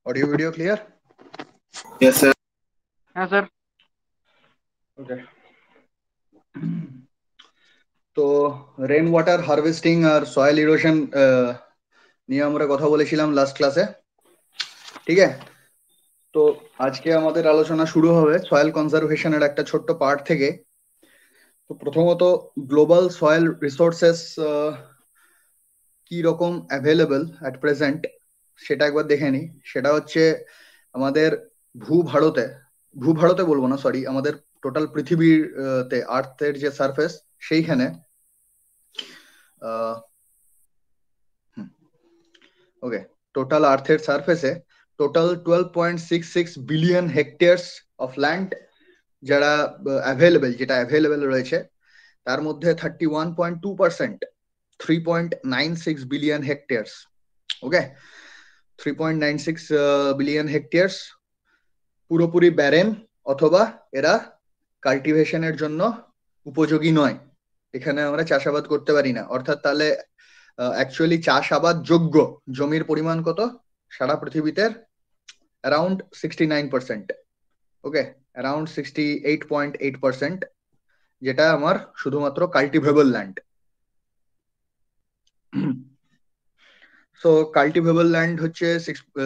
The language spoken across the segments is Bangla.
Audio video clear? Yes, sir. হ্যাঁ স্যার। Okay. তো রেন ওয়াটার হারভেস্টিং আর সয়েল ইরোশন নিয়ে আমরা কথা বলেছিলাম লাস্ট ক্লাসে, ঠিক আছে? তো আজকে আমাদের আলোচনা শুরু হবে সয়েল কনজারভেশনের একটা ছোট্ট পার্ট থেকে। তো প্রথমত গ্লোবাল সয়েল রিসোর্সেস কি রকম অ্যাভেলেবল অ্যাট প্রেজেন্ট সেটা একবার দেখে নিই। সেটা হচ্ছে আমাদের ভূভারতে বলবো না, সরি, আমাদের টোটাল পৃথিবীর তে আর্থের যে সারফেস সেইখানে ওকে, টোটাল আর্থের সারফেসে টোটাল 12.66 বিলিয়ন হেক্টেয়ার্স অফ ল্যান্ড যারা যেটা অ্যাভেলেবেল রয়েছে, তার মধ্যে 31.2% 3.96 বিলিয়ন হেক্টেয়ার্স, ওকে, 3.96 বিলিয়ন হেক্টেয়ার্স পুরোপুরি ব্যারেন অথবা এরা কাল্টিভেশনের জন্য উপযোগী নয়। এখানে আমরা চাষাবাদ করতে পারি না। অর্থাৎ তাহলে অ্যাকচুয়ালি চাষাবাদ যোগ্য জমির পরিমাণ কত সারা পৃথিবীতে? অ্যারাউন্ড 69%, ওকে, অ্যারাউন্ড 68.8%, যেটা আমার শুধুমাত্র cultivable land. So cultivable land হচ্ছে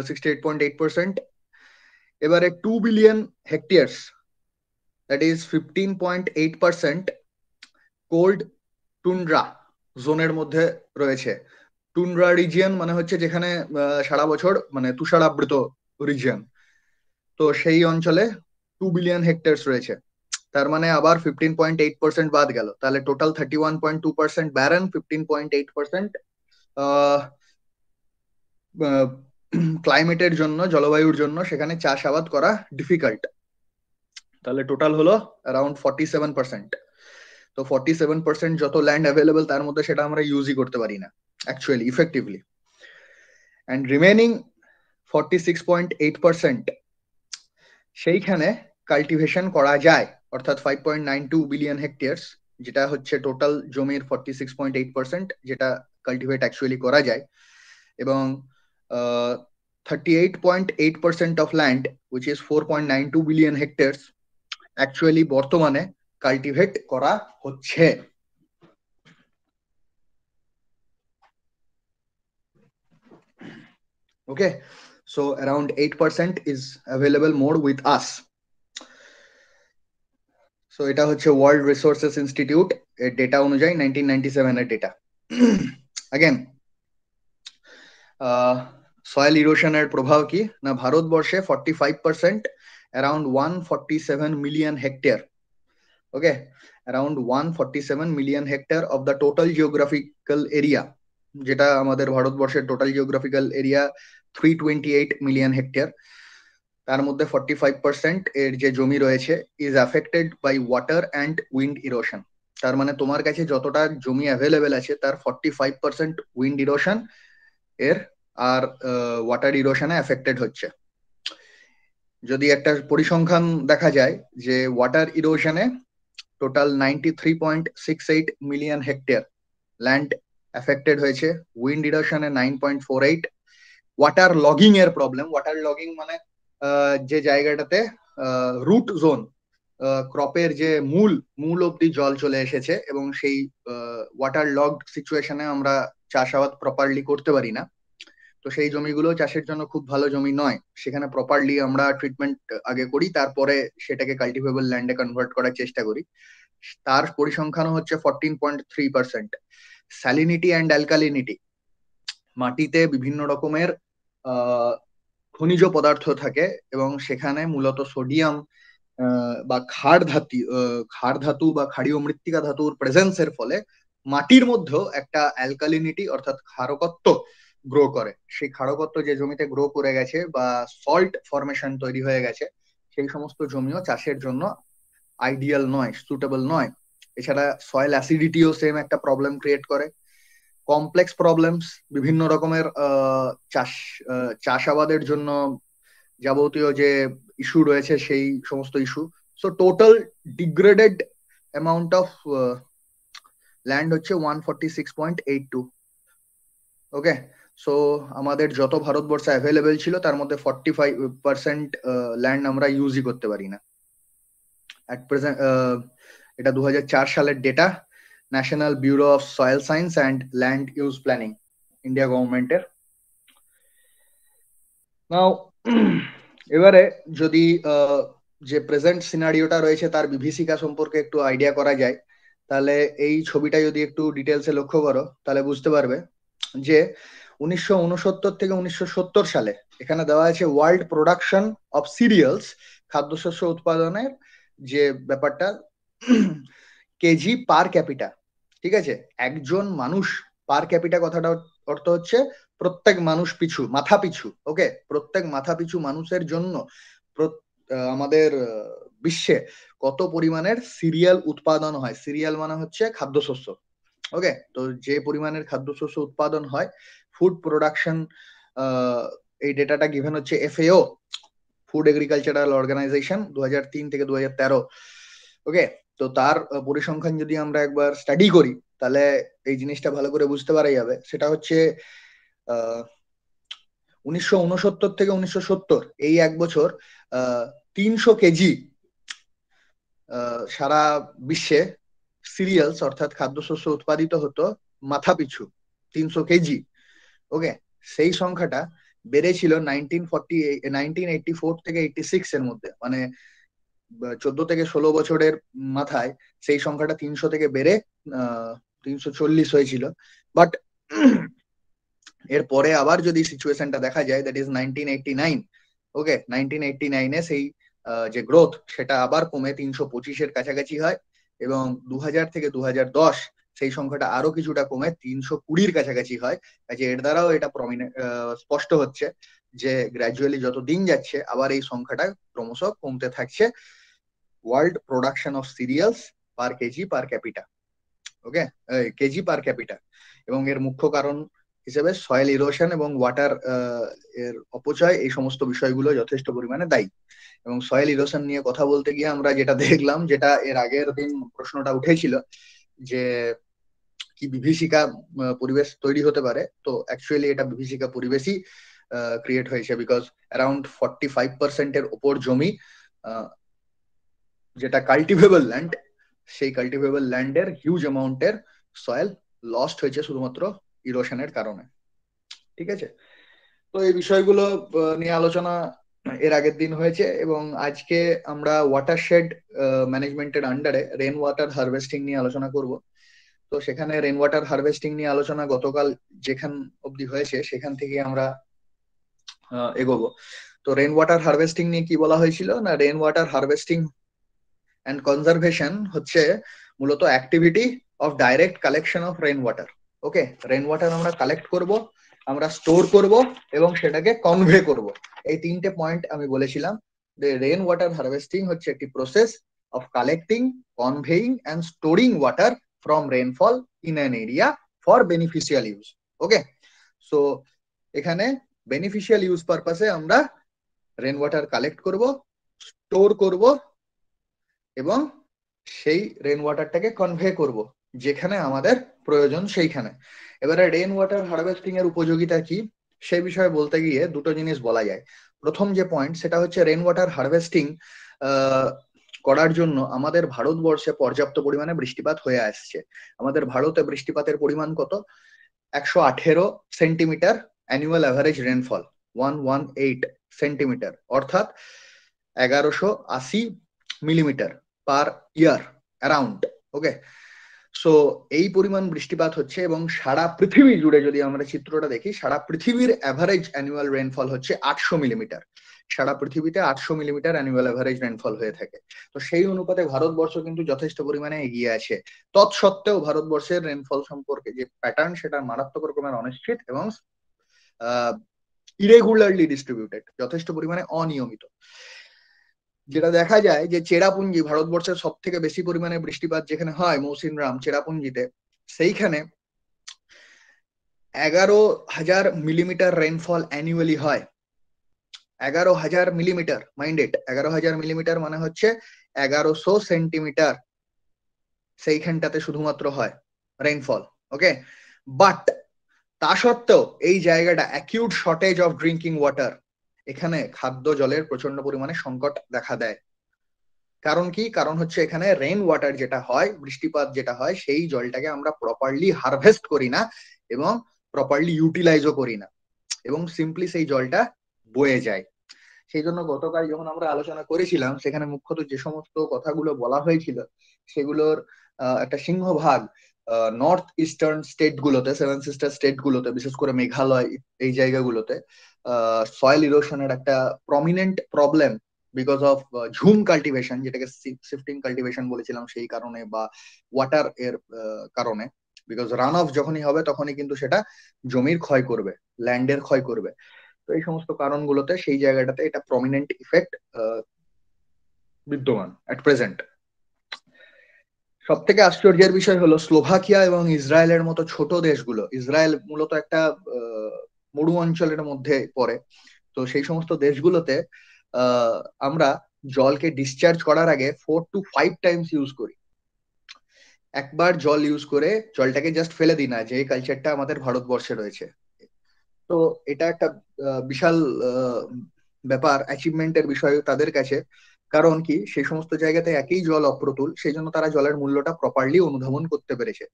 68.8%। এবারে 2 billion hectares, that is 15.8% cold tundra জোনের মধ্যে রয়েছে। টুন্ড্রা রিজিয়ন মানে হচ্ছে যেখানে সারা বছর মানে তুষারাবৃত রিজিয়ন। তো সেই অঞ্চলে 2 বিলিয়ন হেক্টেয়ার্স রয়েছে। তার মানে আবার 15.8% বাদ গেল। তাহলে টোটাল 31.2% ব্যারেন, 15.8% ক্লাইমেটের জন্য, জলবায়ুর জন্য সেখানে চাষাবাদ করা ডিফিকাল্ট। তাহলে টোটাল হলো অ্যারাউন্ড 47%। তো 47% যত ল্যান্ড অ্যাভেলেবল তার মধ্যে সেটা আমরা ইউজই করতে পারি না অ্যাকচুয়ালি ইফেক্টিভলি। অ্যান্ড রিমেনিং 46.8% সেইখানে কাল্টিভেশন করা যায়, অর্থাৎ 5.92 বিলিয়ন হেক্টেয়ার্স, যেটা হচ্ছে টোটাল জমির 46.8%, যেটা কাল্টিভেট অ্যাকচুয়ালি করা যায়। এবং 38.8% of land which is 4.92 billion hectares actually বর্তমানে কাল্টিভেট করা হচ্ছে। Okay, so around 8% is available more with us. So এটা হচ্ছে ওয়ার্ল্ড রিসোর্সেস ইনস্টিটিউট এর ডেটা অনুযায়ী 1997 এর ডেটা। अगेन সয়েল ইরোশনের প্রভাব কি না, ভারতবর্ষে 45%, around 147 million hectare, okay, around 147 million hectare of the total geographical area, যেটা আমাদের ভারতবর্ষের total geographical area 328 million hectare. তার মধ্যে 45% এর যে জমি রয়েছে is affected by water and wind erosion. তার মানে তোমার কাছে যতটা জমি অ্যাভেলেবেল আছে তার 45% উইন্ড ইরোশন এর আর ওয়াটার ইরোশনে অ্যাফেক্টেড হচ্ছে। যদি একটা পরিসংখ্যান দেখা যায় যে ওয়াটার ইরোশনে total 93.68 million hectare land affected হয়েছে, উইন্ড ইরোশনে 9.48। ওয়াটার লগিং এর প্রবলেম, ওয়াটার লগিং মানে যে জায়গাটাতে রুট জোন, ক্রপের যে মূল অব্দি জল চলে এসেছে এবং সেই ওয়াটার লগড সিচুয়েশনে আমরা চাষাবাদ প্রপারলি করতে পারি না। তো সেই জমিগুলো চাষের জন্য খুব ভালো জমি নয়, সেখানে প্রপারলি আমরা ট্রিটমেন্ট আগে করি, তারপরে সেটাকে কাল্টিভেবল ল্যান্ডে কনভার্ট করার চেষ্টা করি। তার পরিসংখ্যানও হচ্ছে 14.3%। স্যালিনিটি অ্যান্ড অ্যালকালিনিটি, মাটিতে বিভিন্ন রকমের খনিজ পদার্থ থাকে এবং সেখানে মূলত সোডিয়াম বা ক্ষার ধাতু বা ক্ষারীয় মৃত্তিকা ধাতুর প্রেজেন্সের ফলে মাটির মধ্যেও একটা অ্যালকালিনিটি অর্থাৎ ক্ষারকত্ব গ্রো করে। সেই ক্ষারকত্ব যে জমিতে গ্রো করে গেছে বা সল্ট ফরমেশন তৈরি হয়ে গেছে, সেই সমস্ত জমিও চাষের জন্য আইডিয়াল নয়, সুটেবল নয়। এছাড়া সয়েল অ্যাসিডিটিও সেম একটা প্রবলেম ক্রিয়েট করে। কমপ্লেক্স প্রবলেমস, বিভিন্ন রকমের চাষাবাদের জন্য যাবতীয় যে ইস্যু রয়েছে সেই সমস্ত issue. So total degraded amount of land হচ্ছে 146.82, ওকে। সো আমাদের যত ভারতবর্ষে অ্যাভেলেবেল ছিল তার মধ্যে 45% ল্যান্ড আমরা ইউজই করতে পারি না অ্যাট প্রেজেন্ট। এটা 2004 সালের data, national bureau of soil science and land use planning, India গভর্নমেন্টের। নাও এবারে যদি যে প্রেজেন্ট সিনারিওটা রয়েছে তার বিভীষিকা সম্পর্কে একটু আইডিয়া করা যায়, তাহলে এই ছবিটা যদি একটু ডিটেলসে লক্ষ্য করো তাহলে বুঝতে পারবে যে 1969 থেকে 1970 সালে এখানে দেওয়া আছে ওয়ার্ল্ড প্রোডাকশন অফ সিরিয়ালস, খাদ্যশস্য উৎপাদনের যে ব্যাপারটা, কেজি পার ক্যাপিটা। ঠিক আছে, একজন মানুষ পার ক্যাপিটা কথাটা অর্থ হচ্ছে প্রত্যেক মানুষ পিছু, মাথা পিছু। ওকে, প্রত্যেক মাথা পিছু মানুষের জন্য আমাদের বিশ্বে কত পরিমাণের সিরিয়াল উৎপাদন হয়। সিরিয়াল মানে হচ্ছে খাদ্যশস্য। ওকে, তো যে পরিমাণের খাদ্যশস্য উৎপাদন হয়, ফুড প্রোডাকশন, এই ডেটাটা গিভেন হচ্ছে এফএও, ফুড এগ্রিকালচারাল অর্গানাইজেশন, 2003 থেকে 2013। ওকে, তো তার পরিসংখ্যান যদি আমরা একবার স্টাডি করি তাহলে এই জিনিসটা ভালো করে বুঝতে পারা যাবে। সেটা হচ্ছে 1969 থেকে 1970 এই এক বছর 300 কেজি সারা বিশ্বে সিরিয়ালস অর্থাৎ খাদ্যশস্য উৎপাদিত হতো মাথা পিছু, 300 কেজি। ওকে, সেই সংখ্যাটা বেড়েছিল 1984 থেকে 86 এর মধ্যে, মানে 14 থেকে 16 বছরের মাথায় সেই সংখ্যাটা 300 থেকে বেড়ে 340 হয়েছিল। বাট এরপরে আবার যদি সিচুয়েশনটা দেখা যায়, দ্যাট ইজ 1989। ওকে, 1989-এ সেই যে গ্রোথ সেটা আবার কমে 325-এর কাছাকাছি হয়, এবং 2000 থেকে 2010 সেই সংখ্যাটা আরো কিছুটা কমে 320-র কাছাকাছি হয়। কাজে এর দ্বারাও এটা স্পষ্ট হচ্ছে যে গ্র্যাজুয়ালি যত দিন যাচ্ছে আবার এই সংখ্যাটা ক্রমশ কমতে থাকছে, world production of serials per KG per capital. Okay, KG per capital. এবং এর মুখ্য কারণ হিসেবে সয়েল ইরোশন এবং ওয়াটার এর অপচয়, এই সমস্ত বিষয়গুলো যথেষ্ট পরিমাণে দায়ী। এবং সয়েল ইরোশন নিয়ে কথা বলতে গিয়ে আমরা যেটা দেখলাম, যেটা এর আগের দিন প্রশ্নটা উঠেছিল যে কি বিভীষিকা পরিবেশ তৈরি হতে পারে, তো অ্যাকচুয়ালি এটা বিভীষিকা পরিবেশই ক্রিয়েট হয়েছে, বিকজ অ্যারাউন্ড 45% এর ওপর জমি যেটা কাল্টিভেবল ল্যান্ড, সেই কাল্টিভেবল ল্যান্ডের হিউজ অ্যামাউন্টের সয়েল লস্ট হয়েছে শুধুমাত্র ইরোশনের কারণে। ঠিক আছে, তো এই বিষয়গুলো নিয়ে আলোচনা এর আগের দিন হয়েছে, এবং আজকে আমরা ওয়াটারশেড ম্যানেজমেন্টের আন্ডারে রেন ওয়াটার হারভেস্টিং নিয়ে আলোচনা করব। তো সেখানে রেন ওয়াটার হারভেস্টিং নিয়ে আলোচনা গতকাল যেখান অবধি হয়েছে সেখান থেকে আমরা এগোবো। তো রেন ওয়াটার হারভেস্টিং নিয়ে কি বলা হয়েছিল না, rain water harvesting and conservation হচ্ছে মূলত activity of direct collection of rain water. Okay, rain water আমরা কালেক্ট করব, আমরা স্টোর করব এবং সেটাকে কনভে করব। এই তিনটে পয়েন্ট আমি বলেছিলাম। রেন ওয়াটার হারভেস্টিং হচ্ছে একটি process of collecting, conveying and storing water from rainfall in an area for beneficial use. Okay, so এখানে বেনিফিশিয়াল ইউজ পারপাসে আমরা রেন ওয়াটার কালেক্ট করব, স্টোর করব এবং সেই রেন ওয়াটারটাকে কনভে করব যেখানে আমাদের প্রয়োজন সেইখানে। এবারে রেন ওয়াটার হারভেস্টিং এর উপযোগিতা কি সেই বিষয়ে বলতে গিয়ে দুটো জিনিস বলা যায়। প্রথম যে পয়েন্ট সেটা হচ্ছে রেন ওয়াটার হারভেস্টিং করার জন্য আমাদের ভারতবর্ষে পর্যাপ্ত পরিমাণে বৃষ্টিপাত হয়ে আসছে। আমাদের ভারতে বৃষ্টিপাতের পরিমাণ কত, 118 centimetre annual average rainfall, 118 centimetre, অর্থাৎ 1180 মিলিমিটার পার ইয়ার অ্যারাউন্ড। ওকে, সো এই পরিমাণ বৃষ্টিপাত হচ্ছে, এবং সারা পৃথিবী জুড়ে যদি আমরা চিত্রটা দেখি, সারা পৃথিবীর অ্যাভারেজ অ্যানুয়াল রেনফল হচ্ছে 800 মিলিমিটার। সারা পৃথিবীতে 800 মিলিমিটার অ্যানুয়াল অ্যাভারেজ রেনফল হয়ে থাকে। তো সেই অনুপাতে ভারতবর্ষ কিন্তু যথেষ্ট পরিমাণে এগিয়ে আছে। তৎসত্ত্বেও ভারতবর্ষের রেনফল সম্পর্কে যে প্যাটার্ন সেটা মারাত্মক রকমের অনিশ্চিত এবং ইরেগুলারলি ডিস্ট্রিবিউটেড, যথেষ্ট পরিমাণে অনিয়মিত। যেটা দেখা যায় যে চেরাপুঞ্জি, ভারতবর্ষের সব থেকে বেশি পরিমাণে বৃষ্টিপাত যেখানে হয় মৌসিনরাম চেরাপুঞ্জিতে, সেইখানে 11,000 মিলিমিটার রেনফল অ্যানুয়ালি হয়। 11,000 মিলিমিটার, মাইন্ডেড, 11,000 মিলিমিটার মানে হচ্ছে 1100 সেন্টিমিটার সেইখানটাতে শুধুমাত্র হয় রেনফল। ওকে, বাট তা সত্ত্বেও এই জায়গাটা acute shortage of drinking water, এখানে খাদ্য জলের প্রচন্ড পরিমাণে সংকট দেখা দেয়। কারণ কি? কারণ হচ্ছে এখানে রেইন ওয়াটার যেটা হয়, বৃষ্টিপাত যেটা হয়, সেই জলটাকে আমরা প্রপারলি হারভেস্ট করি না এবং প্রপারলি ইউটিলাইজও করি না, এবং সিম্পলি সেই জলটা বয়ে যায়। সেই জন্য গতকাল যখন আমরা আলোচনা করেছিলাম, সেখানে মুখ্যত যে সমস্ত কথাগুলো বলা হয়েছিল সেগুলোর একটা সিংহভাগ নর্থ ইস্টার্ন স্টেট গুলোতে, সেভেন সিস্টার স্টেট গুলোতে, বিশেষ করে মেঘালয় এই জায়গাগুলোতে সয়েল ইরোশনের একটা prominent problem because of jhum cultivation, যেটাকে শিফটিং কাল্টিভেশন বলেছিলাম, সেই কারণে, বা ওয়াটার এর কারণে। বিকজ রান অফ যখনই হবে তখনই কিন্তু সেটা জমির ক্ষয় করবে, ল্যান্ডের ক্ষয় করবে। তো এই সমস্ত কারণগুলোতে সেই জায়গাটাতে এটা প্রমিনেন্ট ইফেক্ট বিদ্যমান এট প্রেজেন্ট। সব থেকে আশ্চর্যের বিষয় হলো স্লোভাকিয়া এবং ইসরায়েলের মতো ছোট দেশগুলো, ইসরায়েল মূলত একটা মরু অঞ্চলের মধ্যে পড়ে, তো সেই সমস্ত দেশগুলোতে আমরা জলকে ডিসচার্জ করার আগে 4 to 5 টাইমস ইউজ করি। একবার জল ইউজ করে জলটাকে জাস্ট ফেলে দিই না, যে কালচারটা আমাদের ভারতবর্ষে রয়েছে। তো এটা একটা বিশাল ব্যাপার, অ্যাচিভমেন্টের বিষয় তাদের কাছে। কারণ কি? সেই সমস্ত জায়গাতে একই জল অপ্রতুল, সেই জন্য তারা জলের মূল্যটা প্রপারলি অনুধাবন করতে পেরেছে।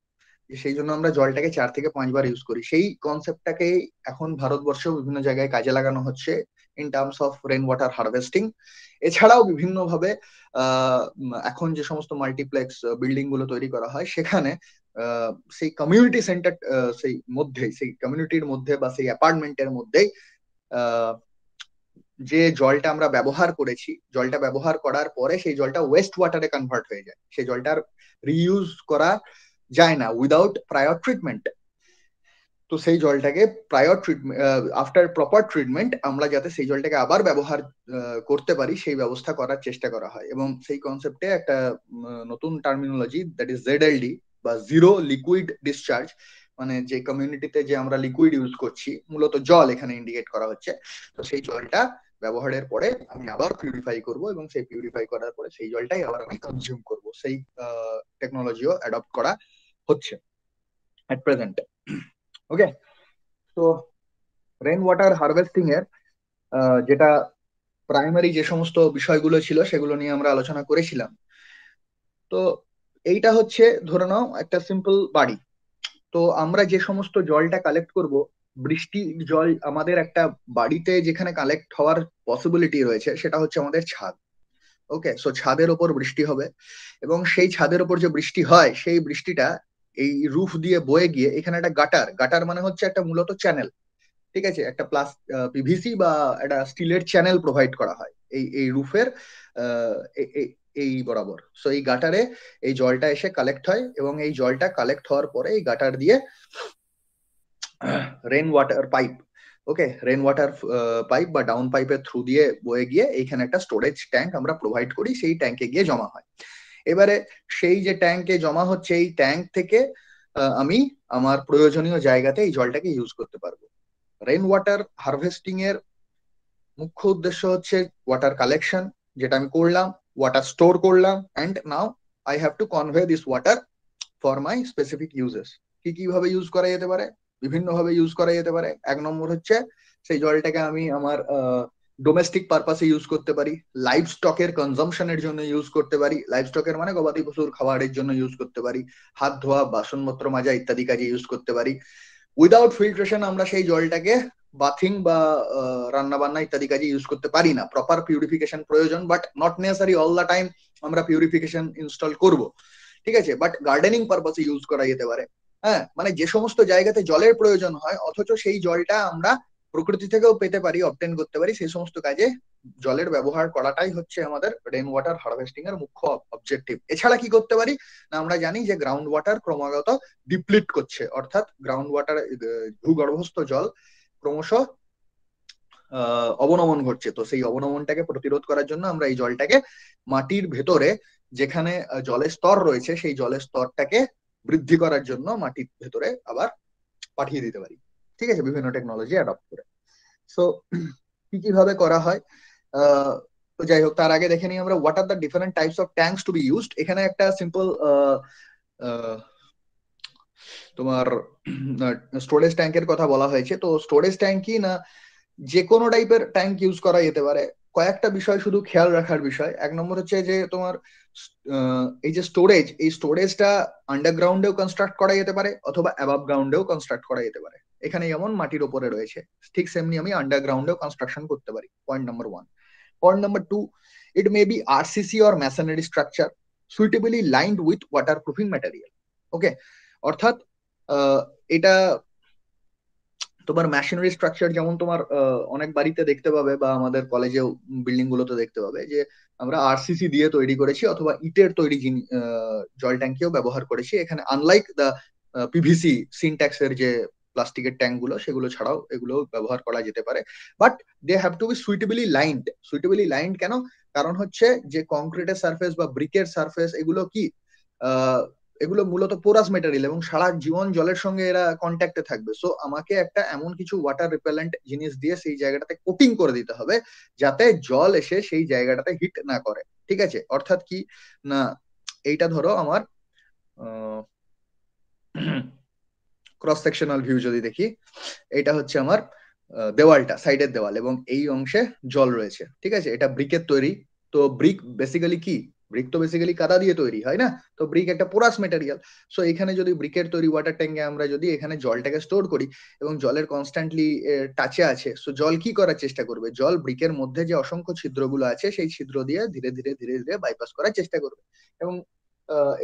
সেই জন্য আমরা জলটাকে 4 থেকে 5 বার ইউজ করি। সেই কনসেপ্টটাকে এখন ভারতবর্ষেও বিভিন্ন জায়গায় কাজে লাগানো হচ্ছে in terms of rain water harvesting. এছাড়াও বিভিন্ন ভাবে এখন যে সমস্ত মাল্টিপ্লেক্স বিল্ডিং গুলো তৈরি করা হয়, সেখানে সেই কমিউনিটি সেন্টার, সেই মধ্যে, সেই কমিউনিটির মধ্যে বা সেই অ্যাপার্টমেন্টের মধ্যেই যে জলটা আমরা ব্যবহার করেছি, জলটা ব্যবহার করার পরে সেই জলটা ওয়েস্ট ওয়াটারে কনভার্ট হয়ে যায়, সেই জলটার রিইউজ করা যায় না উইদাউট প্রায়র ট্রিটমেন্ট। তো সেই জলটাকে prior treatment, after proper treatment, আমরা যাতে সেই জলটাকে আবার ব্যবহার করতে পারি সেই ব্যবস্থা করার চেষ্টা করা হয়। এবং সেই কনসেপ্টে একটা নতুন টার্মিনোলজি, দ্যাট ইজ ZLD বা জিরো লিকুইড ডিসচার্জ, মানে যে কমিউনিটিতে যে আমরা লিকুইড ইউজ করছি, মূলত জল এখানে ইন্ডিকেট করা হচ্ছে। তো সেই জলটা ব্যবহারের পরে আমি আবার পিউরিফাই করব, এবং সেই পিউরিফাই করার পরে সেই জলটাই আবার আমি কনজিউম করব। সেই টেকনোলজিও অ্যাডপ্ট করা হচ্ছে এট প্রেজেন্ট। ওকে, তো রেন ওয়াটার হারভেস্টিং এর যেটা প্রাইমারি যে সমস্ত বিষয়গুলো ছিল সেগুলো নিয়ে আমরা আলোচনা করেছিলাম। তো এইটা হচ্ছে, ধরে নাও একটা সিম্পল বাড়ি। তো আমরা যে সমস্ত জলটা কালেক্ট করব, বৃষ্টি জল আমাদের একটা বাড়িতে যেখানে কালেক্ট হওয়ার পসিবিলিটি রয়েছে, সেটা হচ্ছে আমাদের ছাদ। ওকে, সো ছাদের ওপর বৃষ্টি হবে, এবং সেই ছাদের ওপর যে বৃষ্টি হয়, সেই বৃষ্টিটা এই রুফ দিয়ে বয়ে গিয়ে এখানে একটা গাটার, গাটার মানে হচ্ছে একটা মূলত চ্যানেল, ঠিক আছে, একটা প্লাস পিভিসি বা একটা স্টিলের চ্যানেল প্রোভাইড করা হয় এই রুফের এই বরাবর। সো এই গাটারে এই জলটা এসে কালেক্ট হয়, এবং এই জলটা কালেক্ট হওয়ার পরে এই গাটার দিয়ে রেন ওয়াটার পাইপ, ওকে, রেন ওয়াটার পাইপ বা ডাউন পাইপের থ্রু দিয়ে বয়ে গিয়ে এইখানে একটা স্টোরেজ ট্যাঙ্ক আমরা প্রোভাইড করি, সেই ট্যাঙ্কে গিয়ে জমা হয়। এবারে সেই যে ট্যাঙ্কে জমা হচ্ছে, এই ট্যাঙ্ক থেকে আমি আমার প্রয়োজনীয় জায়গাতে এই জলটাকে ইউজ করতে পারবো। রেন ওয়াটার হারভেস্টিং এর মুখ্য উদ্দেশ্য হচ্ছে ওয়াটার কালেকশন, যেটা আমি করলাম, ওয়াটার স্টোর করলাম, and now I have to convey this water for my specific uses. কি কিভাবে ইউজ করা যেতে পারে? বিভিন্ন ভাবে ইউজ করা যেতে পারে। এক নম্বর হচ্ছে, সেই জলটাকে আমি আমার ডোমেস্টিক পারপাসে ইউজ করতে পারি, লাইভ স্টকের কনজাম্পশনের জন্য ইউজ করতে পারি, লাইভ স্টকের মানে গবাদি পশুর খাবারের জন্য ইউজ করতে পারি, হাত ধোয়া, বাসনপত্র মাজা ইত্যাদি কাজে ইউজ করতে পারি। উইদাউট ফিল্ট্রেশন আমরা সেই জলটাকে বাথিং বা রান্না বান্না ইত্যাদি কাজে ইউজ করতে পারি না। প্রপার পিউরিফিকেশন প্রয়োজন, but not necessary all the time আমরা পিউরিফিকেশন ইনস্টল করব, ঠিক আছে, বাট গার্ডেনিং পারপাসে ইউজ করা যেতে পারে। হ্যাঁ, মানে যে সমস্ত জায়গাতে জলের প্রয়োজন হয় অথচ সেই জলটা আমরা প্রকৃতি থেকেও পেতে পারি, অবটেন করতে পারি, সেই সমস্ত কাজে জলের ব্যবহার করাটাই হচ্ছে আমাদের রেন ওয়াটার হারভেস্টিং এর মুখ্য অবজেক্টিভ। এছাড়া কি করতে পারি না, আমরা জানি যে গ্রাউন্ড ওয়াটার ক্রমাগত ডিপ্লিট করছে, অর্থাৎ গ্রাউন্ড ওয়াটার, ভূগর্ভস্থ জল ক্রমশ অবনমন ঘটছে। তো সেই অবনমনটাকে প্রতিরোধ করার জন্য আমরা এই জলটাকে মাটির ভেতরে, যেখানে জলের স্তর রয়েছে, সেই জলের স্তরটাকে বৃদ্ধি করার জন্য মাটির ভেতরে আবার পাঠিয়ে দিতে পারি, ঠিক আছে, বিভিন্ন টেকনোলজি অ্যাডপ্ট করে। সো কি কিভাবে করা হয়, তো যাই হোক, তার আগে দেখে নিই আমরা what are the different types of tanks to be used. এখানে একটা সিম্পল তোমার স্টোরেজ ট্যাঙ্কের কথা বলা হয়েছে, তো স্টোরেজ ট্যাঙ্ক কি না যে কোনো টাইপের ট্যাঙ্ক ইউজ করা যেতে পারে। কয়েকটা বিষয় শুধু খেয়াল রাখার বিষয়। এক নম্বর হচ্ছে যে তোমার এই যে স্টোরেজ, এই স্টোরেজটা আন্ডারগ্রাউন্ডেও কনস্ট্রাক্ট করা যেতে পারে অথবা অ্যাবাভ গ্রাউন্ডেও কনস্ট্রাক্ট করা যেতে পারে। এখানে যেমন মাটির উপরে রয়েছে, ঠিক সেমনি আমি আন্ডারগ্রাউন্ডেও কনস্ট্রাকশন করতে পারি। Point number one. Point number two, it may be RCC or masonry structure suitably lined with waterproofing material. ওকে, অর্থাৎ এটা তোমার মেশিনারি স্ট্রাকচার যেমন তোমার অনেক বাড়িতে দেখতে পাবে বা আমাদের কলেজেও বিল্ডিং গুলোতে দেখতে পাবে যে আমরা আরসিসি দিয়ে তৈরি করেছি অথবা ইটের তৈরি জল ট্যাঙ্কিও ব্যবহার করেছি এখানে। আনলাইক দ্য পিভিসি সিনট্যাক্স এর যে প্লাস্টিকের ট্যাঙ্ক গুলো, সেগুলো ছাড়াও এগুলো ব্যবহার করা যেতে পারে। But they have to be suitably lined. Suitably lined কেন? কারণ হচ্ছে যে কংক্রিটের সারফেস বা ব্রিকের সারফেস এগুলো কি এগুলো মূলত পোরাস মেটেরিয়াল এবং সারা জীবন জলের সঙ্গে এরা কন্ট্যাক্টে থাকবে। সো আমাকে একটা এমন কিছু ওয়াটার রিপেলেন্ট জিনিস দিয়ে সেই জায়গাটাতে কোটিং করে দিতে হবে যাতে জল এসে সেই জায়গাটাতে হিট না করে। ঠিক আছে, অর্থাৎ কি না, এইটা ধরো আমার ক্রস সেকশনাল ভিউ যদি দেখি, এটা হচ্ছে আমার দেওয়ালটা, সাইডের দেওয়াল, এবং এই অংশে জল রয়েছে। ঠিক আছে, এটা ব্রিকের তৈরি। তো ব্রিক বেসিক্যালি কি, ব্রিক তো বেসিক্যালি কাদা দিয়ে তৈরি হয় না, তো ব্রিক একটা পোরাস মেটেরিয়াল। সো এখানে যদি ব্রিকের তৈরি ওয়াটার ট্যাঙ্কে আমরা যদি এখানে জলটাকে স্টোর করি এবং জলের কনস্ট্যান্টলি টাচে আছে, সো জল কি করার চেষ্টা করবে, জল ব্রিকের মধ্যে যে অসংখ্য ছিদ্রগুলো আছে সেই ছিদ্র দিয়ে ধীরে ধীরে ধীরে ধীরে বাইপাস করার চেষ্টা করবে এবং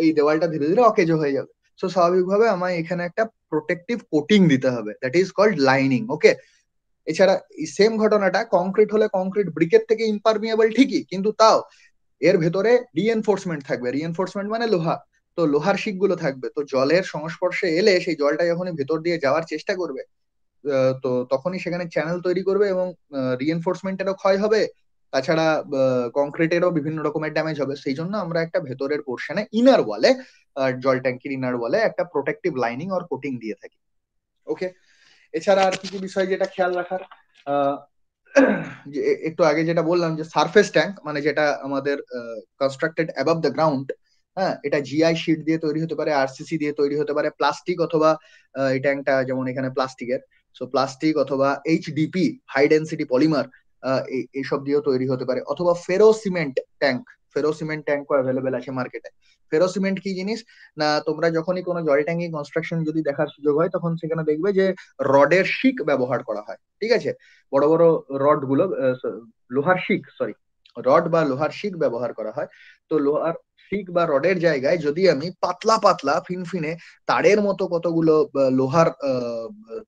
এই দেওয়ালটা ধীরে ধীরে অকেজো হয়ে যাবে। সো স্বাভাবিকভাবে আমায় এখানে একটা প্রোটেক্টিভ কোটিং দিতে হবে, দ্যাট ইজ কল্ড লাইনিং। ওকে, এছাড়া সেম ঘটনাটা কংক্রিট হলে কংক্রিট ব্রিকের থেকে ইম্পারমিয়েবল ঠিকই, কিন্তু তাও এর ভেতরে রিএনফোর্সমেন্ট থাকবে। রিএনফোর্সমেন্ট মানে লোহা। তো লোহার শিক গুলো থাকবে, তো জলের সংস্পর্শে এলে সেই জলটা যখনই ভেতর দিয়ে যাওয়ার চেষ্টা করবে তো তখনই সেখানে চ্যানেল তৈরি করবে এবং রিএনফোর্সমেন্টেরও ক্ষয় হবে। তাছাড়া কংক্রিটেরও বিভিন্ন রকমের ড্যামেজ হবে। সেই জন্য আমরা একটা ভেতরের পোর্শনে ইনার ওয়ালে, জল ট্যাঙ্কির ইনার ওয়ালে একটা প্রোটেক্টিভ লাইনিং অর কোটিং দিয়ে থাকি। ওকে, এছাড়া আর কি কি বিষয় যেটা খেয়াল রাখার, একটু আগে যেটা বললাম যে সারফেস ট্যাঙ্ক মানে যেটা আমাদের কনস্ট্রাক্টেড অ্যাবাভ দ্য গ্রাউন্ড, হ্যাঁ, এটা জিআই শিট দিয়ে তৈরি হতে পারে, আরসিসি দিয়ে তৈরি হতে পারে, প্লাস্টিক অথবা এই ট্যাঙ্কটা যেমন এখানে প্লাস্টিকের, সো প্লাস্টিক অথবা এইচডিপি হাই ডেন্সিটি পলিমার এইসব দিয়েও তৈরি হতে পারে, অথবা ফেরো সিমেন্ট ট্যাঙ্ক। ফেরো সিমেন্ট ট্যাঙ্কও অ্যাভেলেবেল আছে মার্কেটে। ফেরো সিমেন্ট কি জিনিস না, তোমরা যখনই কোনো জল ট্যাঙ্কি কনস্ট্রাকশন যদি দেখার সুযোগ হয় তখন সেখানে দেখবে যে রডের শিক ব্যবহার করা হয়। ঠিক আছে, বড় বড় রড গুলো, লোহার শিক, সরি, রড বা লোহার শিক ব্যবহার করা হয়। তো লোহার শিক বা রডের জায়গায় যদি আমি পাতলা পাতলা ফিনফিনে তারের মতো কতগুলো লোহার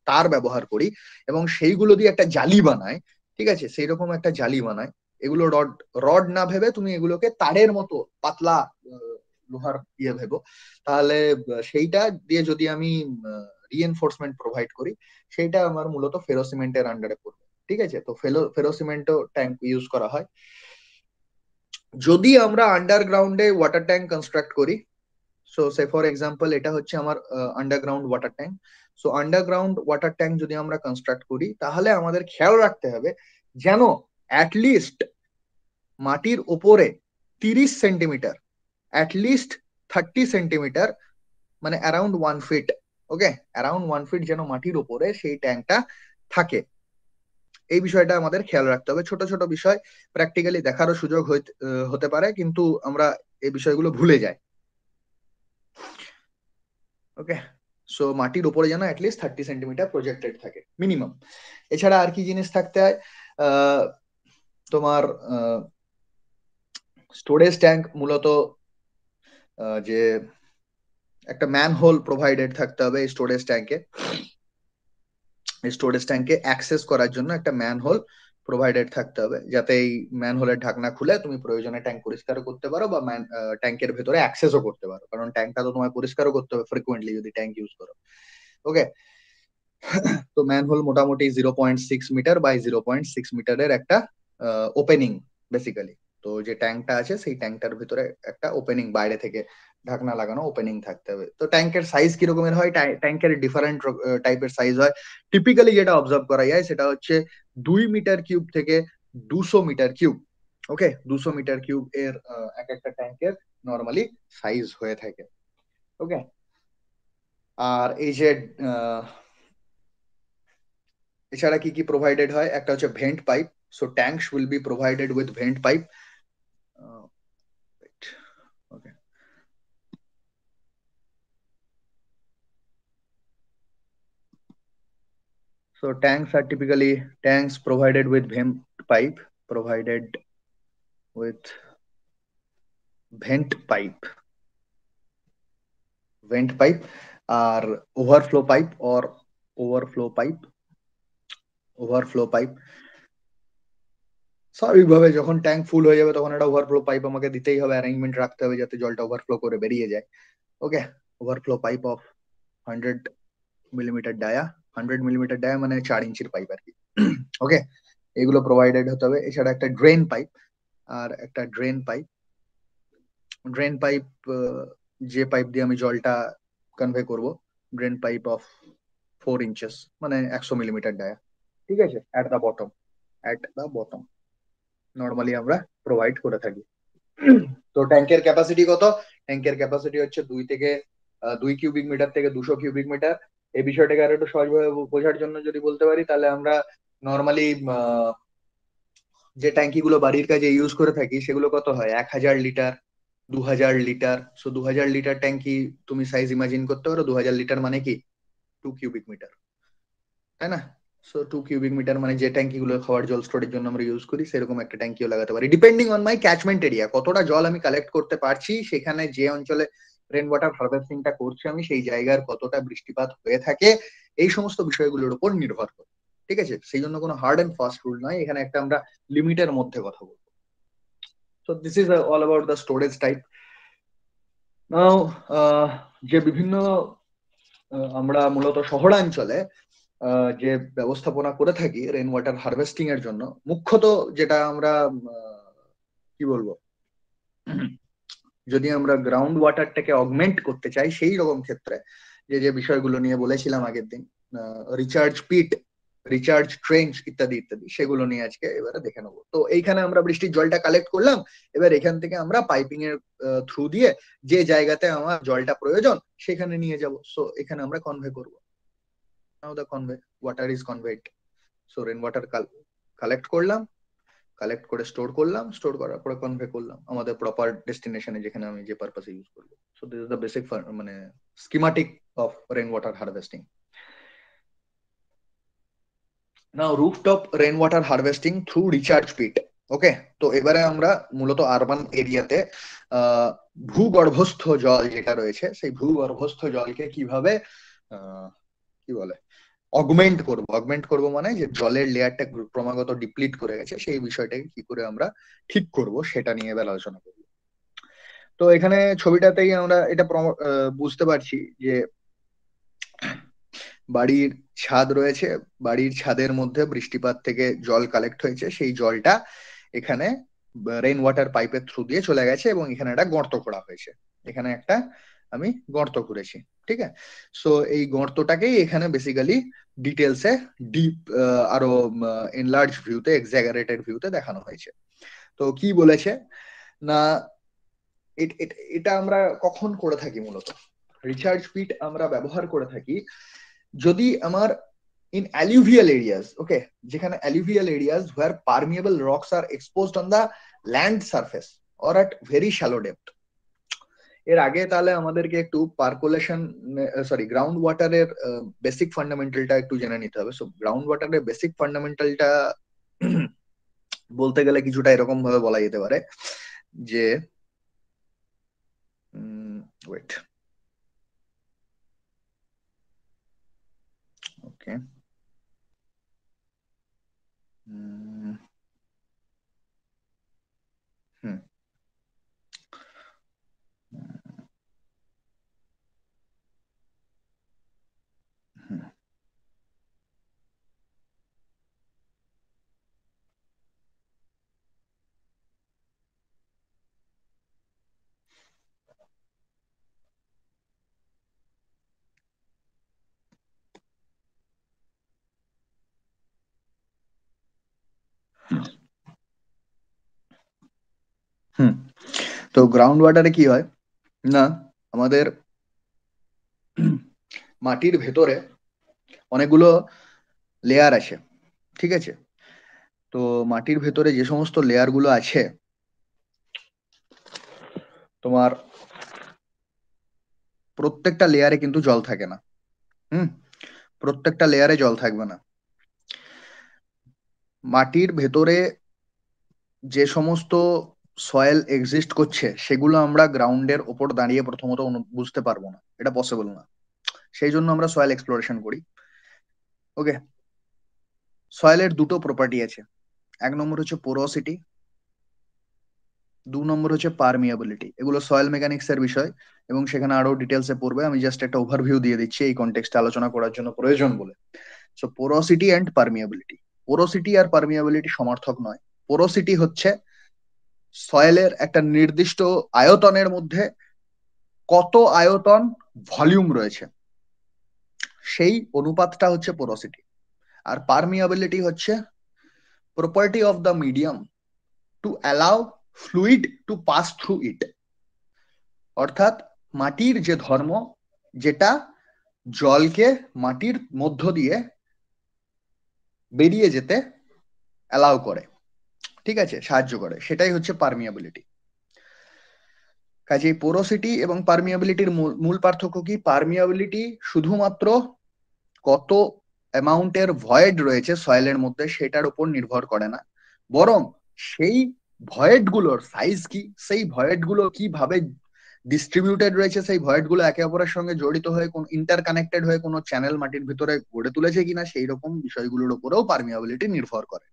তার ব্যবহার করি এবং সেইগুলো দিয়ে একটা জালি বানাই, ঠিক আছে, সেই রকম একটা জালি বানাই, এগুলো রড রড না ভেবে তুমি এগুলোকে তারের মতো পাতলা লোহার ইয়ে ভেবো, তাহলে সেইটা দিয়ে যদি আমি রিএনফোর্সমেন্ট প্রোভাইড করি, সেইটা আমার মূলত ফেরো সিমেন্টের আন্ডারে পড়বে। ঠিক আছে, তো ফেরো সিমেন্টও ট্যাঙ্ক ইউজ করা হয়। যদি আমরা আন্ডারগ্রাউন্ডে ওয়াটার ট্যাঙ্ক কনস্ট্রাক্ট করি, সো সে ফর এক্সাম্পল এটা হচ্ছে আমার underground water tank. So underground water tank যদি আমরা কনস্ট্রাক্ট করি তাহলে আমাদের খেয়াল রাখতে হবে যেন অ্যাটলিস্ট মাটির ওপরে 30 সেন্টিমিটার, অ্যাটলিস্ট 30 সেন্টিমিটার, মানে অ্যারাউন্ড 1 ফিট, ওকে, অ্যারাউন্ড 1 ফিট যেন মাটির উপরে সেই ট্যাঙ্কটা থাকে। এই বিষয়টা আমাদের খেয়াল রাখতে হবে। ছোট ছোট বিষয় প্র্যাকটিক্যালি দেখারও সুযোগ হতে পারে, কিন্তু আমরা এই বিষয়গুলো ভুলে যাই। ওকে, সো মাটির উপরে যেন অ্যাটলিস্ট 30 সেন্টিমিটার প্রজেক্টেড থাকে মিনিমাম। এছাড়া আর কি জিনিস থাকতে হয়, তোমার স্টোরেজ ট্যাঙ্ক মূলত যে একটা ম্যান হোল প্রোভাইডেড থাকতে হবে এই স্টোরেজ ট্যাঙ্কে। স্টোরেজ ট্যাঙ্কে অ্যাক্সেস করার জন্য একটা ম্যান হোল প্রোভাইডেড থাকতে হবে, যাতে এই ম্যান হোলের ঢাকনা খুলে তুমি প্রয়োজনে ট্যাঙ্ক পরিষ্কার করতে পারো বা ট্যাঙ্কের ভেতরে অ্যাক্সেসও করতে পারো, কারণ ট্যাঙ্কটা তো তোমায় পরিষ্কারও করতে হবে ফ্রিকুয়েন্টলি যদি ট্যাঙ্ক ইউজ করো। ওকে, তো ম্যান হোল মোটামুটি 0.6 মিটার বাই 0.6 মিটারের একটা ওপেনিং বেসিক্যালি। তো যে ট্যাঙ্কটা আছে সেই ট্যাঙ্কটার ভিতরে একটা ওপেনিং, বাইরে থেকে ঢাকনা লাগানো ওপেনিং থাকতে হবে। তো ট্যাঙ্কের সাইজ কিরকমের হয়, ট্যাঙ্কের ডিফারেন্ট টাইপের সাইজ হয়। টিপিক্যালি যেটা অবজার্ভ করা যায় সেটা হচ্ছে 2 মিটার কিউব থেকে 200 মিটার কিউব। ওকে, 200 মিটার কিউব এর এক একটা ট্যাঙ্কের নর্মালি সাইজ হয়ে থাকে। ওকে, আর এই যে এছাড়া কি কি প্রোভাইডেড হয়, একটা হচ্ছে vent pipe. So tanks will be provided with vent pipe. Okay, so tanks are typically tanks provided with vent pipe, provided with vent pipe, vent pipe আর overflow pipe or overflow pipe, overflow pipe। স্বাভাবিকভাবে যখন ট্যাঙ্ক ফুল হয়ে যাবে তখন একটা ওভারফ্লো পাইপ আমাকে দিতেই হবে, অ্যারেঞ্জমেন্ট রাখতে হবে যাতে জলটা ওভারফ্লো করে বেরিয়ে যায়। Okay, overflow pipe of 100 millimetre dia, 100 millimetre dia মানে 4 ইঞ্চির পাইপ আর কি। ওকে, এগুলো প্রোভাইডেড হতে হবে। এছাড়া একটা ড্রেন পাইপ, আর একটা ড্রেন পাইপ, ড্রেন পাইপ যে পাইপ দিয়ে আমি জলটা কনভে করব, ড্রেন পাইপ অফ 4 ইঞ্চেস মানে 100 মিলিমিটার ডায়া। ঠিক আছে, at the bottom, at the bottom normally আমরা প্রোভাইড করে থাকি। তো ট্যাঙ্কের ক্যাপাসিটি কত? ট্যাঙ্কের ক্যাপাসিটি হচ্ছে 2 কিউবিক মিটার থেকে 200 কিউবিক মিটার। এই বিষয়টাকে আরো একটু সহজভাবে বোঝার জন্য যদি বলতে পারি, তাহলে আমরা নর্মালি যে ট্যাঙ্কি গুলো বাড়ির কাজে ইউজ করে থাকি সেগুলো কত হয়, 1000 লিটার, 2000 লিটার। সো 2000 লিটার ট্যাঙ্কি তুমি সাইজ ইমাজিন করতে পারো, 2000 লিটার মানে কি 2 কিউবিক মিটার, তাই না? সো 2 কিউবিক মিটার মানে যে ট্যাঙ্কি গুলো খাওয়ার জল স্টোরের জন্য আমরা ইউজ করি, সেরকম একটা ট্যাঙ্কিও লাগাতে পারি, depending on my catchment area, কতটা জল আমি কালেক্ট করতে পারছি, সেখানে যে অঞ্চলে রেন ওয়াটার হারভেস্টিংটা করছি আমি সেই জায়গার কতটা বৃষ্টিপাত হয়ে থাকে, এই সমস্ত বিষয়গুলোর উপর নির্ভর করে। ঠিক আছে, সেই জন্য কোনো হার্ড এন্ড ফাস্ট রুল নয়, এখানে একটা আমরা লিমিটের মধ্যে কথা বলবো। So this is all about the storage type. Now যে বিভিন্ন আমরা মূলত শহরাঞ্চলে যে ব্যবস্থাপনা করে থাকি রেন ওয়াটার হারভেস্টিং এর জন্য, মুখ্যত যেটা আমরা কি বলবো, যদি আমরা গ্রাউন্ড ওয়াটারটাকে অগমেন্ট করতে চাই, সেই রকম ক্ষেত্রে যে যে বিষয়গুলো নিয়ে বলেছিলাম আগের দিন, রিচার্জ পিট, রিচার্জ ট্রেঞ্চ ইত্যাদি ইত্যাদি, সেগুলো নিয়ে আজকে এবারে দেখে নেবো। তো এইখানে আমরা বৃষ্টির জলটা কালেক্ট করলাম, এবার এখান থেকে আমরা পাইপিং এর থ্রু দিয়ে যে জায়গাতে আমার জলটা প্রয়োজন সেখানে নিয়ে যাব। সো এখানে আমরা কনভে করবো। Now the convey, water is conveyed. So rain water collect করলাম, কালেক্ট করে স্টোর করলাম, স্টোর করার পরে কনভে করলাম আমাদের প্রপার ডেস্টিনেশনে, যেখানে আমি যে পারপাসে ইউজ করবো। So this is the basic মানে schematic of rain water harvesting. Now rooftop rain water harvesting through recharge pit. Okay, তো এবারে আমরা মূলত আরবান এরিয়াতে ভূগর্ভস্থ জল যেটা রয়েছে, সেই ভূগর্ভস্থ জলকে কিভাবে কি বলে অগমেন্ট করবো। অগমেন্ট করবো মানে যে জলের লেয়ারটা ক্রমাগত ডিপ্লিট করে গেছে, সেই বিষয়টাকে কি করে আমরা ঠিক করব সেটা নিয়ে এবার আলোচনা করবো। তো এখানে ছবিটাতেই আমরা এটা বুঝতে পারছি যে বাড়ির ছাদ রয়েছে, বাড়ির ছাদের মধ্যে বৃষ্টিপাত থেকে জল কালেক্ট হয়েছে, সেই জলটা এখানে রেইন ওয়াটার পাইপের থ্রু দিয়ে চলে গেছে এবং এখানে একটা গর্ত করা হয়েছে। এখানে একটা আমি গর্ত করেছি, ঠিক আছে। সো এই গর্তটাকেই এখানে বেসিক্যালি ডিটেলসে ডিপ আরো এনলার্জ ভিউতে, এক্সাগারেটেড ভিউতে দেখানো হয়েছে। তো কি বলেছে না, এটা আমরা কখন করে থাকি, মূলত রিচার্জ পিট আমরা ব্যবহার করে থাকি যদি আমার in alluvial areas, okay, যেখানে alluvial areas where permeable rocks are exposed on the land surface or at very shallow depth। এর আগে তাহলে আমাদেরকে একটু পার্কুলেশন, সরি, গ্রাউন্ড ওয়াটারের বেসিক ফান্ডামেন্টালটা একটু জেনে নিতে হবে। সো গ্রাউন্ড ওয়াটারের বেসিক ফান্ডামেন্টালটা বলতে গেলে কিছুটা এরকম ভাবে বলা যেতে পারে যে ওয়েট, ওকে, হুম, হুম, হুম। তো গ্রাউন্ড ওয়াটারে কি হয় না, আমাদের মাটির ভেতরে অনেকগুলো লেয়ার আছে, ঠিক আছে? তো মাটির ভেতরে যে সমস্ত লেয়ার গুলো আছে, তোমার প্রত্যেকটা লেয়ারে কিন্তু জল থাকে না। প্রত্যেকটা লেয়ারে জল থাকবে না। মাটির ভেতরে যে সমস্ত সয়েল এক্সিস্ট করছে সেগুলো আমরা গ্রাউন্ডের ওপর দাঁড়িয়ে প্রথমত বুঝতে পারবো না, এটা পসিবল না। সেই জন্য আমরা সয়েল এক্সপ্লোরেশন করি। ওকে, সয়েলের দুটো প্রপার্টি আছে। এক নম্বর হচ্ছে পোরোসিটি, 2 নম্বর হচ্ছে পারমিয়াবিলিটি। এগুলো সয়েল মেকানিক্স এর বিষয় এবং সেখানে আরো ডিটেলসে পড়বে, আমি জাস্ট একটা ওভারভিউ দিয়ে দিচ্ছি এই কনটেক্সটে আলোচনা করার জন্য প্রয়োজন বলে। So porosity and permeability. Porosity আর পারমিয়াবিলিটি সমার্থক নয়। পোরোসিটি হচ্ছে সয়েলের একটা নির্দিষ্ট আয়তনের মধ্যে কত আয়তন ভলিউম রয়েছে, সেই অনুপাতটা হচ্ছে পোরোসিটি। আর পারমিয়াবিলিটি হচ্ছে property of the medium to allow fluid to pass through it. অর্থাৎ মাটির যে ধর্ম, যেটা জলকে মাটির মধ্য দিয়ে বেরিয়ে যেতে অ্যালাউ করে, ঠিক আছে, সাহায্য করে, সেটাই হচ্ছে পারমিয়াবিলিটি। কাজেই পোরোসিটি এবং পারমিয়াবিলিটির মূল পার্থক্য কি? পারমিয়াবিলিটি শুধুমাত্র কত অ্যামাউন্টের ভয়েড রয়েছে সয়েলের মধ্যে সেটার উপর নির্ভর করে না, বরং সেই ভয়েড গুলোর সাইজ কি, সেই ভয়েড গুলো কিভাবে ডিস্ট্রিবিউটেড রয়েছে, সেই ভয়েড গুলো একে অপরের সঙ্গে জড়িত হয়ে কোন ইন্টারকানেক্টেড হয়ে কোনো চ্যানেল মাটির ভিতরে গড়ে তুলেছে কিনা, সেই রকম বিষয়গুলোর উপরেও পারমিয়াবিলিটি নির্ভর করে।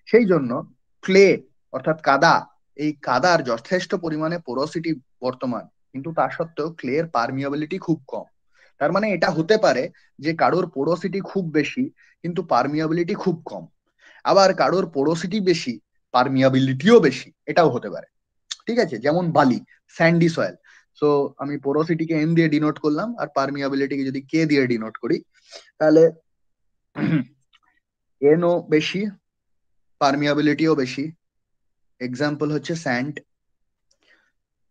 সেই জন্য ক্লে অর্থাৎ কাদা, এই কাদার যথেষ্ট পরিমাণে পোরোসিটি বর্তমান, কিন্তু তা সত্ত্বেও ক্লের পারমিয়াবিলিটি খুব কম। তার মানে এটা হতে পারে যে কারোর পোরোসিটি খুব বেশি কিন্তু পারমিয়াবিলিটি খুব কম, আবার কারোর পোরোসিটি বেশি পারমিয়াবিলিটিও বেশি, এটাও হতে পারে, ঠিক আছে? যেমন বালি, স্যান্ডি সয়েল। সো আমি পোরোসিটিকে এন দিয়ে ডিনোট করলাম আর পারমিয়াবিলিটিকে যদি কে দিয়ে ডিনোট করি, তাহলে এনও বেশি, পারমিয়াবিলিটিও বেশি। এক্সাম্পল হচ্ছে স্যান্ড,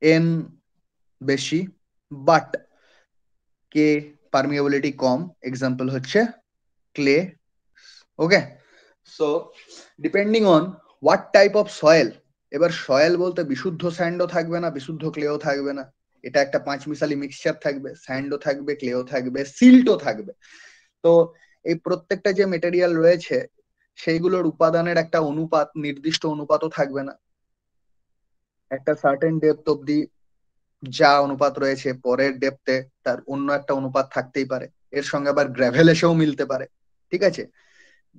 এন বেশি বাট কে পারমিয়াবিলিটি কম, এক্সাম্পল হচ্ছে clay. Okay, so depending on what type of soil. এবার সয়েল বলতে বিশুদ্ধ স্যান্ডও থাকবে না, বিশুদ্ধ ক্লেও থাকবে না, এটা একটা পাঁচমিশালি মিক্সচার থাকবে, স্যান্ডও থাকবে, ক্লেও থাকবে, সিল্টও থাকবে। তো এই প্রত্যেকটা যে মেটেরিয়াল রয়েছে সেইগুলোর উপাদানের একটা অনুপাত, নির্দিষ্ট অনুপাতও থাকবে না। একটা সার্টেন ডেপথ অব্দি যা অনুপাত রয়েছে, পরের ডেপথে তার অন্য একটা অনুপাত থাকতেই পারে। এর সঙ্গে আবার গ্র্যাভেল এসেও মিলতে পারে, ঠিক আছে?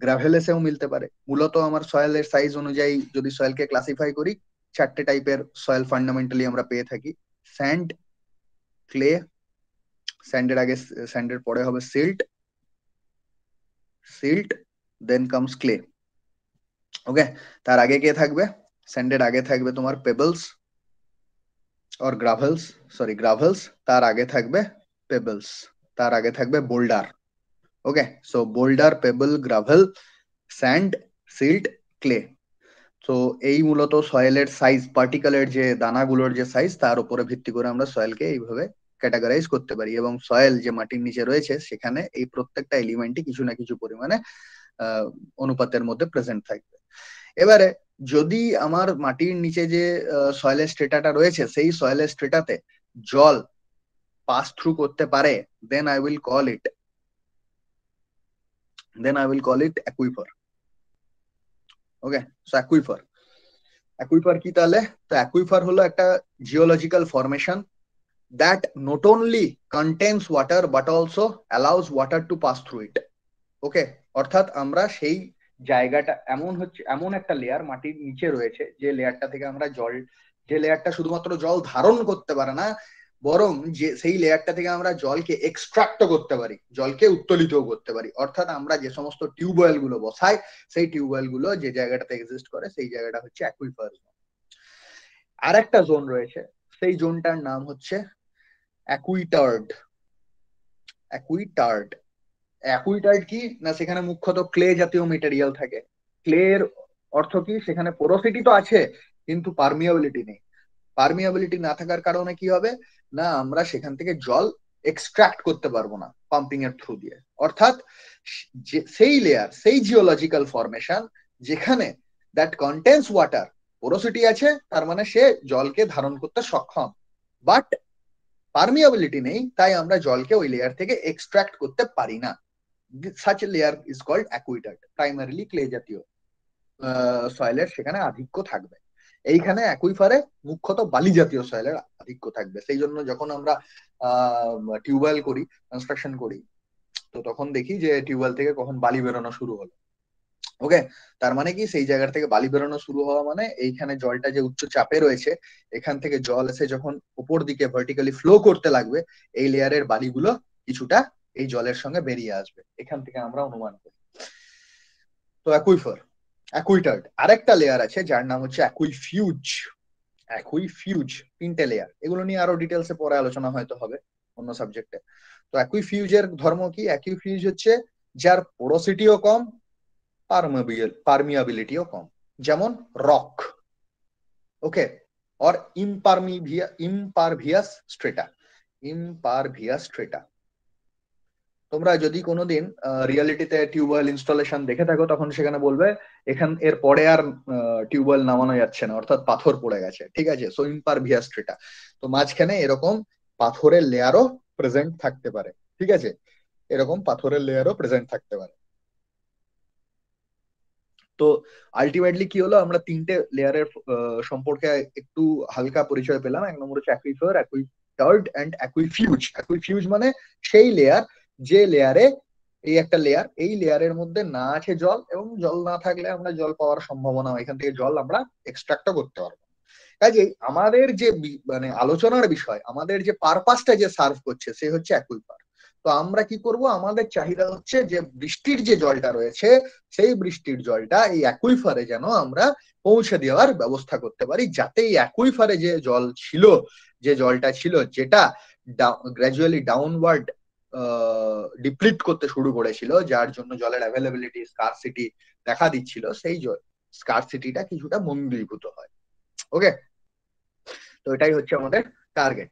গ্র্যাভেল এসেও মিলতে পারে। মূলত আমার সয়েলের সাইজ অনুযায়ী যদি সয়েলকে ক্লাসিফাই করি, 4টে টাইপের সয়েল ফান্ডামেন্টালি আমরা পেয়ে থাকি। স্যান্ড, ক্লে, স্যান্ডের আগে, স্যান্ডের পরে হবে silt, silt then comes clay. Okay, তার আগে কে থাকবে? স্যান্ডের আগে থাকবে তোমার pebbles or gravels, sorry gravels, তার আগে থাকবে পেবলস, তার আগে থাকবে boulder. Okay, so boulder, pebble, gravel, sand, silt, clay. তো এই মূলত সয়েলের সাইজ, পার্টিকেলের যে দানাগুলোর যে সাইজ, তার উপরে ভিত্তি করে আমরা সয়েলকে এইভাবে ক্যাটাগরাইজ করতে পারি। এবং সয়েল যে মাটির নিচে রয়েছে সেখানে এই প্রত্যেকটা এলিমেন্টই কিছু না কিছু পরিমাণে অনুপাতের মধ্যে প্রেজেন্ট থাকবে। এবারে যদি আমার মাটির নিচে যে সয়েলের স্ট্রেটাটা রয়েছে সেই সয়েলের স্ট্রেটাতে জল পাস থ্রু করতে পারে, then I will call it aquifer. Okay, so aquifer কি তাহলে? তো অ্যাকুইফার হলো একটা geological formation that not only contains water but also allows water to pass through it. Okay, অর্থাৎ আমরা সেই জায়গাটা, এমন একটা লেয়ার মাটির নিচে রয়েছে যে লেয়ারটা থেকে আমরা যে লেয়ারটা শুধুমাত্র জল ধারণ করতে পারে না, বরং যে সেই লেয়ারটা থেকে আমরা জলকে এক্সট্রাক্ট করতে পারি, জলকে উত্তোলিত করতে পারি। অর্থাৎ আমরা যে সমস্ত টিউবওয়েল গুলো বসাই, সেই টিউবওয়েল গুলো যে জায়গাটাতে এক্সিস্ট করে সেই জায়গাটা হচ্ছে অ্যাকুইফার। আর একটা জোন রয়েছে, সেই জোনটার নাম হচ্ছে অ্যাকুইটার্ড। অ্যাকুইটার্ড অ্যাকুইটার্ড কি না, সেখানে মুখ্যত ক্লে জাতীয় মেটেরিয়াল থাকে। ক্লের অর্থ কি? সেখানে পোরোসিটি তো আছে কিন্তু পারমিয়াবিলিটি নেই। পারমিয়াবিলিটি না থাকার কারণে কি হবে না, আমরা সেখান থেকে জল এক্সট্রাক্ট করতে পারবো না পাম্পিং এর থ্রু দিয়ে। অর্থাৎ সেই লেয়ার, সেই জিওলজিক্যাল ফরমেশন যেখানে দ্যাট কন্টেন্স ওয়াটার, পোরোসিটি আছে, তার মানে সে জলকে ধারণ করতে সক্ষম, বাট পারমিয়াবিলিটি নেই, তাই আমরা জলকে ওই লেয়ার থেকে এক্সট্রাক্ট করতে পারি না। such a layer is called aquitard, primarily clay জাতীয় সয়েলের সেখানে আধিক্য থাকবে। এইখানে অ্যাকুইফারে মুখ্যত বালি জাতীয় সয়েলের আধিক্য থাকবে। সেই জন্য যখন আমরা টিউবওয়েল করি, কনস্ট্রাকশন করি, তো তখন দেখি যে টিউবওয়েল থেকে কখন বালি বেরোনো শুরু হলো। ওকে, তার মানে কি সেই জায়গা থেকে বালি বেরোনো শুরু হওয়া মানে এইখানে জলটা যে উচ্চ চাপে রয়েছে, এখান থেকে জল এসে যখন উপর দিকে ভার্টিক্যালি ফ্লো করতে লাগবে, এই লেয়ারের বালিগুলো কিছুটা এই জলের সঙ্গে বেরিয়ে আসবে, এখান থেকে আমরা অনুমান করি। তো অ্যাকুইফার, অ্যাকুইটার্ড। আরেকটা লেয়ার আছে যার নাম হচ্ছে অ্যাকুইফিউজ। অ্যাকুইফিউজ 3টে লেয়ার, এগুলো নিয়ে আরো ডিটেলসে পরে আলোচনা হয়তো হবে অন্য সাবজেক্টে। তো অ্যাকুইফিউজের ধর্ম কি? অ্যাকুইফিউজ হচ্ছে যার পোরোসিটিও কম, পারমিয়াবিলিটিও কম, যেমন রক, ওকে, অর ইমপারভিয়াস স্ট্রেটা। ইমপারভিয়াস স্ট্রেটা, তোমরা যদি কোনোদিন রিয়েলিটিতে টিউবওয়েল ইনস্টলেশন দেখে থাকো, তখন সেখানে বলবে এর পরে আর টিউবওয়েল নামানো যাচ্ছে না, অর্থাৎ পাথর পড়ে গেছে, ঠিক আছে। সো ইমপারভিয়াস স্ট্রেটা, তো মাঝখানে এরকম পাথরের লেয়ারও প্রেজেন্ট থাকতে পারে, ঠিক আছে, এরকম পাথরের লেয়ারও প্রেজেন্ট থাকতে পারে। তো আলটিমেটলি কি হলো, আমরা 3টে লেয়ারের সম্পর্কে একটু হালকা পরিচয় পেলাম। এক নম্বর হচ্ছে অ্যাকুইফার, অ্যাকুইটার্ড এন্ড অ্যাকুইফিউজ। অ্যাকুইফিউজ মানে সেই লেয়ার, যে লেয়ারে, এই একটা লেয়ার, এই লেয়ারের মধ্যে না আছে জল, এবং জল না থাকলে আমরা জল পাওয়ার সম্ভাবনা, এখান থেকে জল আমরা এক্সট্রাক্টও করতে পারবো। কাজেই আমাদের যে মানে আলোচনার বিষয়, আমাদের যে পারপাসটা যে সার্ভ করছে, সে হচ্ছে অ্যাকুইফার। তো আমরা কি করব, আমাদের চাহিদা হচ্ছে যে বৃষ্টির যে জলটা রয়েছে, সেই বৃষ্টির জলটা এই অ্যাকুইফারে যেন আমরা পৌঁছে দেওয়ার ব্যবস্থা করতে পারি, যাতে এই অ্যাকুইফারে যে জল ছিল, যে জলটা ছিল, যেটা গ্র্যাজুয়ালি ডাউনওয়ার্ড ডিপ্লিট করতে শুরু করেছিল, যার জন্য জলের অ্যাভেলেবিলিটি, স্কারসিটি দেখা দিচ্ছিল, সেই স্কারসিটিটা কিছুটা মন্দীভূত হয়। ওকে, তো এটাই হচ্ছে আমাদের টার্গেট।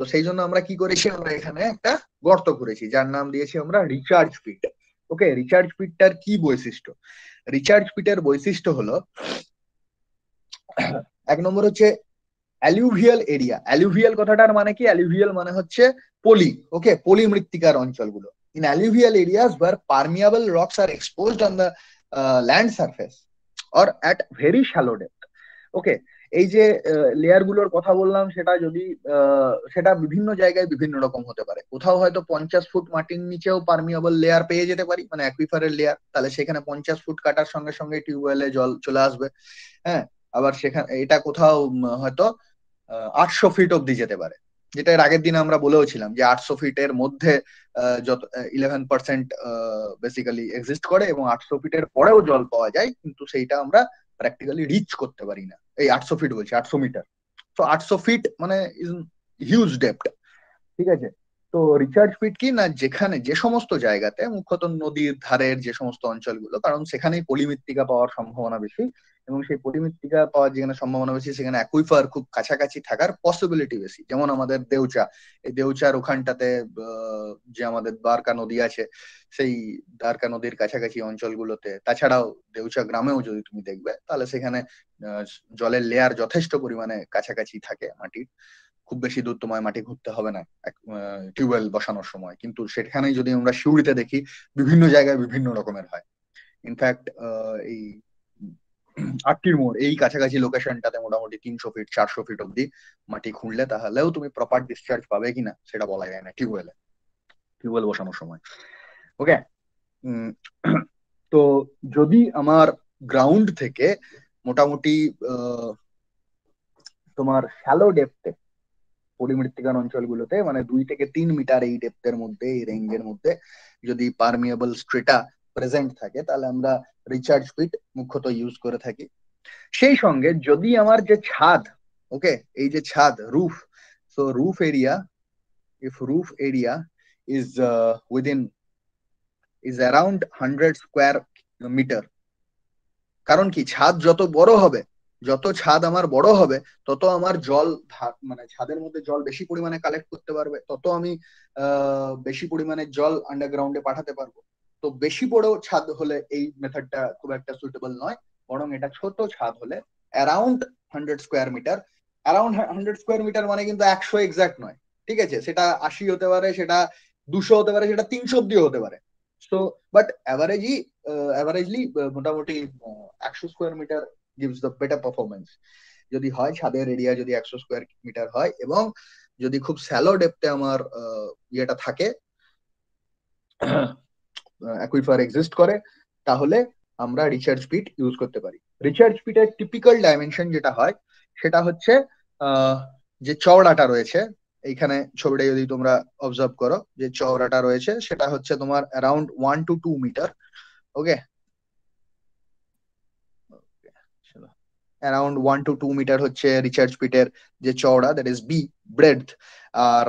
তো সেই জন্য আমরা কি করেছি, আমরা এখানে একটা গর্ত করেছি, যার নাম দিয়েছি আমরা রিচার্জ পিট। ওকে, রিচার্জ পিটটার কি বৈশিষ্ট্য? রিচার্জ পিটের বৈশিষ্ট্য হলো, এক নম্বর হচ্ছে অ্যালুভিয়াল এরিয়া। অ্যালুভিয়াল কথাটার মানে কি? অ্যালুভিয়াল মানে হচ্ছে পলি, ওকে, পলি মৃত্তিকার অঞ্চলগুলো। In alluvial areas where permeable rocks are exposed on the land surface or at very shallow depth. Okay, এই যে লেয়ার গুলোর কথা বললাম, সেটা যদি সেটা বিভিন্ন জায়গায় বিভিন্ন রকম হতে পারে। কোথাও হয়তো 50 ফুট মাটির নিচেও পারমিয়াবল লেয়ার পেয়ে যেতে পারি, মানে অ্যাকুইফারের লেয়ার, তাহলে সেখানে 50 ফুট কাটার সঙ্গে সঙ্গে টিউবওয়েলে জল চলে আসবে। হ্যাঁ, আবার সেখানে এটা কোথাও হয়তো 800 ফিট অব্দি যেতে পারে, যেটা এর আগের দিনে আমরা বলেও ছিলাম যে 800 ফিটের মধ্যে যত 11% বেসিক্যালি এক্সিস্ট করে, এবং 800 ফিটের পরেও জল পাওয়া যায়, কিন্তু সেইটা আমরা প্র্যাকটিক্যালি রিচ করতে পারি না। এই 800 ফিট বলছি, 800 মিটার। তো 800 ফিট মানে হিউজ ডেপথ, ঠিক আছে। তো রিচার্জ পিট কি না, যেখানে যে সমস্ত জায়গাতে, মুখ্যত নদীর ধারের যে সমস্ত অঞ্চলগুলো, কারণ সেখানেই পলিমৃত্তিকা পাওয়ার সম্ভাবনা বেশি, এবং সেই পলিমৃত্তিকা পাওয়ার যেখানে সম্ভাবনা বেশি, সেখানে অ্যাকুইফার খুব কাছাকাছি থাকার পসিবিলিটি বেশি। যেমন আমাদের দেউচা, এই দেউচার ওখানটাতে যে আমাদের দ্বারকা নদী আছে, সেই দ্বারকা নদীর কাছাকাছি অঞ্চলগুলোতে, তাছাড়াও দেউচা গ্রামেও যদি তুমি দেখবে, তাহলে সেখানে জলের লেয়ার যথেষ্ট পরিমাণে কাছাকাছি থাকে মাটির, খুব বেশি দূর তোমায় মাটি ঘুরতে হবে না টিউবওয়েল বসানোর সময়। কিন্তু সেখানেই যদি আমরা সিউড়িতে দেখি, বিভিন্ন জায়গায় বিভিন্ন রকমের হয়। ইনফ্যাক্ট এই আটটির মোড়, এই কাছাকাছি লোকেশনটাতে মোটামুটি 300 ফিট 400 ফিট অব্দি মাটি খুঁড়লে, তাহলেও তুমি প্রপার ডিসচার্জ পাবে কিনা সেটা বলা যায় না টিউবওয়েল বসানোর সময়। ওকে, তো যদি আমার গ্রাউন্ড থেকে মোটামুটি তোমার শ্যালো ডেপথে, পলিমৃত্তিকার অঞ্চলগুলোতে, মানে 2 থেকে 3 মিটার এই ডেপথের মধ্যে, এই রেঞ্জের মধ্যে যদি পারমিয়েবল স্ট্রেটা প্রেজেন্ট থাকে, তাহলে আমরা রিচার্জ পিট মুখ্যত ইউজ করে থাকি। সেই সঙ্গে যদি আমার যে ছাদ, ওকে, এই যে ছাদ, roof, so roof area, if roof area is is around 100 square metre. কারণ কি, ছাদ যত বড় হবে যত ছাদ আমার বড় হবে তত আমার জল মানে ছাদের মধ্যে জল বেশি পরিমাণে কালেক্ট করতে পারবে, তত আমি বেশি পরিমাণে জল আন্ডারগ্রাউন্ডে পাঠাতে পারবো। তো বেশি বড় ছাদ হলে এই মেথডটা খুব একটা সুইটেবল নয়, বরং এটা ছোট ছাদ হলে around 100 square metre, around 100 square metre মানে কিন্তু 100 এক্সাক্ট নয়, ঠিক আছে, সেটা 80 হতে পারে, সেটা 200 হতে পারে, সেটা 300 অব্দিও হতে পারে। সো বাট অ্যাভারেজলি মোটামুটি 100 square metre gives the better performance যদি হয়, ছাদের এরিয়া যদি 100 স্কোয়ার মিটার হয় এবং যদি খুব স্যালো ডেপথে আমার ইয়েটা থাকে, অ্যাকুইফার এক্সিস্ট করে, তাহলে আমরা রিচার্জ পিট ইউজ করতে পারি। রিচার্জ পিটের টিপিক্যাল ডাইমেনশন যেটা হয় সেটা হচ্ছে যে চওড়াটা রয়েছে, এইখানে ছবিটা যদি তোমরা অবজার্ভ করো, যে চওড়াটা রয়েছে সেটা হচ্ছে তোমার around 1 to 2 metre. Okay, around 1 to 2 metre হচ্ছে রিচার্জ পিটের যে চওড়া, দ্যাট ইজ বি ব্রেডথ। আর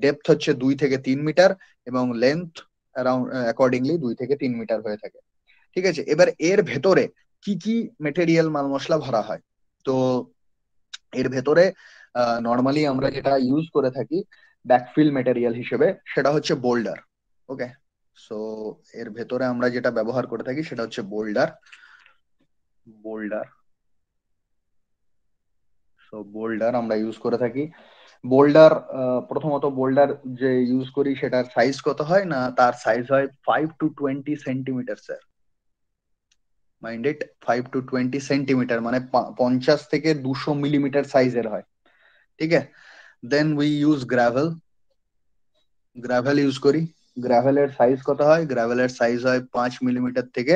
ডেপথ হচ্ছে 2 থেকে 3 মিটার এবং লেন্থ অ্যারাউন্ড অ্যাকর্ডিংলি 2 থেকে 3 মিটার হয়ে থাকে। ঠিক আছে, এবার এর ভেতরে কি কি মেটেরিয়াল মাল মশলা ভরা হয়? তো এর ভেতরে নর্মালি আমরা যেটা ইউজ করে থাকি ব্যাকফিল মেটেরিয়াল হিসেবে সেটা হচ্ছে বোল্ডার। ওকে, সো এর ভেতরে আমরা যেটা ব্যবহার করে থাকি সেটা হচ্ছে বোল্ডার। সো বোল্ডার আমরা ইউজ করে থাকি। বোল্ডার, প্রথমত বোল্ডার যে ইউজ করি সেটার সাইজ কত হয় না, তার সাইজ হয় 5 to 20 centimetre sir, mind it, 5 to 20 centimetre মানে 50 থেকে 200 মিলিমিটার সাইজের হয়। ঠিক আছে, then we use gravel use করি। গ্রাভেলের সাইজ কত হয়? গ্রাভেলের সাইজ হয় 5 মিলিমিটার থেকে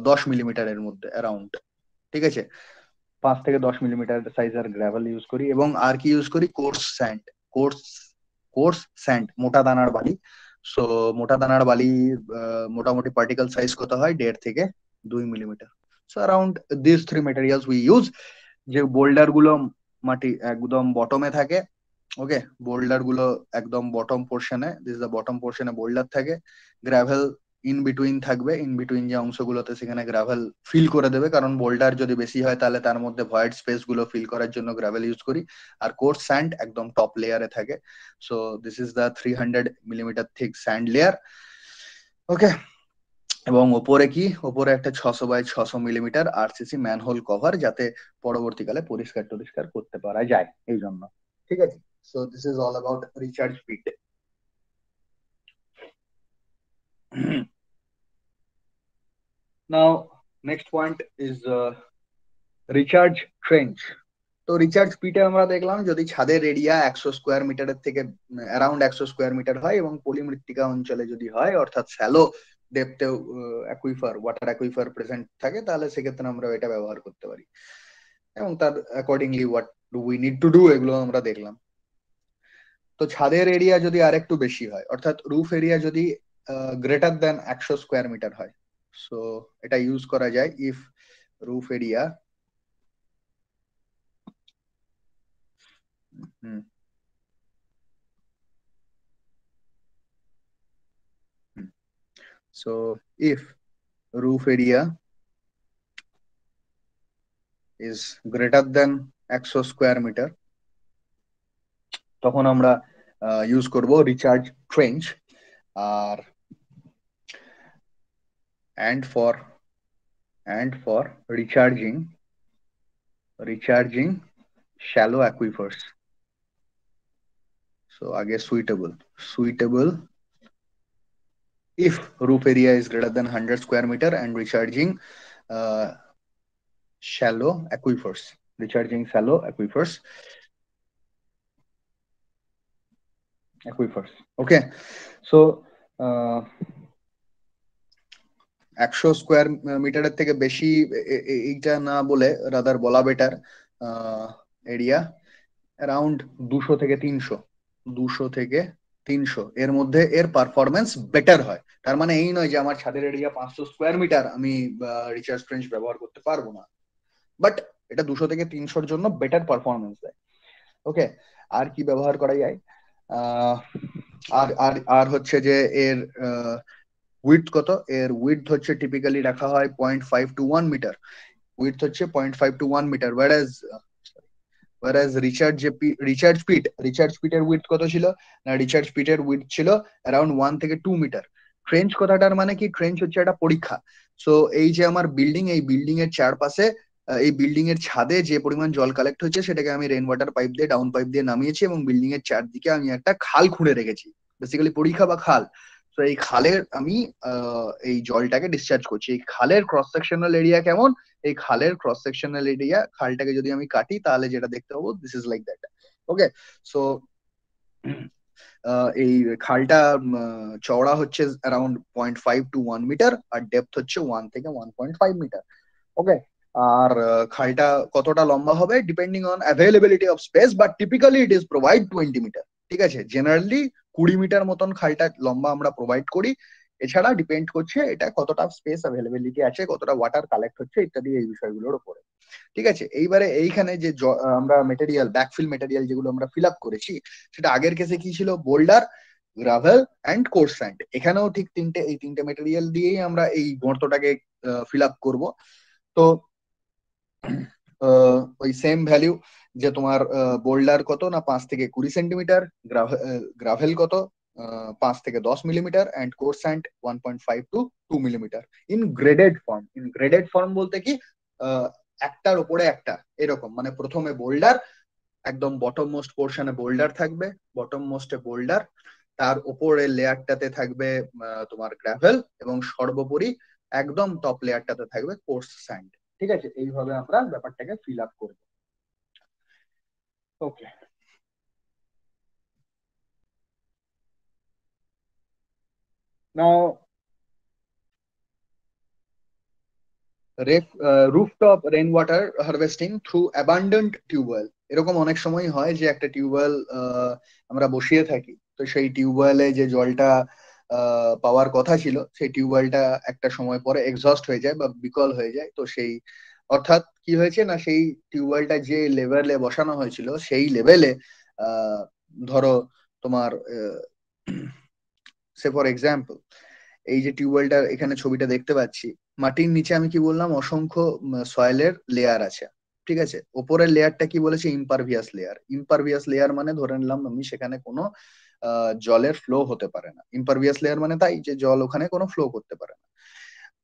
10 মিলিমিটারের মধ্যে অ্যারাউন্ড। ঠিক আছে, 5 থেকে 10 মিলিমিটার সাইজের গ্রাভেল ইউজ করি। এবং আর কি ইউজ করি? কোর্স স্যান্ড, মোটা দানার বালি। সো মোটা দানার বালি মোটামুটি পার্টিকেল সাইজ কত হয়? 1.5 থেকে 2 মিলিমিটার। So around this three materials we use. যে বোল্ডার গুলো মাটি একদম বটমে থাকে, ওকে, বোল্ডার গুলো একদম বটম পোর্শনে, দিস দ্য বটম পোর্শনে বোল্ডার থাকে, গ্রাভেল ইন বিটুইন থাকবে, ইন বিটুইন যে অংশগুলোতে সেখানে গ্রাভেল ফিল করে দেবে, কারণ বোল্ডার যদি বেশি হয় তাহলে তার মধ্যে ভয়েড স্পেস গুলো ফিল করার জন্য গ্রাভেল ইউজ করি। আর কোর্স স্যান্ড একদম টপ লেয়ারে থাকে। So this is the 300 millimetre thick sand layer. Okay, এবং ওপরে কি? ওপরে একটা 600 by 600 millimetre RCC manhole cover, যাতে পরবর্তীকালে পরিষ্কার টরিষ্কার করতে পারা যায় এই জন্য। ঠিক আছে, so this is all about recharge pit. Now next point is recharge trench. তো রিচার্জ পিটে আমরা দেখলাম যদি ছাদের এরিয়া 100 স্কোয়ার মিটারের থেকে অ্যারাউন্ড 100 স্কোয়ার মিটার হয় এবং পলিমৃত্তিকা অঞ্চলে যদি হয়, অর্থাৎ স্যালো ডেপথেও অ্যাকুইফার, ওয়াটার অ্যাকুইফার প্রেজেন্ট থাকে, তাহলে সেক্ষেত্রে আমরা এটা ব্যবহার করতে পারি। এবং তার accordingly what do we need to do, এগুলো আমরা দেখলাম। তো ছাদের এরিয়া যদি আরেকটু বেশি হয়, অর্থাৎ রুফ এরিয়া যদি গ্রেটার দেন 100 স্কোয়ার মিটার হয়, সো এটা ইউজ করা যায় if roof area so if roof area is greater than 100 square metre, তখন আমরা ইউজ করব রিচার্জ ট্রেঞ্চ। আর and for recharging shallow aquifers, so আগে suitable if roof area is greater than 100 square meter and recharging shallow aquifers, okay, so 100 square মিটারের থেকে বেশি এইটা না বলে রাদার বলা বেটার এরিয়া অ্যারাউন্ড 200 থেকে 300 এর মধ্যে এর পারফরমেন্স বেটার হয়। তার মানে এই নয় যে আমার ছাদের এরিয়া 500 স্কোয়ার মিটার আমি রিচার্জ ট্রেঞ্চ ব্যবহার করতে পারবো না, বাট এটা 200 থেকে 300 জন্য বেটার পারফরমেন্স দেয়। ওকে, আর কি ব্যবহার করা যায়? আর আর আর হচ্ছে যে এর উইডথ কত? এর উইডথ হচ্ছে টিপিক্যালি রাখা হয় 0.5 to 1 মিটার। উইডথ হচ্ছে 0.5 to 1 মিটার, whereas রিচার্ড পিটের উইডথ কত ছিল? না, রিচার্ড পিটের উইডথ ছিল অ্যারাউন্ড 1 থেকে 2 মিটার। ট্রেঞ্চ কথাটার মানে কি? ট্রেঞ্চ হচ্ছে একটা পরীক্ষা। সো এই যে আমার বিল্ডিং, এই বিল্ডিং এর চারপাশে এই বিল্ডিং এর ছাদে যে পরিমাণ জল কালেক্ট হচ্ছে সেটাকে আমি রেন ওয়াটার পাইপ দিয়ে, ডাউন পাইপ দিয়ে নামিয়েছি এবং বিল্ডিং এর চারদিকে আমি একটা খাল খুঁড়ে রেখেছি, বেসিক্যালি পরীক্ষা বা খাল। তো এই খালের আমি এই জলটাকে ডিসচার্জ করছি। এই খালের ক্রস সেকশনাল এরিয়া কেমন? এই খালের ক্রস সেকশনাল এরিয়া, খালটাকে যদি আমি কাটি তাহলে যেটা দেখতে পাবো, this is like that. Okay, so এই খালটা চওড়া হচ্ছে অ্যারাউন্ড 0.5 to 1 মিটার, আর ডেপথ হচ্ছে 1 থেকে 1.5 মিটার। ওকে, আর খালটা কতটা লম্বা হবে depending on availability of space, but typically it is provide 20 metre. ঠিক আছে, জেনারেলি 20 মিটার মতন খালটা লম্বা আমরা প্রোভাইড করি। এছাড়া ডিপেন্ড করছে এটা কতটা স্পেস অ্যাভেলেবিলিটি আছে, কতটা ওয়াটার কালেক্ট হচ্ছে ইত্যাদি, এই বিষয়গুলোর উপরে। ঠিক আছে, এইবারে এইখানে যে আমরা মেটেরিয়াল, ব্যাকফিল মেটেরিয়াল যেগুলো আমরা ফিল আপ করেছি, সেটা আগের কেসে কি ছিল? Boulder, gravel and coarse sand. এখানেও ঠিক এই তিনটে মেটেরিয়াল দিয়েই আমরা এই গর্তটাকে ফিল আপ করবো। তো ওই সেম ভ্যালু, যে তোমার বোল্ডার কত না 5 থেকে 20 সেন্টিমিটার, গ্রাভেল কত 5 থেকে 10 millimetre, and coarse sand 1.5 to 2 millimetre in graded form. In graded form বলতে কি, একটার উপরে একটা এরকম, মানে প্রথমে বোল্ডার, একদম বটম মোস্ট পোর্শনে বোল্ডার থাকবে, বটম মোস্টে বোল্ডার, তার উপরের লেয়ারটাতে থাকবে তোমার গ্রাভেল, এবং সর্বোপরি একদম টপ লেয়ারটাতে থাকবে কোর্স স্যান্ড। ঠিক আছে, এইভাবে আমরা ব্যাপারটাকে ফিল আপ করবো। Okay, now rooftop rain water harvesting through abandoned tube well. এরকম অনেক সময় হয় যে একটা টিউবওয়েল আমরা বসিয়ে থাকি, তো সেই টিউবওয়েলে যে জলটা পাওয়ার কথা ছিল, সেই টিউবওয়েলটা একটা সময় পরে এক্সস্ট হয়ে যায় বা বিকল হয়ে যায়। তো সেই, অর্থাৎ কি হয়েছে না, সেই টিউবওয়েলটা যে লেভেলে বসানো হয়েছিল সেই লেভেলে ধরো তোমার সে ফর এক্সাম্পল, এই যে টিউবওয়েলটা এখানে ছবিটা দেখতে পাচ্ছি, মাটির নিচে আমি কি বললাম, অসংখ্য সয়েলের লেয়ার আছে। ঠিক আছে, ওপরের লেয়ারটা কি বলেছে? ইম্পারভিয়াস লেয়ার। ইম্পারভিয়াস লেয়ার মানে ধরে নিলাম আমি সেখানে কোনো জলের ফ্লো হতে পারে না। ইম্পারভিয়াস লেয়ার মানে তাই যে জল ওখানে কোনো ফ্লো করতে পারে না।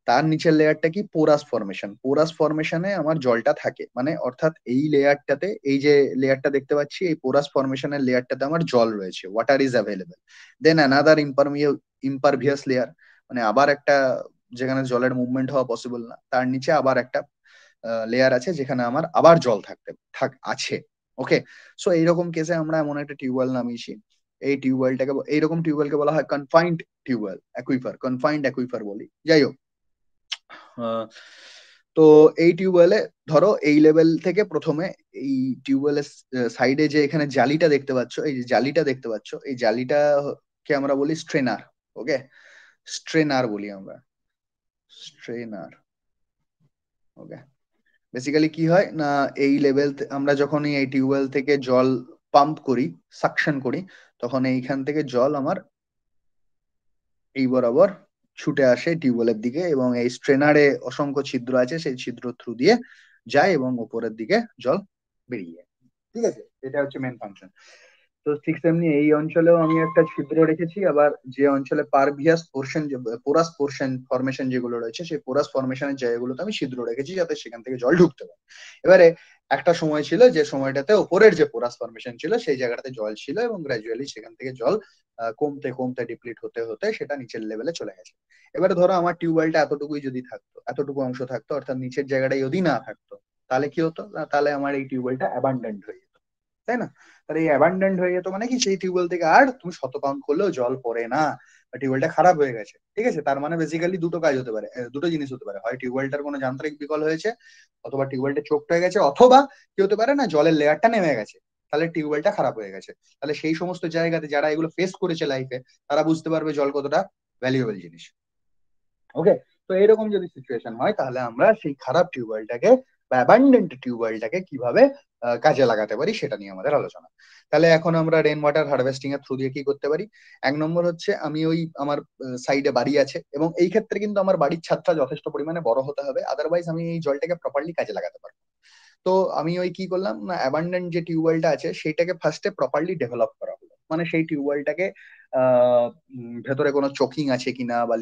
তার নিচের লেয়ারটা কি? Porous formation. পোরাস ফরমেশনে আমার জলটা থাকে, মানে অর্থাৎ এই লেয়ারটাতে, এই যে লেয়ারটা দেখতে পাচ্ছি, এই পোরাস ফরমেশনের লেয়ারটাতে আমার জল রয়েছে, water is available. Then another impervious layer, মানে আবার একটা, যেখানে জলের মুভমেন্ট হওয়া পসিবল না, তার নিচে আবার একটা লেয়ার আছে যেখানে আমার আবার জল আছে। ওকে, সো এইরকম কেসে আমরা এমন একটা টিউবওয়েল নামিয়েছি। এই টিউবওয়েলটাকে, এইরকম টিউবওয়েলকে বলা হয় confined tube well, aquifer, confined aquifer বলি। যাই হোক, তো এই টিউবওয়েলে ধরো এই লেভেল থেকে প্রথমে এই টিউবওয়েলের সাইডে যে এখানে জালিটা দেখতে পাচ্ছ, এই যে জালিটা দেখতে পাচ্ছ, এই জালিটাকে আমরা বলি স্ট্রেনার। ওকে, স্ট্রেনার বলি আমরা, স্ট্রেনার। ওকে, বেসিক্যালি কি হয় না, এই লেভেল আমরা যখন এই টিউবওয়েল থেকে জল পাম্প করি, সাকশন করি, তখন এইখান থেকে জল আমার এই বরাবর ছুটে আসে টিউবওয়েলের দিকে, এবং এই স্ট্রেনারে অসংখ্য ছিদ্র আছে, সেই ছিদ্র থ্রু দিয়ে যায় এবং উপরের দিকে জল বেরিয়ে যায়। ঠিক আছে, এটা হচ্ছে মেন ফাংশন। তো ঠিক তেমনি এই অঞ্চলেও আমি একটা ছিদ্র রেখেছি, আবার যে অঞ্চলে pervious portion, porous portion formation যেগুলো রয়েছে, সেই পোরাস ফরমেশনের জায়গাগুলোতে আমি ছিদ্র রেখেছি যাতে সেখান থেকে জল ঢুকতে পারে। এবারে একটা সময় ছিল যে সময়টাতে ওপরের যে পোরাস ফরমেশন ছিল সেই জায়গাটাতে জল ছিল, এবং গ্রাজুয়ালি সেখান থেকে জল কমতে কমতে ডিপ্লিট হতে হতে সেটা নিচের লেভেলে চলে গেছে। এবারে ধরো আমার টিউবওয়েলটা এতটুকুই যদি থাকতো, এতটুকু অংশ থাকতো, অর্থাৎ নিচের জায়গাটা যদি না থাকতো, তাহলে কি হতো না, তাহলে আমার এই টিউবওয়েলটা অ্যাবান্ডেন্ট হয়ে যেত, তাই না? তাহলে এই অ্যাবান্ডেন্ট হয়ে যেত মানে কি, সেই টিউবওয়েল থেকে আর তুমি শত পাম্প করলেও জল পড়ে না, টিউবওয়েলটা খারাপ হয়ে গেছে। ঠিক আছে, তার মানে বেসিক্যালি দুটো কাজ হতে পারে, দুটো জিনিস হতে পারে, হয় টিউবওয়েলটার কোনো যান্ত্রিক বিকল হয়েছে, অথবা টিউবওয়েলটা চোকড হয়ে গেছে, অথবা কি হতে পারে না, জলের লেয়ারটা নেমে গেছে, তাহলে টিউবওয়েলটা খারাপ হয়ে গেছে। তাহলে সেই সমস্ত জায়গাতে যারা এগুলো ফেস করেছে লাইফে, তারা বুঝতে পারবে জল কতটা ভ্যালুয়েবল জিনিস। ওকে, তো এরকম যদি সিচুয়েশন হয় তাহলে আমরা সেই খারাপ টিউবওয়েলটাকে বা অ্যাবান্ডেন্ট টিউবওয়েলটাকে কিভাবে কাজে লাগাতে পারি সেটা নিয়ে আমাদের আলোচনা। তাহলে এখন আমরা রেন ওয়াটার হারভেস্টিং এর থ্রু দিয়ে কি করতে পারি? এক নম্বর হচ্ছে, আমি ওই আমার সাইডে বাড়ি আছে এবং এই ক্ষেত্রে কিন্তু আমার বাড়ির ছাদটা যথেষ্ট পরিমাণে বড় হতে হবে, আদারওয়াইজ আমি এই জলটাকে প্রপারলি কাজে লাগাতে পারবো। তো আমি ওই কি করলাম না, অ্যাবান্ডেন্ট যে টিউবওয়েলটা আছে সেইটাকে ফার্স্টে প্রপারলি ডেভেলপ করা হলো। মানে সেই টিউবওয়েলটাকে ভেতরে কোনো চোকিং আছে কিনা বা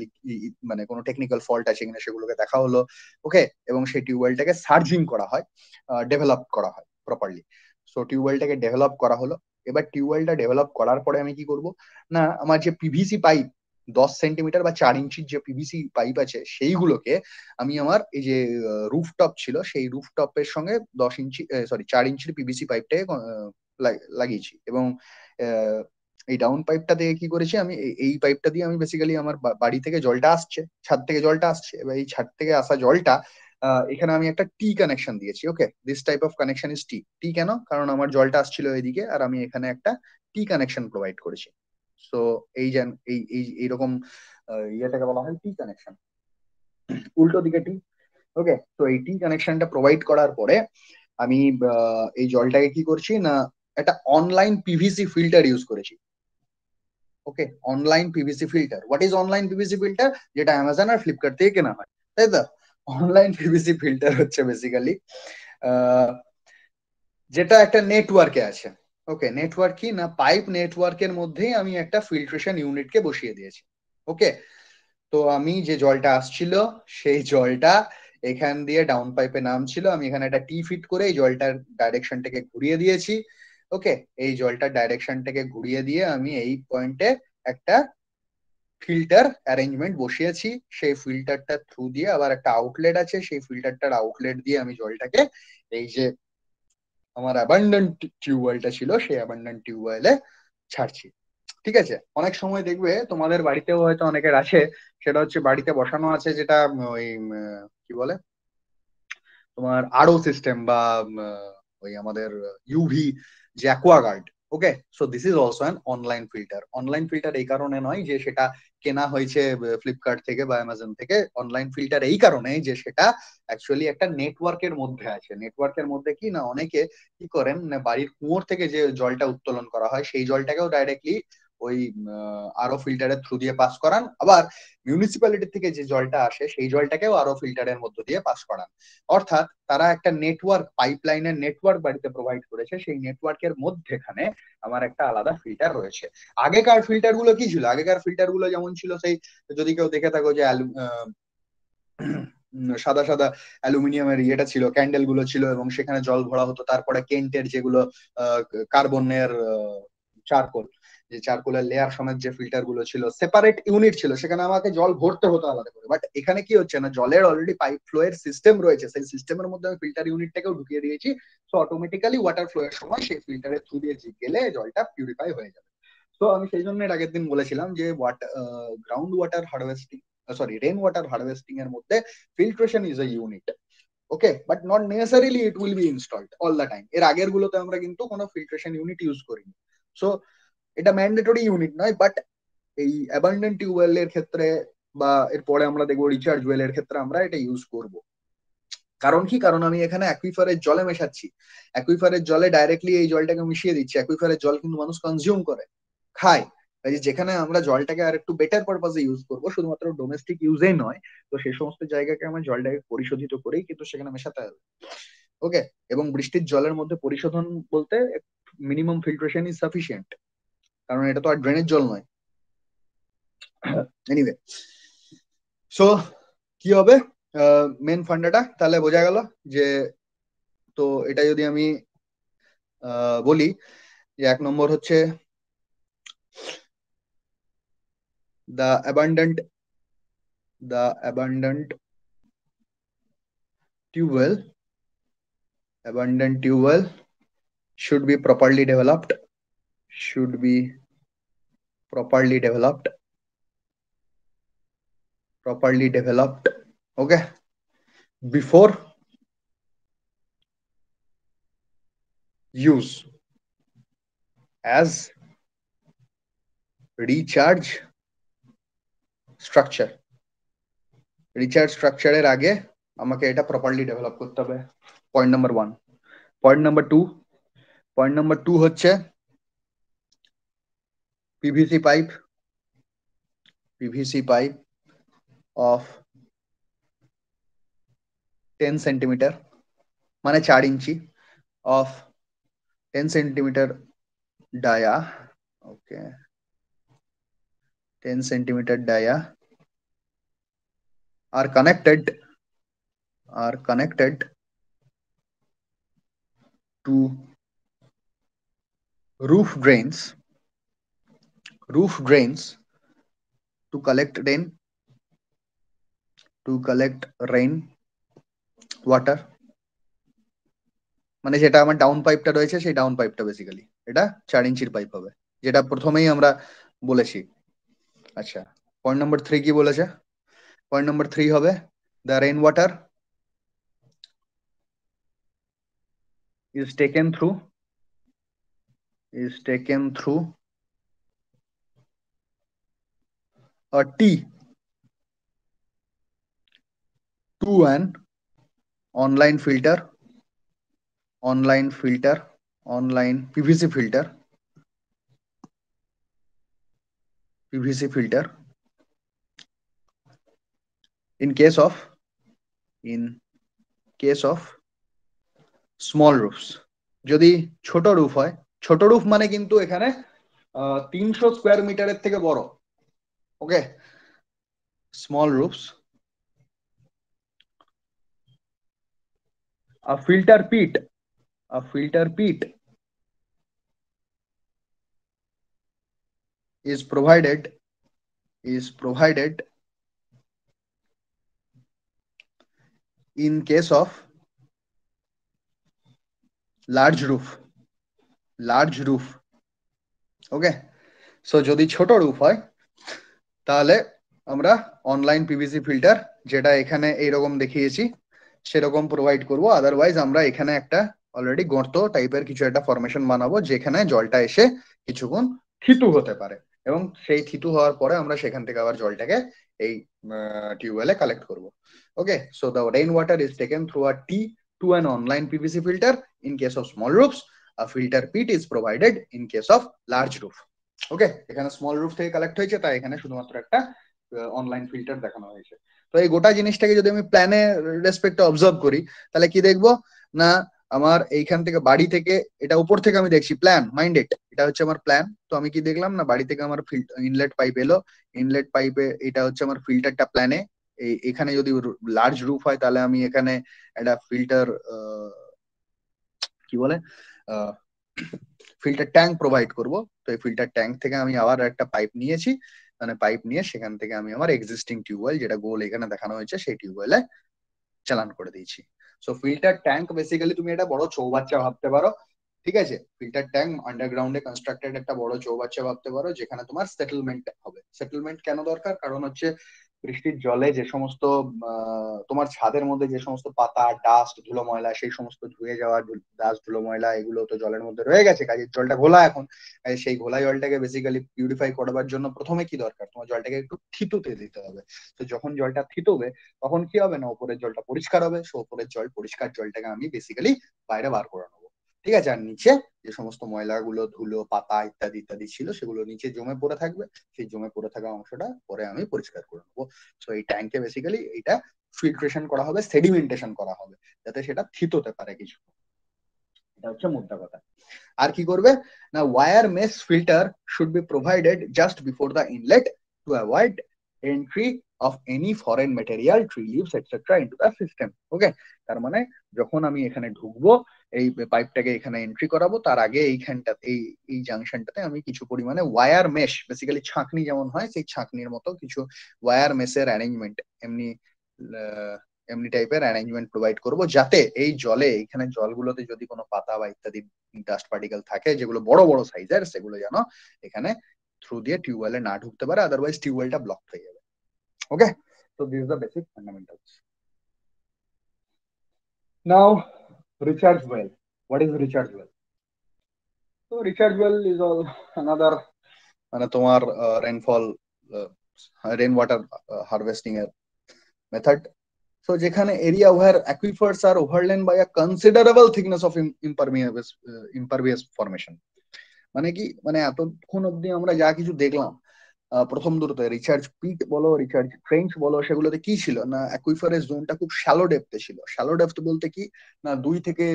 মানে কোনো টেকনিক্যাল ফল্ট আছে কিনা সেগুলোকে দেখা হলো। ওকে, এবং সেই টিউবওয়েলটাকে সার্জিং করা হয়, ডেভেলপ করা হয় প্রপারলি। সো টিউবওয়েলটাকে ডেভেলপ করা হলো। এবার টিউবওয়েলটা ডেভেলপ করার পরে আমি কি করব না, আমার যে পিভিসি পাইপ 10 সেন্টিমিটার বা 4 ইঞ্চির যে পিভিসি পাইপ আছে সেইগুলোকে আমি আমার এই যে রুফটপ ছিল সেই রুফটপের সঙ্গে 4 ইঞ্চির পিভিসি পাইপটাকে লাগিয়েছি। এবং এই ডাউন পাইপটা দিয়ে কি করেছি আমি, এই পাইপটা দিয়ে আমি বেসিক্যালি আমার বাড়ি থেকে জলটা আসছে, ছাদ থেকে জলটা আসছে, এবার এই ছাদ থেকে আসা জলটা এখানে আমি একটা টি কানেকশন দিয়েছি। Okay, this type of connection is T. T কেন? কারণ আমার জলটা আসছিল এদিকে আর আমি এখানে একটা টি কানেকশন প্রোভাইড করেছি। সো এই যে এইরকম ইয়েটাকে বলা হয় টি কানেকশন, উল্টো দিকে টি। ওকে, তো এই টি কানেকশনটা প্রোভাইড করার পরে আমি এই জলটাকে কি করছি না, একটা অনলাইন পিভিসি ফিল্টার ইউজ করেছি। Okay, online PVC filter. What is online PVC filter? যেটা অ্যামাজন আর ফ্লিপকার্ট থেকে কেনা হয়, তাই তো? অনলাইন পিভিসি ফিল্টার হচ্ছে বেসিক্যালি যেটা একটা নেটওয়ার্কে আছে। ওকে, নেটওয়ার্ক কি না, পাইপ নেটওয়ার্কের মধ্যেই আমি একটা ফিল্ট্রেশন ইউনিটকে বসিয়ে দিয়েছি। ওকে, তো আমি যে জলটা আসছিল সেই জলটা এখান দিয়ে ডাউন পাইপে নামছিল, আমি এখানে একটা টি ফিট করে এই জলটার ডাইরেকশনটাকে ঘুরিয়ে দিয়েছি। ওকে, এই জলটার ডাইরেকশনটাকে ঘুরিয়ে দিয়ে আমি এই পয়েন্টে একটা ফিল্টার অ্যারেঞ্জমেন্ট বসিয়েছি। সেই ফিল্টারটার থ্রু দিয়ে আবার একটা আউটলেট আছে, সেই ফিল্টারটার আউটলেট দিয়ে আমি জলটাকে এই যে আমার অ্যাবান্ডেন্ট টিউবওয়েলটা ছিল সেই অ্যাবান্ডেন্ট টিউবওয়েলে ছাড়ছি। ঠিক আছে, অনেক সময় দেখবে তোমাদের বাড়িতেও হয়তো অনেকের আছে, সেটা হচ্ছে বাড়িতে বসানো আছে যেটা ওই কি বলে তোমার আরও সিস্টেম বা ওই আমাদের ইউভি যে Aquaguard. Okay, so this is also an online filter. Online filter এই কারণে নয় যে সেটা কেনা হয়েছে ফ্লিপকার্ট থেকে বা অ্যামাজন থেকে, অনলাইন ফিল্টার এই কারণে যে সেটা অ্যাকচুয়ালি একটা নেটওয়ার্কের মধ্যে আছে। নেটওয়ার্কের মধ্যে কি না, অনেকে কি করেন না, বাড়ির কুয়োর থেকে যে জলটা উত্তোলন করা হয় সেই জলটাকেও ডাইরেক্টলি ওই আরো ফিল্টারের থ্রু দিয়ে পাস করান, আবার মিউনিসিপ্যালিটি থেকে যে জলটা আসে সেই জলটাকেও আরো ফিল্টারের মধ্য দিয়ে পাস করান। অর্থাৎ তারা একটা নেটওয়ার্ক, পাইপলাইনের নেটওয়ার্ক বাড়িতে প্রোভাইড করেছে, সেই নেটওয়ার্কের মধ্যেখানে আমার একটা আলাদা ফিল্টার রয়েছে। আগেকার ফিল্টার গুলো কি ছিল? আগেকার ফিল্টার গুলো যেমন ছিল, সেই যদি কেউ দেখে থাকো যে সাদা সাদা অ্যালুমিনিয়ামের ইয়েটা ছিল, ক্যান্ডেল গুলো ছিল এবং সেখানে জল ভরা হতো। তারপরে কেন্টের যেগুলো কার্বনের চারকোল, যে চারকোলের লেয়ার সমেত যে ফিল্টার গুলো ছিল, সেপারেট ইউনিট ছিল, সেখানে আমাকে জল ভরতে হতো আলাদা করে। বাট এখানে কি হচ্ছে না, জলের অলরেডি পাইপ ফ্লো এর সিস্টেম রয়েছে, সেই সিস্টেমের মধ্যে আমি ফিল্টার ইউনিটটাকেও ঢুকিয়ে দিয়েছি। সো অটোমেটিক্যালি ওয়াটার ফ্লো এর সময় সেই ফিল্টারের থ্রু দিয়ে গেলে জলটা পিউরিফাই হয়ে যাবে। তো আমি সেই জন্য এর আগের দিন বলেছিলাম যে ground water harvesting, sorry rain water harvesting এর মধ্যে filtration is a unit. Okay, but not necessarily it will be installed all the time. এর আগের গুলোতে আমরা কিন্তু কোনো ফিল্ট্রেশন ইউনিট ইউজ করিনি। সো এটা ম্যান্ডেটরি ইউনিট নয়, বাট এই অ্যাবান্ডেন্ট টিউবওয়েলের ক্ষেত্রে বা এরপরে আমরা দেখবো রিচার্জ ওয়েলের ক্ষেত্রে আমরা এটা ইউজ করব। কারণ কি, কারণ আমি এখানে অ্যাকুইফারের জলে মেশাচ্ছি, অ্যাকুইফারের জলে ডাইরেক্টলি এই জলটাকে মিশিয়ে দিচ্ছি। অ্যাকুইফারের জল কিন্তু মানুষ কনজিউম করে, খায়। কাজে যেখানে আমরা জলটাকে আর একটু বেটার পারপাসে ইউজ করবো, শুধুমাত্র ডোমেস্টিক ইউজেই নয়, তো সেই সমস্ত জায়গাকে আমার জলটাকে পরিশোধিত করেই কিন্তু সেখানে মেশাতে হবে। ওকে, এবং বৃষ্টির জলের মধ্যে পরিশোধন বলতে মিনিমাম ফিল্ট্রেশন ইজ সাফিসিয়েন্ট, কারণ এটা তো আর ড্রেনের জল নয়। এনিওয়ে, সো কি হবে মেন ফান্ডাটা তাহলে বোঝা গেল যে, তো এটা যদি আমি বলি যে এক নম্বর হচ্ছে the abundant tube well should be properly developed, properly developed, okay, before use as recharge structure এর আগে আমাকে এটা প্রপারলি ডেভেলপ করতে হবে। Point number 1। পয়েন্ট নাম্বার 2 হচ্ছে পিভিসি পাইপ অফ 10 সেন্টিমিটার, মানে 4 ইঞ্চি, of 10 centimetre dia, okay, 10 centimeter dia are connected to roof drains to collect rain water, মানে যেটা আমার ডাউন পাইপটা রয়েছে সেই ডাউন পাইপটা বেসিক্যালি এটা 4 ইঞ্চির পাইপ হবে, যেটা প্রথমেই আমরা বলেছি। আচ্ছা, পয়েন্ট নাম্বার 3 কি বলেছে? পয়েন্ট নাম্বার 3 হবে the rain water is taken through a T to an online PVC filter in case of small roofs। যদি ছোট রুফ হয়, ছোট রুফ মানে কিন্তু এখানে 300 স্কয়ার মিটারের থেকে বড়, okay. Small roofs, a filter pit is provided in case of large roof, okay. So যদি ছোট রুফ হয় তাহলে আমরা অনলাইন পিভিসি ফিল্টার, যেটা এখানে এইরকম দেখিয়েছি, সেরকম প্রোভাইড করব। আদারওয়াইজ আমরা এখানে একটা অলরেডি গর্ত টাইপের কিছু একটা ফরমেশন বানাবো, যেখানে জলটা এসে কিছুক্ষণ থিতু হতে পারে, এবং সেই থিতু হওয়ার পরে আমরা সেখান থেকে আবার জলটাকে এই টিউবওয়েলে কালেক্ট করব। Okay, so the rain water is taken through a T to an online PVC filter in case of small roofs. A filter pit is provided in case of large roof. Okay, এখানে স্মল রুফ থেকে কালেক্ট হয়েছে, তাই এখানে শুধুমাত্র একটা অনলাইন ফিল্টার দেখানো হয়েছে। তো এই গোটা জিনিসটাকে যদি আমি প্ল্যানে রেসপেক্টে অবজার্ভ করি, তাহলে কি দেখবো না, আমার এইখান থেকে বাড়ি থেকে, এটা উপর থেকে আমি দেখছি প্ল্যান মাইন্ডেড, এটা হচ্ছে আমার প্ল্যান। তো আমি কি দেখলাম না, বাড়ি থেকে আমার ইনলেট পাইপ এলো, ইনলেট পাইপে এটা হচ্ছে আমার ফিল্টারটা প্ল্যানে। এখানে যদি লার্জ রুফ হয় তাহলে আমি এখানে একটা ফিল্টার কি বলে ফিল্টার ট্যাঙ্ক প্রোভাইড করব। তো এই ফিল্টার ট্যাঙ্ক থেকে আমি আবার একটা পাইপ নিয়েছি, মানে পাইপ নিয়ে সেখান থেকে আমি আমার এক্সিস্টিং টিউবওয়েল, যেটা গোল এখানে দেখানো হয়েছে, সেই টিউবওয়েলে চালান করে দিয়েছি। সো ফিল্টার ট্যাঙ্ক বেসিক্যালি তুমি এটা বড় চৌবাচ্চা ভাবতে পারো, ঠিক আছে। ফিল্টার ট্যাঙ্ক আন্ডারগ্রাউন্ডে কনস্ট্রাক্টেড একটা বড় চৌবাচ্চা ভাবতে পারো, যেখানে তোমার সেটেলমেন্ট হবে। সেটেলমেন্ট কেন দরকার? কারণ হচ্ছে বৃষ্টির জলে যে সমস্ত তোমার ছাদের মধ্যে যে সমস্ত পাতা, ডাস্ট, ধুলো ময়লা, সেই সমস্ত ধুয়ে যাওয়া ডাস্ট, ধুলো ময়লা, এগুলো তো জলের মধ্যে রয়ে গেছে, কাজের জলটা ঘোলা এখন। সেই ঘোলা জলটাকে বেসিক্যালি পিউরিফাই করবার জন্য প্রথমে কি দরকার, তোমার জলটাকে একটু থিতুতে দিতে হবে। তো যখন জলটা থিতুবে তখন কি হবে না, উপরের জলটা পরিষ্কার হবে। সো উপরের জল, পরিষ্কার জলটাকে আমি বেসিক্যালি বাইরে বার করে নেবো, ঠিক আছে। আর নিচে যে সমস্ত ময়লাগুলো, ধুলো, পাতা ইত্যাদি ইত্যাদি ছিল, সেগুলো নিচে জমে পড়ে থাকবে। সেই জমে পড়ে থাকা অংশটা পরে আমি পরিষ্কার করে নেবো। সো এই ট্যাঙ্কে বেসিক্যালি এটা ফিল্ট্রেশন করা হবে, সেডিমেন্টেশন করা হবে, যাতে সেটা থিতোতে পারে কিছু। এটা হচ্ছে মোদ্দা কথা। আর কি করবে না, wire mesh filter should be provided just before the inlet to avoid entry of any foreign material, tree leaves etcetera into the system. Okay, তার মানে যখন আমি এখানে ঢুকবো, এই পাইপটাকে এখানে এন্ট্রি করাবো, তার আগে এইখানটা এই জাংশনটাতে আমি কিছু পরিমাণে ওয়্যার মেশ, বেসিক্যালি ছাঁকনি যেমন হয় সেই ছাঁকনির মতো কিছু ওয়্যার মেশের অ্যারেঞ্জমেন্ট, এমনি টাইপের অ্যারেঞ্জমেন্ট প্রোভাইড করব, যাতে এই জলে, এখানে জলগুলোতে যদি কোনো পাতা বা ইত্যাদি ডাস্ট পার্টিকেল থাকে যেগুলো বড় বড় সাইজের, সেগুলো যেন এখানে থ্রু দিয়ে টিউবওয়েলে না ঢুকতে পারে, আদারওয়াইজ টিউবওয়েলটা ব্লক হয়ে যাবে। ওকে, so this is the basic fundamentals. Now recharge well. What is recharge well? So recharge well is all another মানে তোমার রেইন ওয়াটার হারভেস্টিং এর মেথড। So যেখানে area where aquifers are overlain by a considerable thickness of impervious formation, মানে কি, মানে এতক্ষণ অব্দি আমরা যা কিছু দেখলাম প্রথম দুটোতে রিচার্জ পিট বলো রিচার্জ ট্রেঞ্চ বলো, সেগুলোতে কি ছিল না অ্যাকুইফারের জোনটা খুব শ্যালো ডেপথে ছিল। শ্যালো ডেপথ বলতে কি না 2 থেকে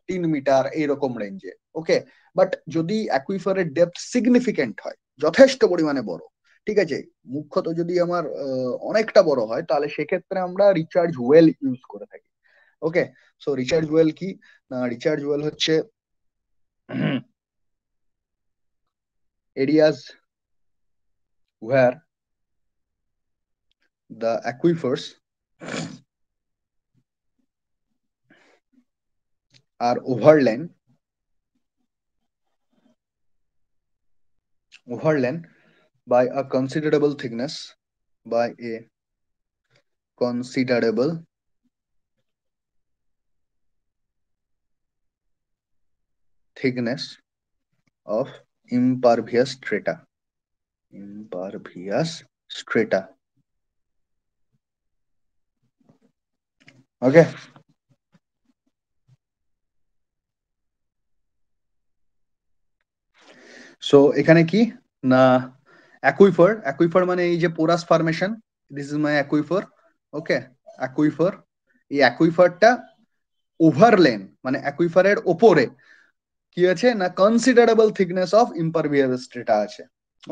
3 মিটার এইরকম রেঞ্জে। ওকে, বাট যদি অ্যাকুইফারের ডেপথ সিগনিফিকেন্ট হয়, যথেষ্ট পরিমাণে বড়, ঠিক আছে, মুখ্যত যদি আমার অনেকটা বড় হয়, তাহলে সেক্ষেত্রে আমরা রিচার্জ ওয়েল ইউজ করে থাকি। ওকে, সো রিচার্জ ওয়েল কি না, রিচার্জ ওয়েল হচ্ছে areas where the aquifers are overlain by a considerable thickness of impervious strata. Okay, so এখানে কি না অ্যাকুইফার মানে এই যে porous formation, this is my aquifer. Okay, aquifer, এই অ্যাকুইফারটা ওভারলেন মানে অ্যাকুইফারের ওপরে কি আছে না considerable thickness of impervious strata আছে।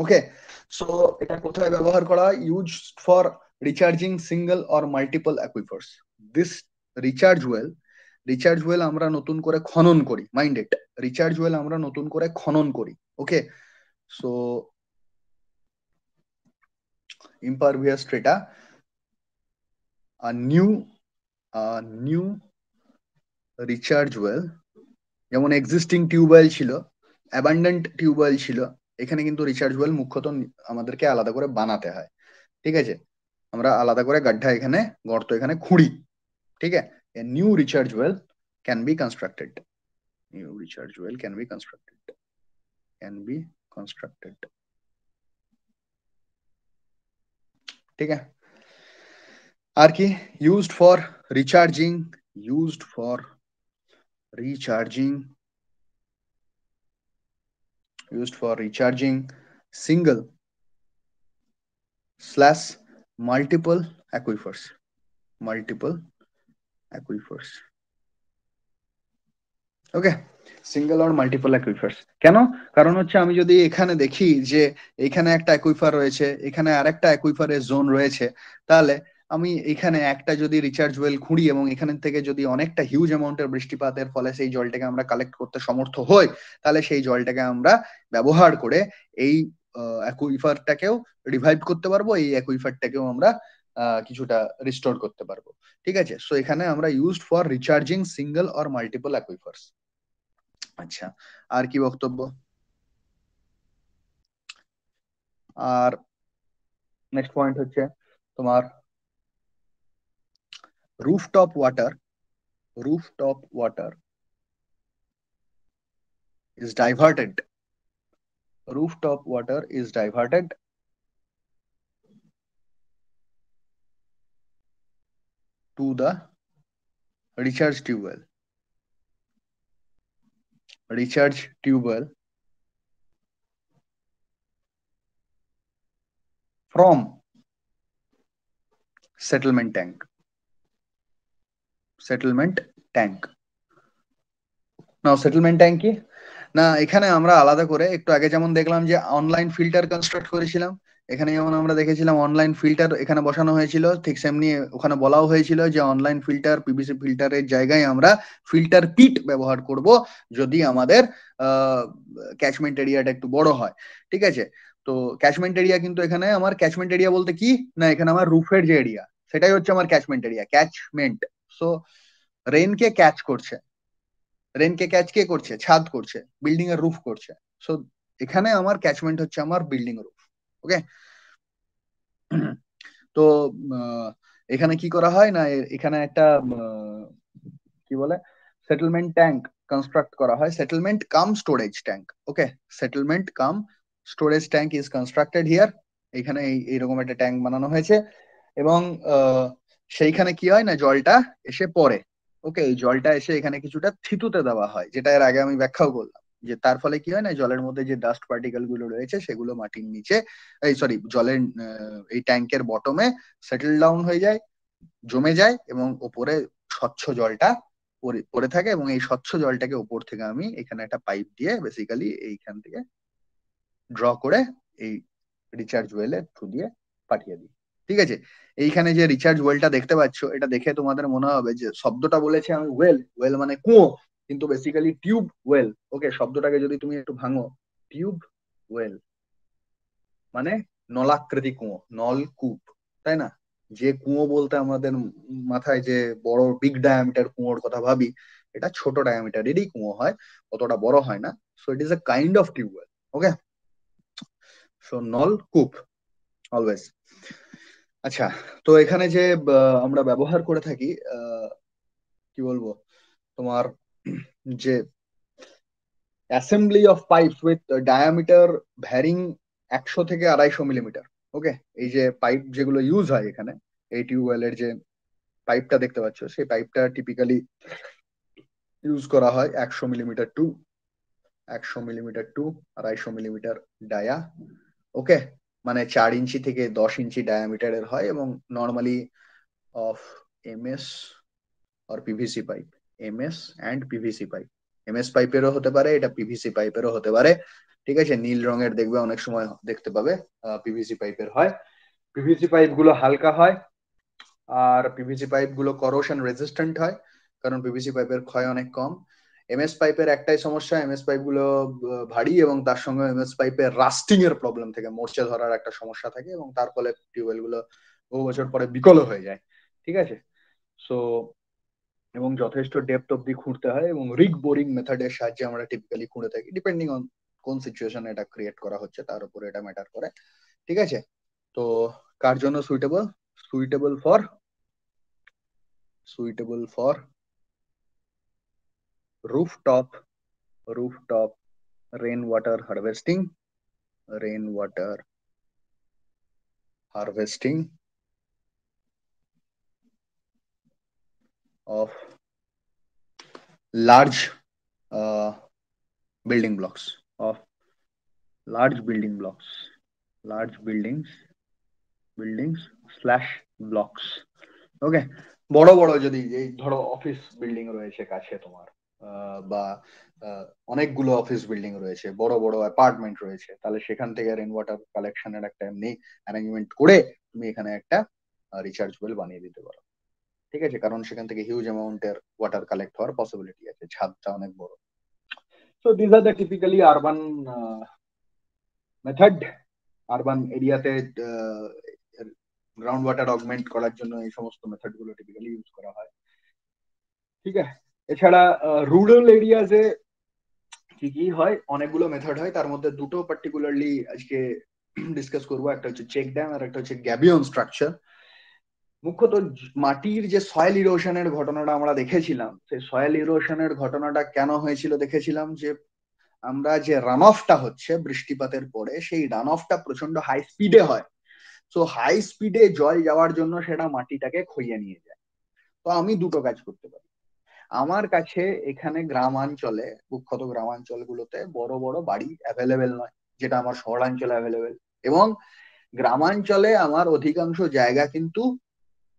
ওকে, সো এটা কোথায় ব্যবহার করা হয়? Used for recharging single or multiple aquifers. This recharge well আমরা নতুন করে খনন করি, মাইন্ড ইট, রিচার্জ ওয়েল আমরা নতুন করে খনন করি। Okay, so impervious strata, a new recharge well, যেমন এক্সিস্টিং টিউবওয়েল ছিল, অ্যাবান্ডেন্ট টিউবওয়েল ছিল, এখানে কিন্তু রিচার্জ ওয়েল মুখ্যত আমাদেরকে আলাদা করে বানাতে হয়। ঠিক আছে, আমরা আলাদা করে গাড্ডা এখানে গর্ত এখানে খুঁড়ি। ঠিক আছে, a new recharge well can be constructed. ঠিক আছে, আর কি used for recharging single / multiple aquifers. Okay, single or multiple aquifers কেন? কারণ হচ্ছে আমি যদি এখানে দেখি যে এখানে একটা অ্যাকুইফার রয়েছে, এখানে আরেকটা অ্যাকুইফারের জোন রয়েছে, তাহলে আমি এখানে একটা যদি রিচার্জ ওয়েল খুঁড়ি এবং এখান থেকে যদি অনেকটা হিউজ অ্যামাউন্টের বৃষ্টিপাতের ফলে সেই জলটাকে আমরা কালেক্ট করতে সমর্থ হই, তাহলে সেই জলটাকে আমরা ব্যবহার করে এই অ্যাকুইফারটাকেও রিভাইভ করতে পারবো, এই অ্যাকুইফারটাকেও আমরা কিছুটা রিস্টোর করতে পারবো। ঠিক আছে, সো এখানে আমরা used for recharging single or multiple aquifers. আচ্ছা, আর কি বক্তব্য? আর নেক্সট পয়েন্ট হচ্ছে তোমার rooftop water is diverted to the recharge tube well from settlement tank. Now settlement tank কি না, এখানে আমরা আলাদা করে একটু আগে যেমন দেখলাম যে অনলাইন ফিল্টার কনস্ট্রাক্ট করেছিলাম, এখানে যেমন আমরা দেখেছিলাম অনলাইন ফিল্টার এখানে বসানো হয়েছিল, ঠিক সেমনি ওখানে বলাও হয়েছিল যে অনলাইন ফিল্টার পিভিসি ফিল্টারের জায়গায় আমরা ফিল্টার পিট ব্যবহার করব যদি আমাদের ক্যাচমেন্ট এরিয়াটা একটু বড় হয়। ঠিক আছে, তো ক্যাচমেন্ট এরিয়া কিন্তু এখানে আমার ক্যাচমেন্ট এরিয়া বলতে কি না, এখানে আমার রুফের যে এরিয়া সেটাই হচ্ছে আমার ক্যাচমেন্ট এরিয়া, ক্যাচমেন্ট। সো রেনকে ক্যাচ করছে, রেনকে ক্যাচ কে করছে? ছাদ করছে, বিল্ডিং এর রুফ করছে। সো এখানে আমার ক্যাচমেন্ট হচ্ছে আমার বিল্ডিং রুফ। ওকে, তো এখানে কি করা হয় না, এখানে একটা কি বলে সেটেলমেন্ট ট্যাঙ্ক কনস্ট্রাক্ট করা হয়, settlement cum storage tank. Okay, settlement cum storage tank is constructed here. এখানে এইরকম একটা ট্যাঙ্ক বানানো হয়েছে এবং সেইখানে কি হয় না, জলটা এসে পড়ে। ওকে, এই জলটা এসে এখানে কিছুটা থিতুতে দেওয়া হয়, যেটা এর আগে আমি ব্যাখ্যাও করলাম, যে তার ফলে কি হয় না, জলের মধ্যে যে ডাস্ট পার্টিকেল গুলো রয়েছে সেগুলো মাটির নিচে, এই সরি জলের এই ট্যাঙ্কের বটমে সেটেল ডাউন হয়ে যায়, জমে যায়, এবং ওপরে স্বচ্ছ জলটা পড়ে থাকে। এবং এই স্বচ্ছ জলটাকে উপর থেকে আমি এখানে একটা পাইপ দিয়ে বেসিক্যালি এইখান থেকে ড্র করে এই রিচার্জ ওয়েলের থ্রু দিয়ে পাঠিয়ে দিই। ঠিক আছে, এইখানে যে রিচার্জ ওয়েলটা দেখতে পাচ্ছ, এটা দেখে তোমাদের মনে হবে যে শব্দটা বলেছে আমি ওয়েল, ওয়েল মানে কুয়ো, কিন্তু বেসিক্যালি টিউব ওয়েল। ওকে, শব্দটাকে যদি তুমি একটু ভাঙো, টিউব ওয়েল মানে নলাকৃতি কুয়ো, নলকূপ, তাই না? যে কুয়ো বলতে আমাদের মাথায় যে বড় বিগ ডায়ামিটার কুয়োর কথা ভাবি, এটা ছোট ডায়ামিটারেরই কুয়ো হয়, অতটা বড় হয় না। So it is a kind of tube well. Okay, so নলকূপ অলওয়েজ। আচ্ছা, তো এখানে যে আমরা ব্যবহার করে থাকি, কি বলবো তোমার, যে assembly of pipe with diameter varying 100 থেকে 250 মিলিমিটার। ওকে, এই যে পাইপ যেগুলো ইউজ হয় এখানে, এই টিউবওয়েলের যে পাইপটা দেখতে পাচ্ছ, সেই পাইপটা টিপিক্যালি ইউজ করা হয় 100 millimetre to 250 millimetre dia. Okay, মানে 4 ইঞ্চি থেকে 10 ইঞ্চি ডায়ামিটারের হয়, এবং নর্মালি অফ এমএস আর PVC pipe, MS and PVC pipe, MS পাইপেরও হতে পারে, এটা পিভিসি পাইপেরও হতে পারে। ঠিক আছে, নীল রঙের দেখবে অনেক সময় দেখতে পাবে পিভিসি পাইপের হয়। পিভিসি পাইপ গুলো হালকা হয়, আর পিভিসি পাইপ গুলো করোশন রেজিস্ট্যান্ট হয়, কারণ পিভিসি পাইপের ক্ষয় অনেক কম। এমএস পাইপের একটাই সমস্যা, এমএস পাইপ গুলো ভারী, এবং তার সঙ্গে এমএস পাইপের রাস্টিং এর প্রবলেম থেকে মরচে ধরার একটা সমস্যা থাকে, এবং তার ফলে টিউবওয়েল গুলো বহু বছর পরে বিকল হয়ে যায়। ঠিক আছে, সো এবং যথেষ্ট ডেপথ অব্দি খুঁড়তে হয়, এবং রিগ বোরিং মেথডের সাহায্যে আমরা টিপিক্যালি খুঁড়ে থাকি, ডিপেন্ডিং অন কোন সিচুয়েশনে এটা ক্রিয়েট করা হচ্ছে তার উপরে এটা ম্যাটার করে। ঠিক আছে, তো কার জন্য suitable? Suitable for rooftop rooftop rainwater harvesting of large uh, building blocks, of large buildings slash blocks. ওকে, বড় বড় যদি এই ধরো অফিস বিল্ডিং রয়েছে কাছে তোমার, বা অনেকগুলো অফিস বিল্ডিং রয়েছে, বড় বড় অ্যাপার্টমেন্ট রয়েছে, তাহলে সেখান থেকে রেন ওয়াটার কালেকশনের একটা এমনি অ্যারেঞ্জমেন্ট করে তুমি এখানে একটা রিচার্জ ওয়েল বানিয়ে দিতে পারো। ঠিক আছে, কারণ সেখান থেকে হিউজ অ্যামাউন্টের ওয়াটার কালেক্ট হওয়ার পসিবিলিটি আছে, ছাদটা অনেক বড়। So this are the typically urban method. Urban এরিয়াতে গ্রাউন্ড ওয়াটার অগমেন্ট করার জন্য এই সমস্ত মেথড গুলো টিপিক্যালি ইউজ করা হয়। ঠিক আছে, এছাড়া রুরাল এরিয়াজে কি কি হয়, অনেকগুলো মেথড হয়, তার মধ্যে দুটো পার্টিকুলারলি আজকে ডিসকাস করবো। একটা হচ্ছে চেক ড্যাম, আর একটা হচ্ছে গ্যাবিয়ন স্ট্রাকচার। মুখ্যত মাটির যে সয়েল ইরোশনের ঘটনাটা আমরা দেখেছিলাম, সেই সয়েল ইরোশনের ঘটনাটা কেন হয়েছিল দেখেছিলাম, যে আমরা যে রান অফটা হচ্ছে বৃষ্টিপাতের পরে, সেই রান অফটা প্রচন্ড হাই স্পিডে হয়। তো হাই স্পিডে জল যাওয়ার জন্য সেটা মাটিটাকে ক্ষইয়ে নিয়ে যায়। তো আমি দুটো কাজ করতে পারি। আমার কাছে এখানে গ্রামাঞ্চলে, মুখ্যত গ্রামাঞ্চলগুলোতে বড় বড় বাড়ি অ্যাভেলেবেল নয়, যেটা আমার শহরাঞ্চলে অ্যাভেলেবেল। এবং গ্রামাঞ্চলে আমার অধিকাংশ জায়গা কিন্তু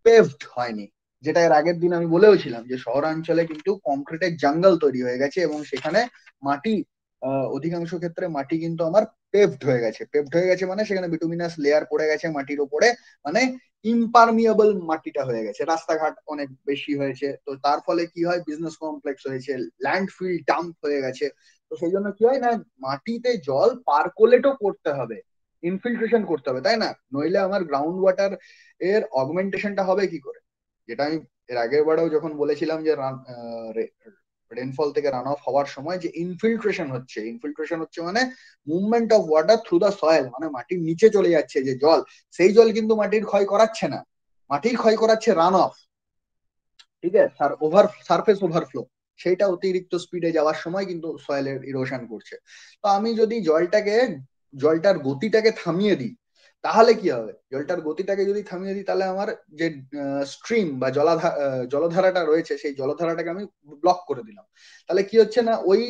পেভড হয়নি, যেটা এর আগের দিন আমি বলেওছিলাম, যে শহরাঞ্চলে কিন্তু কংক্রিটের জঙ্গল তৈরি হয়ে গেছে, এবং সেখানে মাটি অধিকাংশ ক্ষেত্রে মাটি কিন্তু আমার পেভড হয়ে গেছে। পেভড হয়ে গেছে মানে সেখানে বিটুমিনাস লেয়ার পড়ে গেছে মাটির উপরে, মানে ইম্পারমিয়েবল মাটিটা হয়ে গেছে, রাস্তাঘাট অনেক বেশি হয়েছে। তো তার ফলে কি হয়, বিজনেস কমপ্লেক্স হয়েছে, ল্যান্ডফিল ডাম্প হয়ে গেছে। তো সেই জন্য কি হয় না, মাটিতে জল পার্কোলেটও করতে হবে, ইনফিল্ট্রেশন করতে হবে, তাই না? নইলে আমার গ্রাউন্ড ওয়াটার এর অগমেন্টেশনটা হবে কি করে? যেটা আমি এর আগের বারেও যখন বলেছিলাম, যে রেনফল থেকে রান অফ হওয়ার সময় যে ইনফিল্ট্রেশন হচ্ছে মানে movement of water through the soil, মানে মাটির নিচে চলে যাচ্ছে যে জল, সেই জল কিন্তু মাটির ক্ষয় করাচ্ছে না, মাটির ক্ষয় করাচ্ছে রান অফ। ঠিক আছে, সারফেস ওভারফ্লো, সেইটা অতিরিক্ত স্পিডে যাওয়ার সময় কিন্তু সয়েলের ইরোশন করছে। তো আমি যদি জলটার গতিটাকে থামিয়ে দিই, তাহলে কি হবে, জলটার গতিটাকে যদি থামিয়ে দিই তাহলে আমার যে স্ট্রিম বা জলধারাটা রয়েছে সেই জলধারাটাকে আমি ব্লক করে দিলাম। তাহলে কি হচ্ছে না, ওই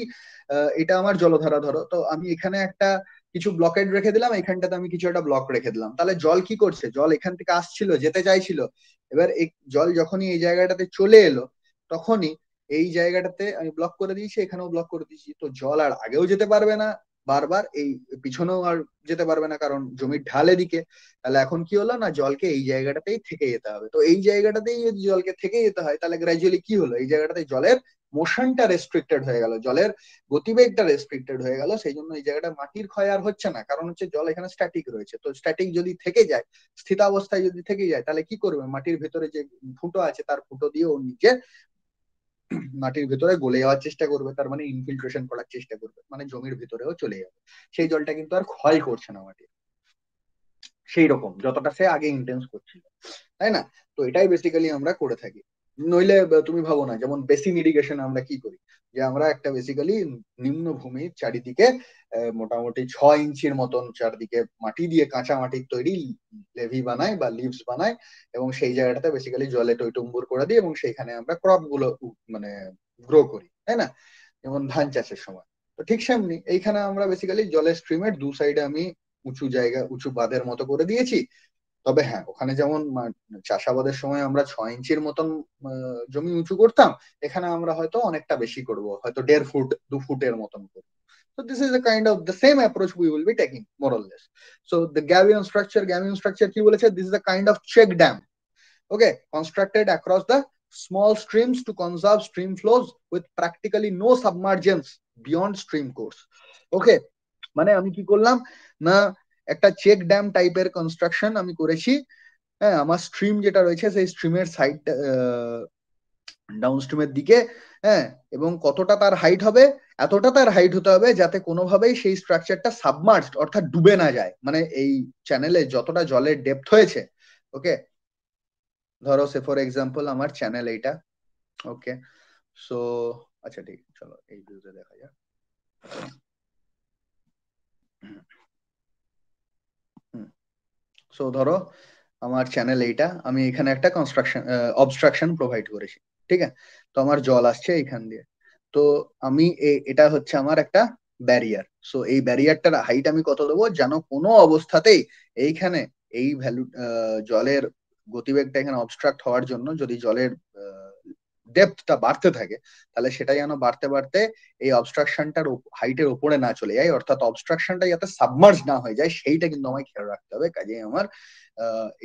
এটা আমার জলধারা ধরো, তো আমি এখানে একটা কিছু ব্লকেড রেখে দিলাম, এখানটাতে আমি কিছু একটা ব্লক রেখে দিলাম, তাহলে জল কি করছে, জল এখান থেকে আসছিল, যেতে চাইছিল, এবার এই জল যখনই এই জায়গাটাতে চলে এলো তখনই এই জায়গাটাতে আমি ব্লক করে দিয়েছি, এখানেও ব্লক করে দিয়েছি, তো জল আর আগেও যেতে পারবে না বারবার, এই পিছনেও আর যেতে পারবে না কারণ জমির ঢাল এদিকে। তাহলে এখন কি হলো না, জলকে এই জায়গাটাতেই থেকে যেতে হবে, তো এই জায়গাটাতেই যদি জলকে থেকে যেতে হয় তাহলে গ্র্যাজুয়ালি কি হলো, এই জায়গাটাতে জলের মোশনটা রেস্ট্রিক্টেড হয়ে গেল, জলের গতিবেগটা রেস্ট্রিক্টেড হয়ে গেল, সেই জন্য এই জায়গাটা মাটির ক্ষয় আর হচ্ছে না, কারণ হচ্ছে জল এখানে স্ট্যাটিক রয়েছে। তো স্ট্যাটিক যদি থেকে যায়, স্থিতাবস্থায় যদি থেকে যায়, তাহলে কি করবে, মাটির ভেতরে যে ফুটো আছে তার ফুটো দিয়ে ও নিজে মাটির ভেতরে গলে যাওয়ার চেষ্টা করবে, তার মানে ইনফিল্ট্রেশন করার চেষ্টা করবে, মানে জমির ভেতরেও চলে যাবে, সেই জলটা কিন্তু আর ক্ষয় করছে না মাটি সেই রকম যতটা সে আগে ইন্টেন্স করছিল, তাই না? তো এটাই বেসিক্যালি আমরা করে থাকি। নইলে তুমি ভাবো না, যেমন বেসিন ইরিগেশন আমরা কি করি, যে আমরা একটা বেসিক্যালি নিম্নভূমির চারিদিকে মোটামুটি 6 ইঞ্চির মতন চারদিকে মাটি দিয়ে, কাঁচা মাটির তৈরি লেভি বানাই বা লিভস বানাই, এবং সেই জায়গাটাতে বেসিক্যালি জলে টইটুম্বুর করে দিই, এবং সেইখানে আমরা ক্রপ গুলো মানে গ্রো করি, তাই না? যেমন ধান চাষের সময়। তো ঠিক সেমনি এইখানে আমরা বেসিক্যালি জলের স্ট্রিমের দু সাইডে আমি উঁচু জায়গা, উঁচু বাঁধের মতো করে দিয়েছি। তবে হ্যাঁ, ওখানে যেমন চাষাবাদের সময় আমরা 6 ইঞ্চির মতন জমি উঁচু করতাম, এখানে আমরা হয়তো অনেকটা বেশি করব, হয়তো 1.5 ফুট 2 ফুটের মতন করবো। So this is a kind of the same approach we will be taking more or less. So the Gabion structure কি বলেছে, this is a kind of check dam, okay, constructed across the small streams to conserve stream flows with practically no submergence beyond stream course. Okay, মানে আমি কি করলাম না, একটা চেক ড্যাম টাইপের কনস্ট্রাকশন আমি করেছি। হ্যাঁ, আমার স্ট্রিম যেটা রয়েছে সেই স্ট্রিমের সাইড ডাউন স্ট্রিমের দিকে, হ্যাঁ, এবং কতটা তার হাইট হবে, এতটা তার হাইট হতে হবে যাতে কোনোভাবেই সেই স্ট্রাকচারটা সাবমার্জড অর্থাৎ ডুবে না যায়, মানে এই চ্যানেলে যতটা জলের ডেপথ হয়েছে, ওকে, ধরো সে ফর এক্সাম্পল আমার চ্যানেল এইটা, ওকে, সো আচ্ছা ঠিক, চলো এই ভিউতে দেখা যাক। সো ধরো আমার চ্যানেল এইটা, আমি এখানে একটা কনস্ট্রাকশন অবস্ট্রাকশন প্রোভাইড করেছি, ঠিক আছে, তো আমার জল আসছে এইখান দিয়ে, তো আমি এটা হচ্ছে আমার একটা ব্যারিয়ার। সো এই ব্যারিয়ারটার হাইট আমি কত দেবো, যেন কোনো অবস্থাতেই এইখানে এই ভ্যালু জলের গতিবেগটা এখানে অবস্ট্রাক্ট হওয়ার জন্য যদি জলের ডেপথটা বাড়তে থাকে, তাহলে সেটা যেন বাড়তে বাড়তে এই অবস্ট্রাকশনটার হাইটের উপরে না চলে যায়, অর্থাৎ অবস্ট্রাকশনটা যাতে সাবমার্জ না হয়ে যায় সেইটা কিন্তু আমায় খেয়াল রাখতে হবে, কাজেই আমার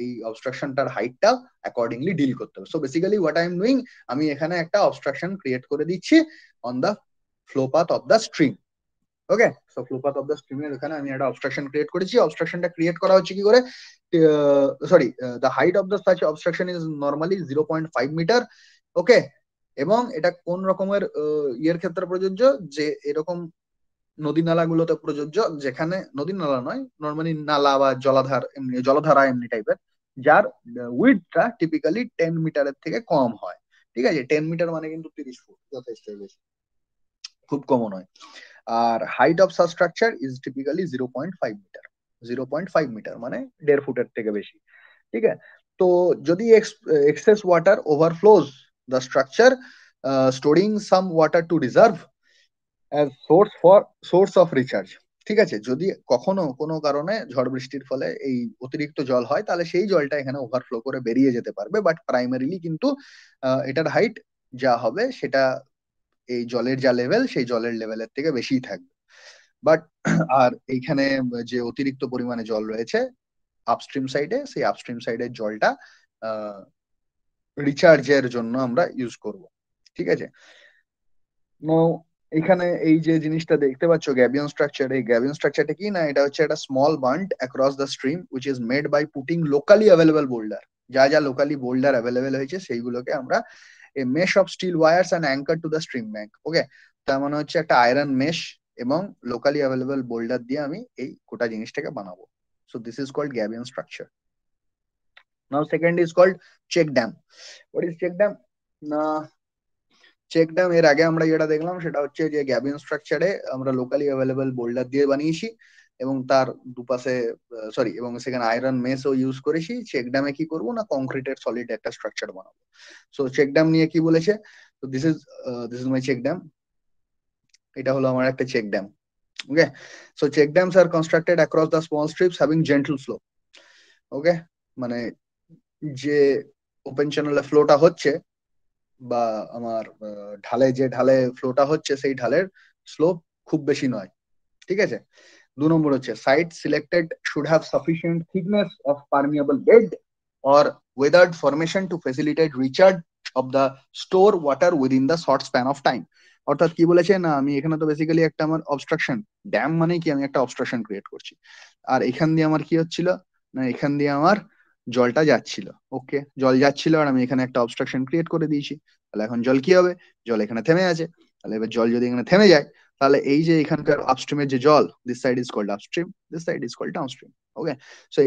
এই অবস্ট্রাকশনটার হাইটটা অ্যাকর্ডিংলি ডিল করতে হবে। So basically what I am doing, আমি এখানে একটা অবস্ট্রাকশন ক্রিয়েট করে দিচ্ছি on the flow path of the stream, okay. So flow path of the স্ট্রিমের এখানে আমি একটা অবস্ট্রাকশন ক্রিয়েট করেছি। অবস্ট্রাকশনটা ক্রিয়েট করা হচ্ছে কি করে, sorry, the height of the such obstruction is normally 0.5 metre, okay, এবং এটা কোন রকমের ইয়ের ক্ষেত্রে প্রযোজ্য, যে এরকম নদী নালাগুলোতে প্রযোজ্য, যেখানে নদী নালা নয়, নর্মালি নালা বা জলাধার, এমনি জলধারা এমনি টাইপের, যার উইডথটা টিপিক্যালি 10 মিটারের থেকে কম হয়, ঠিক আছে, 10 মিটার মানে কিন্তু 30 ফুট, যথেষ্ট বেশি, খুব কমও নয়। আর height of such structure is typically 0.5 metre, 0.5 metre মানে 1.5 ফুটের থেকে বেশি, ঠিক আছে। তো যদি excess water overflows the structure, storing some water to reserve as source of recharge, ঠিক আছে, যদি কখনো কোনো কারণে ঝড় বৃষ্টির ফলে এই অতিরিক্ত জল হয়, তাহলে সেই জলটা এখানে ওভারফ্লো করে বেরিয়ে যেতে পারবে, বাট প্রাইমারিলি কিন্তু এটার হাইট যা হবে সেটা এই জলের যা লেভেল সেই জলের লেভেলের থেকে বেশিই থাকবে। বাট আর এইখানে যে অতিরিক্ত পরিমাণে জল রয়েছে আপস্ট্রিম সাইডে, সেই আপস্ট্রিম সাইডের জলটা রিচার্জের জন্য আমরা ইউজ করব, ঠিক আছে। এখানে এই যে জিনিসটা দেখতে পাচ্ছ গ্যাবিয়ন স্ট্রাকচার, এই গ্যাবিয়ন স্ট্রাকচারটা কি না, এটা হচ্ছে একটা small bund across the stream which is made by putting locally available boulder, যা যা লোকালি বোল্ডার অ্যাভেলেবল হয়েছে সেইগুলোকে আমরা a mesh of steel wires and anchor to the stream bank, okay, তার মানে হচ্ছে একটা আয়রন মেশ এবং লোকালি অ্যাভেলেবল বোল্ডার দিয়ে আমি এই গোটা জিনিসটাকে বানাবো। So this is called gabion structure. Now second is called check dam. What is check dam না, চেক ড্যাম এর আগে আমরা যেটা দেখলাম সেটা হচ্ছে যে গ্যাবিয়ন স্ট্রাকচারে আমরা লোকালি অ্যাভেলেবল বোল্ডার দিয়ে বানিয়েছি, এবং তার দুপাশে সরি এবং সেখানে আয়রন মেসও ইউজ করেছি। চেক ড্যামে কি করব না কংক্রিটের সলিড একটা স্ট্রাকচার বানাবো। সো চেক ড্যাম নিয়ে কি বলেছে, তো this is my check dam, এটা হলো আমার একটা check dam. Okay, so check dams are constructed across the small strips having gentle flow. Okay, মানে যে ওপেন চ্যানেলে ফ্লোটা হচ্ছে বা আমার ঢালে ফ্লোটা হচ্ছে সেই ঢালের স্লোপ খুব বেশি নয়, ঠিক আছে। 2 নম্বর হচ্ছে site selected should have sufficient thickness of permeable bed or weathered formation to facilitate recharge of the store water within the short span of time. অর্থাৎ কি বলেছে না, আমি এখানে তো বেসিক্যালি একটা আমার অবস্ট্রাকশন, ড্যাম মানে কি আমি একটা অবস্ট্রাকশন ক্রিয়েট করছি। আর এখান দিয়ে আমার কি হচ্ছিল না, এখান দিয়ে আমার জলটা যাচ্ছিল। ওকে, জল যাচ্ছিল আর আমি এখানে একটা অবস্ট্রাকশন ক্রিয়েট করে দিয়েছি। তাহলে এখন জল কি হবে, জল এখানে থেমে আছে। তাহলে এবার জল যদি এখানে থেমে যায়, তাহলে এই যে এখানকার আপস্ট্রিমের যে জল, this side is called upstream, this side is called downstream. Okay, so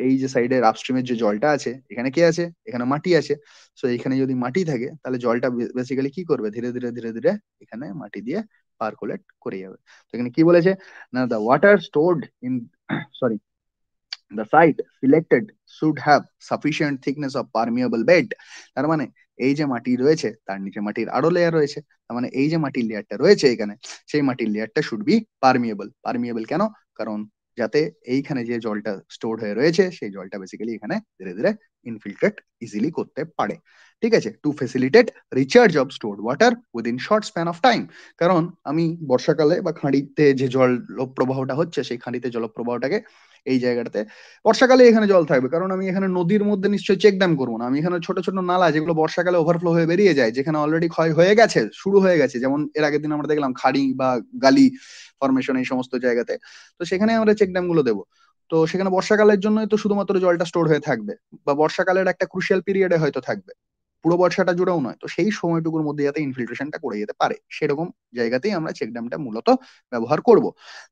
এই যে সাইডের আপস্ট্রিমের যে জলটা আছে, এখানে কি আছে, এখানে মাটি আছে। সো এখানে যদি মাটি থাকে তাহলে জলটা বেসিক্যালি কি করবে, ধীরে ধীরে ধীরে ধীরে এখানে মাটি দিয়ে পার্কুলেট করে যাবে। তো এখানে কি বলেছে না, the water stored in sorry the site selected should have sufficient thickness of permeable bed। তার মানে এই যে মাটি রয়েছে তার নিচে মাটির আরো লেয়ার রয়েছে, তার মানে এই যে মাটির লেয়ারটা রয়েছে এখানে, সেই মাটির লেয়ারটা শুড বি পারমিয়েবল। পারমিয়েবল কেন, কারণ যাতে এইখানে যে জলটা স্টোর হয়ে রয়েছে সেই জলটা বেসিক্যালি এখানে ধীরে ধীরে ইনফিল্ট্রেট ইজিলি করতে পারে, ঠিক আছে, two facilitate recharge of stored water within short span of time. কারণ আমি বর্ষাকালে বা খাঁড়িতে যে জল প্রবাহটা হচ্ছে সেই খাঁড়িতে জলপ্রবাহটাকে এই জায়গাটাতে, বর্ষাকালে এখানে জল থাকবে কারণ আমি এখানে নদীর মধ্যে নিশ্চয়ই চেক ড্যাম করবো না, আমি এখানে ছোট ছোট নালা যেগুলো বর্ষাকালে ওভারফ্লো হয়ে বেরিয়ে যায়, যেখানে অলরেডি ক্ষয় হয়ে গেছে, শুরু হয়ে গেছে, যেমন এর আগের দিন আমরা দেখলাম খাড়ি বা গালি ফরমেশন এই সমস্ত জায়গাতে, তো সেখানে আমরা চেক ড্যাম গুলো দেবো। তো সেখানে বর্ষাকালের জন্যই তো শুধুমাত্র জলটা স্টোর হয়ে থাকবে, বা বর্ষাকালের একটা ক্রুশিয়াল পিরিয়ডে হয়তো থাকবে, পুরো বর্ষাটা জুড়েও নয়। তো সেই সময়টুকুর মধ্যে যাতে ইনফিল্ট্রেশনটা করে যেতে পারে সেরকম জায়গাতেই আমরা চেক ড্যামটা মূলত ব্যবহার করব।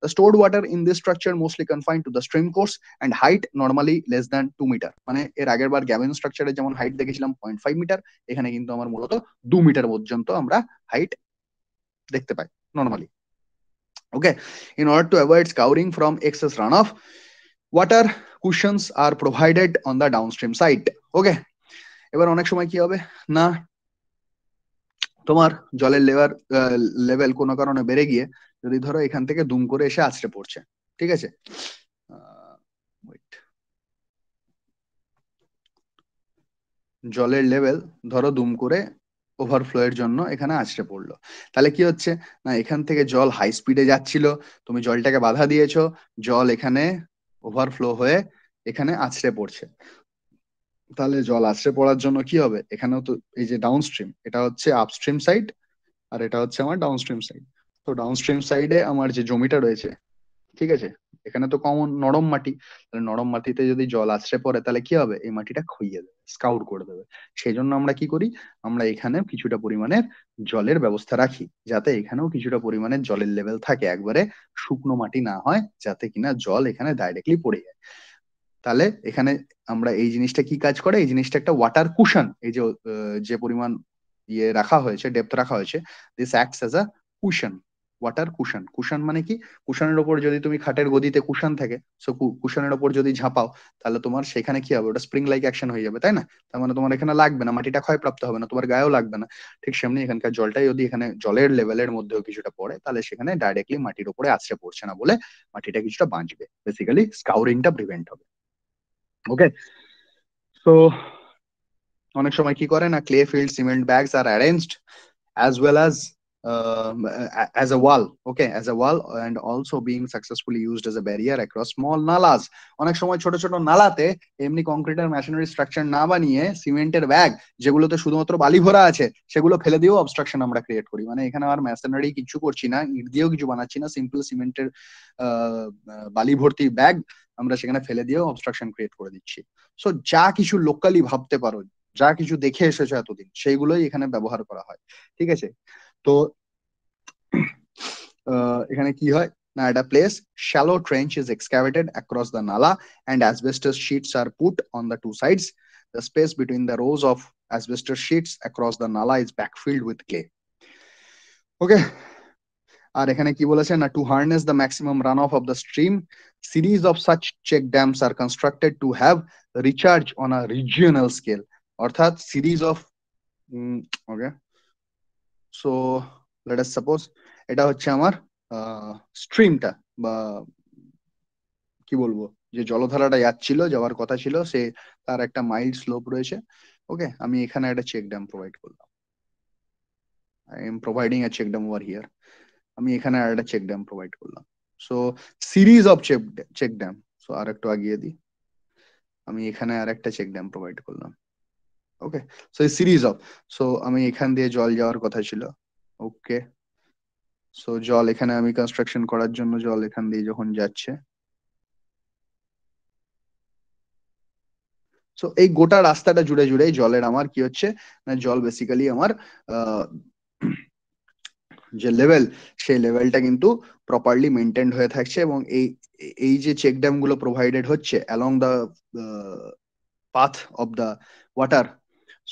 The stored water in this structure mostly confined to the stream course and height normally less than 2 metre. মানে এর আগের বার গ্যাবেন স্ট্রাকচারে যেমন হাইট দেখেছিলাম 0.5 মিটার, এখানে কিন্তু আমার মূলত 2 মিটার পর্যন্ত আমরা হাইট দেখতে পাই normally. Okay, in order to avoid scouring from excess runoff, water cushions are provided on the downstream side। ওকে, এবার অনেক সময় কি হবে না, তোমার জলের লেভেল কোনো কারণে বেড়ে গিয়ে যদি ধরো এখান থেকে দুম করে এসে আছড়ে পড়ছে, ঠিক আছে, জলের লেভেল ধরো দুম করে ওভারফ্লো এর জন্য এখানে আছড়ে পড়লো, তাহলে কি হচ্ছে না, এখান থেকে জল হাই স্পিডে যাচ্ছিল, তুমি জলটাকে বাধা দিয়েছো, জল এখানে ওভারফ্লো হয়ে এখানে আছড়ে পড়ছে। তাহলে জল আছড়ে পড়ার জন্য কি হবে, এখানেও তো এই যে ডাউনস্ট্রিম, এটা হচ্ছে আপস্ট্রিম সাইড আর এটা হচ্ছে আমার ডাউনস্ট্রিম সাইড। তো ডাউনস্ট্রিম সাইডে আমার যে জমিটা রয়েছে, ঠিক আছে, এখানে তো কমন নরম মাটি, তাহলে নরম মাটিতে যদি জল আছড়ে পড়ে তাহলে কি হবে, এই মাটিটা ক্ষইয়ে দেবে, স্কাউট করে দেবে। সেই জন্য আমরা কি করি, আমরা এখানে কিছুটা পরিমাণের জলের ব্যবস্থা রাখি, যাতে এখানেও কিছুটা পরিমাণের জলের লেভেল থাকে, একবারে শুকনো মাটি না হয়, যাতে কিনা জল এখানে ডাইরেক্টলি পড়ে যায়। তাহলে এখানে আমরা এই জিনিসটা কি কাজ করে, এই জিনিসটা একটা ওয়াটার কুশন, এই যে যে পরিমাণ ইয়ে রাখা হয়েছে, ডেপথ রাখা হয়েছে, this acts as a cushion, water cushion. Cushion মানে কি, কুশনের ওপর যদি তুমি খাটের গদিতে কুশন থাকে, সো কুশনের ওপর যদি ঝাঁপাও তাহলে তোমার সেখানে কি হবে, ওটা স্প্রিং লাইক অ্যাকশন হয়ে যাবে, তাই না? তার মানে তোমার এখানে লাগবে না, মাটিটা ক্ষয়প্রাপ্ত হবে না, তোমার গায়েও লাগবে না। ঠিক সেমনি এখানকার জলটাই যদি এখানে জলের লেভেলের মধ্যেও কিছুটা পড়ে, তাহলে সেখানে ডাইরেক্টলি মাটির উপরে আছড়ে পড়ছে না বলে মাটিটা কিছুটা বাঁচবে, বেসিক্যালি স্কাউরিংটা প্রিভেন্ট হবে। ওকে, সো অনেক সময় কি করে না, clay field cement bags R arranged as well as a wall, okay, as a wall, and also being successfully used as a barrier across small nalas। অনেক সময় ছোট ছোট নালাতে এমনি কংক্রিটের মেশিনারি স্ট্রাকচার না বানিয়ে সিমেন্টের ব্যাগ যেগুলোতে শুধুমাত্র বালি ভরা আছে সেগুলো ফেলে দিয়েও অবস্ট্রাকশন আমরা ক্রিয়েট করি। মানে এখানে আর মেশিনারি কিছু করছি না, ইট দিয়েও কিছু বানাচ্ছি না, সিম্পল সিমেন্টের বালি ভর্তি ব্যাগ আমরা সেখানে ফেলে দিয়েও অবস্ট্রাকশন ক্রিয়েট করে দিচ্ছি। সো যা কিছু লোকালি ভাবতে পারো, যা কিছু দেখে এসেছো এতদিন, সেইগুলোই এখানে ব্যবহার করা হয়, ঠিক আছে। তো এখানে কি হয় না, একটা place shallow trench is excavated across the nala and asbestos sheets are put on the two sides। The space between the rows of asbestos sheets across the nala is backfilled with clay। Okay, আর এখানে কি বলেছে না, to harness the maximum run of the stream, series of such check dams are constructed to have recharge on a regional scale. অর্থাৎ series of, okay, so let us suppose এটা হচ্ছে আমার স্ট্রিমটা, বা কি বলবো, যে জলধারাটা যাচ্ছিল, যাওয়ার কথা ছিল, সে তার একটা মাইল্ড স্লোপ রয়েছে। ওকে, আমি এখানে একটা চেক ড্যাম প্রোভাইড করলাম, I am providing a check dam over here. আমি এখানে আর একটা চেক ড্যাম প্রোভাইড করলাম। So series of check dam, so আর একটু আগিয়ে দিই, আমি এখানে আর একটা চেক ড্যাম প্রোভাইড করলাম। ওকে, সো এই সিরিজ অফ, সো আমি এখান দিয়ে জল যাওয়ার কথা ছিল। ওকে, সো জল এখানে আমি কনস্ট্রাকশন করার জন্য জল এখান দিয়ে যখন যাচ্ছে, সো এই গোটা রাস্তাটা জুড়ে জুড়ে জলের আমার কি হচ্ছে না, জল বেসিক্যালি আমার আহ, যে লেভেল, সেই লেভেলটা কিন্তু প্রপারলি মেনটেন হয়ে থাকছে। এবং এই এই যে চেক ড্যাম গুলো প্রোভাইডেড হচ্ছে along the path of the water,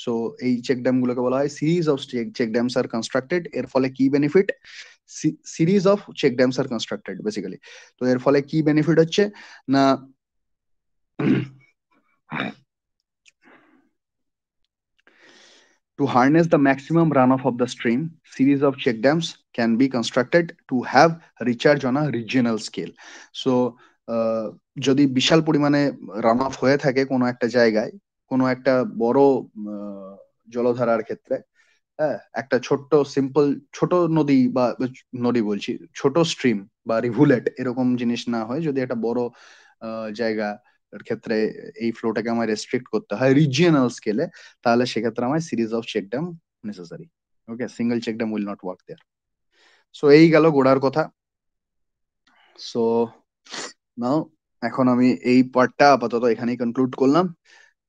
so এই চেক ড্যাম গুলোকে বলা হয় series of check dams are constructed. এর ফলে কি benefit, series of check dams are constructed basically. তো এর ফলে কি বেনিফিট হচ্ছে না, to harness the maximum runoff of the stream, series of check dams can be constructed to have recharge on a regional scale. So, যদি বিশাল পরিমাণে রান অফ হয়ে থাকে কোনো একটা জায়গায়, কোনো একটা বড় জলধারার ক্ষেত্রে, হ্যাঁ, একটা ছোট্ট সিম্পল ছোট নদী বা নদী বলছি, ছোট স্ট্রিম বা রিভুলেট এরকম জিনিস না হয়, যদি একটা বড় জায়গা এর ক্ষেত্রে এই ফ্লোটাকে আমায় রেস্ট্রিক্ট করতে হয় রিজিয়নাল স্কেলে, তাহলে সেক্ষেত্রে আমার series of check dam necessary. Okay, single check dam will not work there. So এই গেল গোড়ার কথা। সো নাও, এখন আমি এই পার্টটা আপাতত এখানেই কনক্লুড করলাম।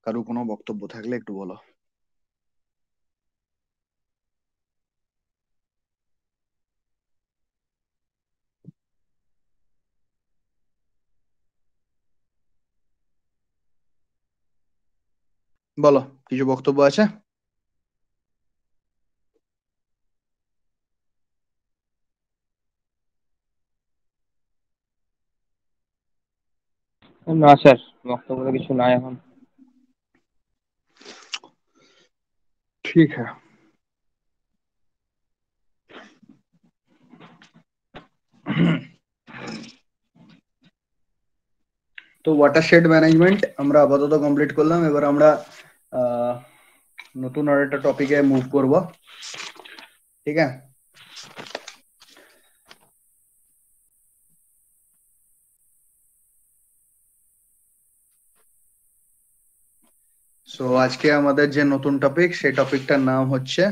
কারো কোনো বক্তব্য থাকলে একটু বলো। বলো, কিছু বক্তব্য আছে? না স্যার, বক্তব্য তো কিছু নাই এখন। ঠিক হ্যাঁ। তো ওয়াটারশেড ম্যানেজমেন্ট আমরা আপাতত কমপ্লিট করলাম। এবার আমরা নতুন আর একটা টপিকে মুভ করব, ঠিক আছে? সো আজকে আমাদের যে নতুন টপিক, সেই টপিকটার নাম হচ্ছে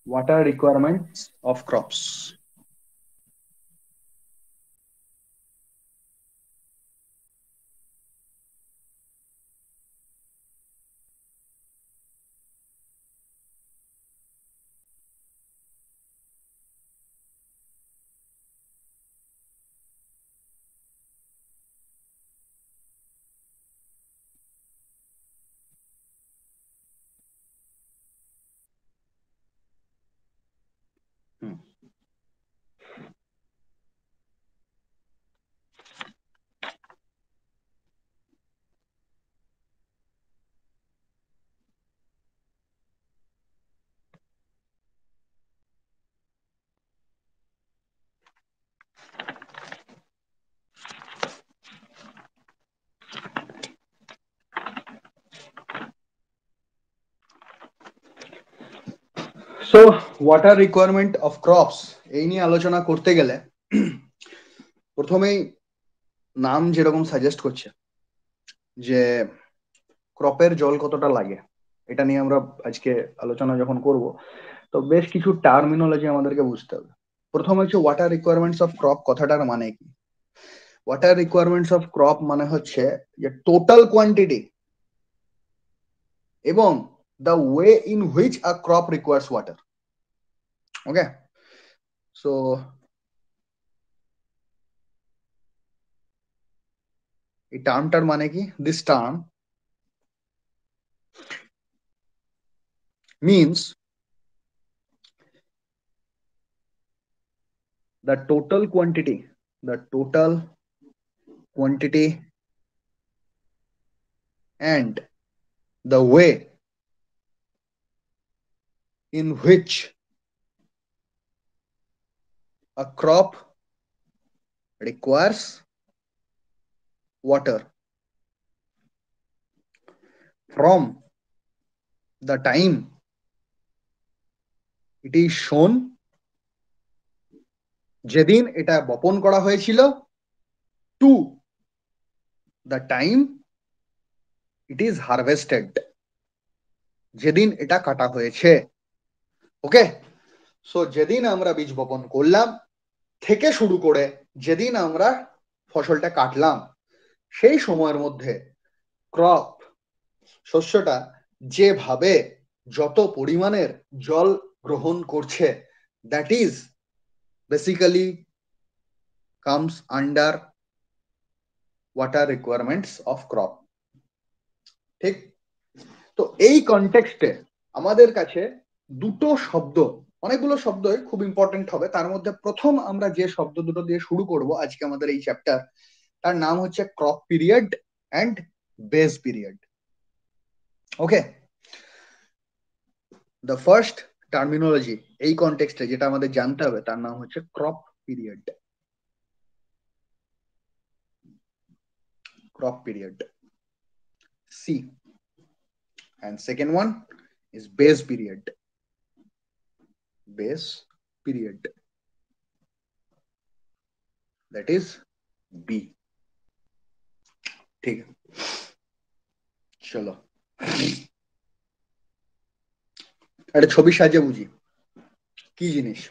water requirements of crops. So water requirement of crops এই নিয়ে আলোচনা করতে গেলে প্রথমেই নাম যেরকম সাজেস্ট করছে যে ক্রপের জল কতটা লাগে, এটা নিয়ে আমরা আজকে আলোচনা যখন করব, তো বেশ কিছু টার্মিনোলজি আমাদেরকে বুঝতে হবে। প্রথম হচ্ছে ওয়াটার রিকোয়ারমেন্টস অফ ক্রপ কথাটার মানে কি। ওয়াটার রিকোয়ারমেন্টস অফ ক্রপ মানে হচ্ছে যে টোটাল কোয়ান্টিটি এবং the way in which a crop requires water. Okay, so এই টার্মটার মানে কি, this term means the total quantity and the way in which a crop requires water from the time it is shown, যেদিন এটা বপন করা হয়েছিল, to the time it is harvested, যেদিন এটা কাটা হয়েছে। ওকে, সো যেদিন আমরা বীজ বপন করলাম থেকে শুরু করে যেদিন আমরা ফসলটা কাটলাম, সেই সময়ের মধ্যে ক্রপ শস্যটা যেভাবে যত পরিমাণের জল গ্রহণ করছে, that is basically comes under water requirements of crop. ঠিক, তো এই কনটেক্সটে আমাদের কাছে দুটো শব্দ, অনেকগুলো শব্দ খুব ইম্পর্টেন্ট হবে, তার মধ্যে প্রথম আমরা যে শব্দ দুটো দিয়ে শুরু করব আজকে আমাদের এই চ্যাপ্টার, তার নাম হচ্ছে crop period and base period. Okay, the first terminology এই কনটেক্সটে যেটা আমাদের জানতে হবে তার নাম হচ্ছে crop period. crop period, C, and second one is base period, that is B। ठीक है, चलो একটা ছবি সাজে বুঝি কি জিনিস।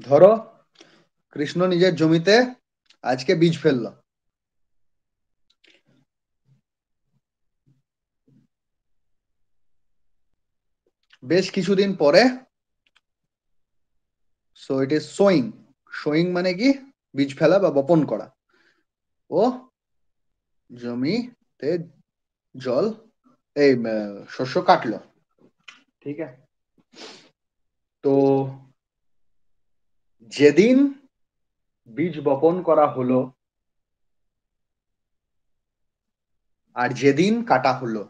ধরো কৃষ্ণ নিজের জমিতে আজকে বীজ ফেললো, বেশ কিছুদিন পরে, সো ইট ইজ সোয়িং মানে কি বীজ ফেলা বা বপন করা, ও জমিতে জল এই শস্য কাটলো। ঠিক আছে, তো যেদিন বীজ বপন করা হলো আর যেদিন কাটা হলো,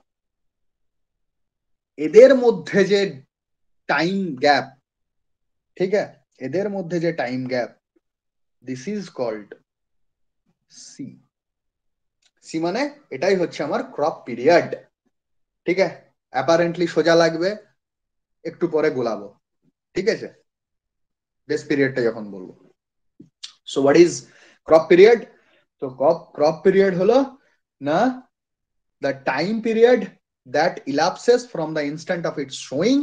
এদের মধ্যে যে টাইম গ্যাপ, ঠিক আছে, এদের মধ্যে যে time gap, this is called C. C মানে এটাই হচ্ছে আমার ক্রপ পিরিয়ড। ঠিক আছে, অ্যাপারেন্টলি সোজা লাগবে, একটু পরে গোলাবো। ঠিক আছে, বেস পিরিয়ডটা যখন বলবো। So what is crop period? তো ক্রপ পিরিয়ড হলো না the time period that elapses from the instant of its sowing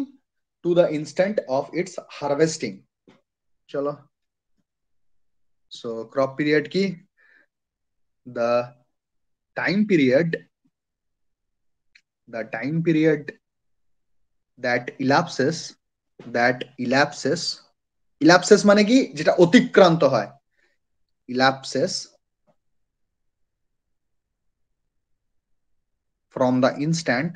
to the instant of its harvesting. Chalo, so crop period ki the time period that elapses মানে কি যেটা অতিক্রান্ত হয়, elapses from the instant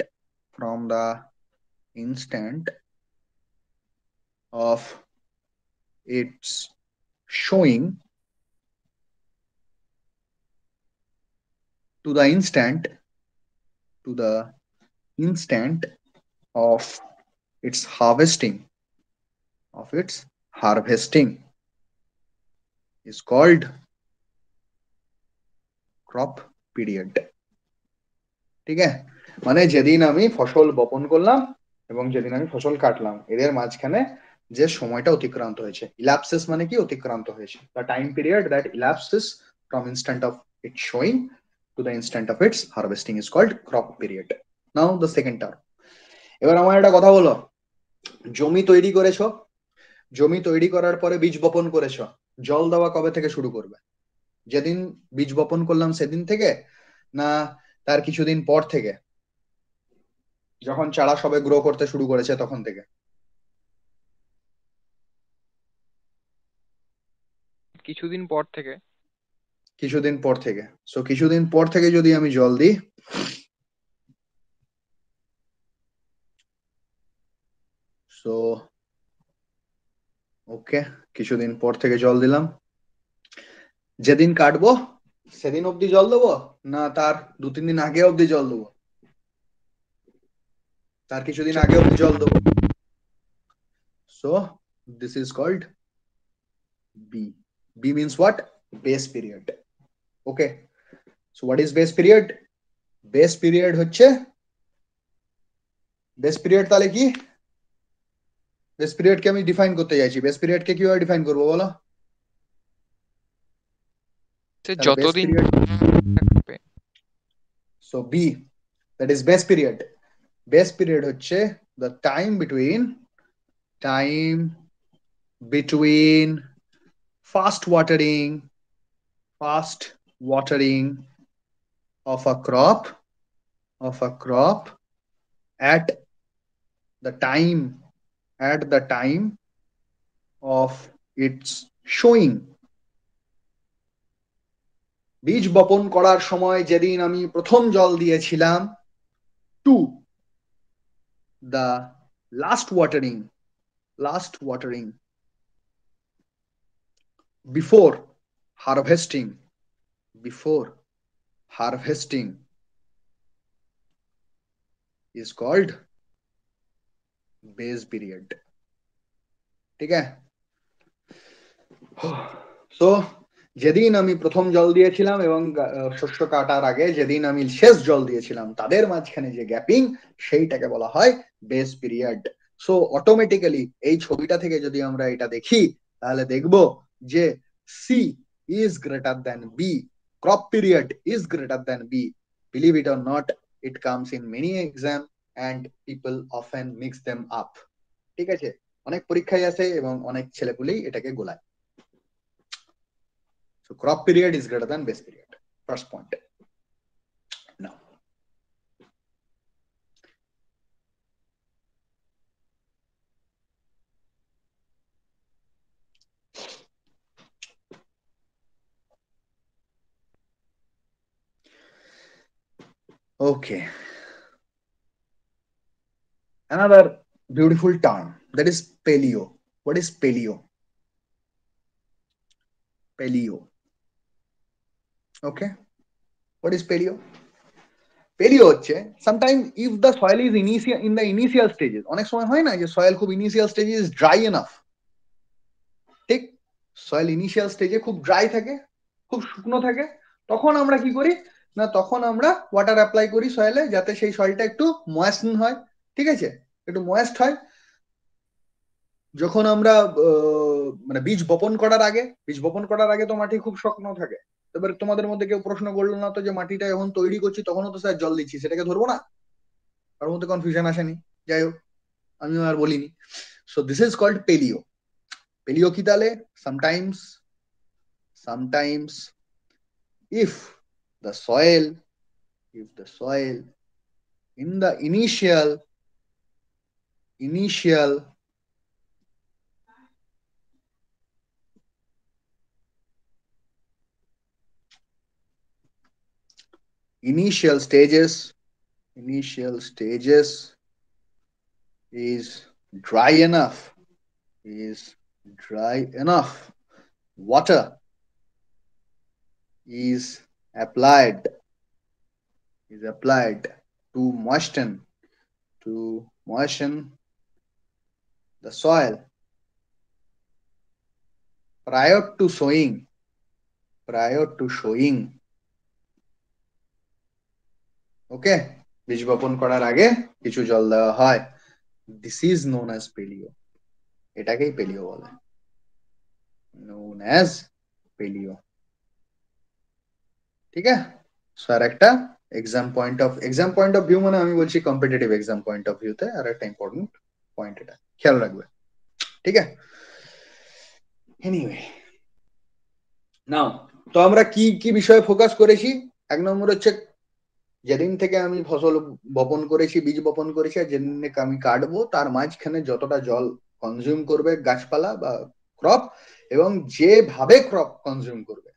of its showing to the instant of its harvesting is called crop period। ঠিক আছে, মানে যেদিন আমি ফসল বপন করলাম এবং যেদিন আমি ফসল কাটলাম, এদের মাঝখানে যে সময়টা অতিক্রান্ত হয়েছে, ইলাপসিস মানে কি অতিক্রান্ত হয়েছে, the time period that elapses from instant of its sowing to the instant of its harvesting is called crop period. Now the second term. এবার আমার একটা কথা বলো, জমি তৈরি করেছো, জমি তৈরি করার পরে বীজ বপন করেছো, জল দেওয়া কবে থেকে শুরু করবে? যেদিন বীজ বপন করলাম সেদিন থেকে, না তার কিছুদিন পর থেকে, যখন চারা সবে গ্রো করতে শুরু করেছে তখন থেকে? কিছুদিন পর থেকে। কিছুদিন পর থেকে। সো কিছুদিন পর থেকে যদি আমি জল দিই, সো ওকে, কিছুদিন পর থেকে জল দিলাম। যেদিন কাটবো সেদিন অব্দি জল দেবো, না তার 2-3 দিন আগে অব্দি জল দেবো? তার কিছুদিন আগে অব্দি জল দেবো। So this is called B. B means what? Base period. Okay, so what is base period? Base period হচ্ছে, base period তাহলে কি? বেস পিরিয়ড কে আমি ডিফাইন করতে চাইছি, বেস পিরিয়ড কে কিভাবে ডিফাইন করবো বলো? তাহলে বেস যতদিন পিরিয়ড, থাকবে। So B, that is base period. Base period হচ্ছে the time between fast watering of a crop at the time of its showing. বীজ বপন করার সময় যেদিন আমি প্রথম জল দিয়েছিলাম, two the last watering before harvesting is called base period. ঠিক আছে? সো যেদিন আমি প্রথম জল দিয়েছিলাম এবং শস্য কাটার আগে যেদিন আমি শেষ জল দিয়েছিলাম, তাদের মাঝখানে যে গ্যাপিং, সেইটাকে বলা হয় বেস পিরিয়ড। সো অটোমেটিক্যালি এই ছবিটা থেকে যদি আমরা এটা দেখি, তাহলে দেখবো যে C is greater than B, crop period is greater than B. Believe it or not, it comes in many exam and people often mix them up. ঠিক আছে, অনেক পরীক্ষায় আসে এবং অনেক ছেলেপুলেই এটাকে গোলায়। So crop period is greater than base period. First point. Now, okay, another beautiful term, that is paleo. What is paleo? Okay, what is paleo? Paleo হচ্ছে sometime if the soil is in the initial stages, অনেক সময় হয় না যে soil খুব initial stage is dry enough, ঠিক? soil initial stage খুব dry থাকে, খুব শুকনো থাকে, তখন আমরা কি করি না, তখন আমরা ওয়াটার অ্যাপ্লাই করি সয়েলে, যাতে সেই সয়েলটা একটু ময়েস্ট হয়। ঠিক আছে, একটু ময়েস্ট হয়। যখন আমরা মানে বীজ বপন করার আগে তো মাটি খুব শুকনো থাকে। এবার তোমাদের মধ্যে কেউ প্রশ্ন করলো না তো যে মাটিটা যখন তৈরি করছি তখনও তো স্যার জল দিচ্ছি, সেটাকে ধরবো না? তার মধ্যে কনফিউশন আসেনি? যাই হোক, আমিও আর বলিনি। So this is called paleo. Paleo কি তাহলে? sometimes if the soil in the initial stages is dry enough, water is applied to moisten the soil prior to sowing. ওকে, বীজ বপন করার আগে কিছু জল দেওয়া হয়। This is known as paleo. এটাকেই পেলিও বলে, নোন অ্যাজ পেলিও। ঠিক আছে? সো আর একটা এক্সাম পয়েন্ট অফ ভিউ, মানে আমি বলছি কম্পিটিটিভ এক্সাম পয়েন্ট অফ ভিউতে আর একটা ইম্পর্টেন্ট পয়েন্ট, এটা খেয়াল রাখবে। ঠিক আছে? এনিওয়ে, নাও তো আমরা কি কি বিষয়ে ফোকাস করেছি? 1 নম্বর হচ্ছে যেদিন থেকে আমি ফসল বপন করেছি, বীজ বপন করেছি, আর যেদিন থেকে আমি কাটবো তার মাঝখানে যতটা জল কনজিউম করবে গাছপালা বা ক্রপ, এবং যেভাবে ক্রপ কনজিউম করবে,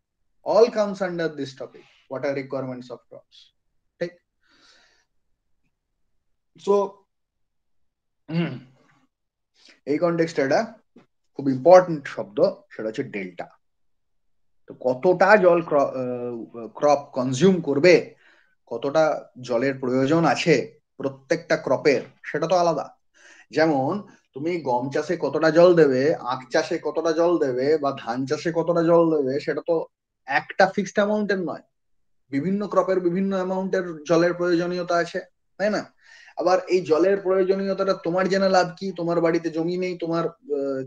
all comes under this topic, water requirements of crops. ঠিক? So এই কনটেক্সটে এটা খুব ইম্পর্টেন্ট শব্দ, সেটা হচ্ছে ডেল্টা। তো কতটা জল ক্রপ কনজিউম করবে, কতটা জলের প্রয়োজন আছে প্রত্যেকটা ক্রপের, সেটা তো আলাদা। যেমন তুমি গম চাষে কতটা জল দেবে, আখ চাষে কতটা জল দেবে, বা ধান চাষে কতটা জল দেবে, সেটা তো একটা ফিক্সড অ্যামাউন্টের নয়। বিভিন্ন ক্রপের বিভিন্ন অ্যামাউন্টের জলের প্রয়োজনীয়তা আছে, তাই না? আবার এই জলের প্রয়োজনীয়তাটা তোমার জেনে লাভ কি? তোমার বাড়িতে জমি নেই, তোমার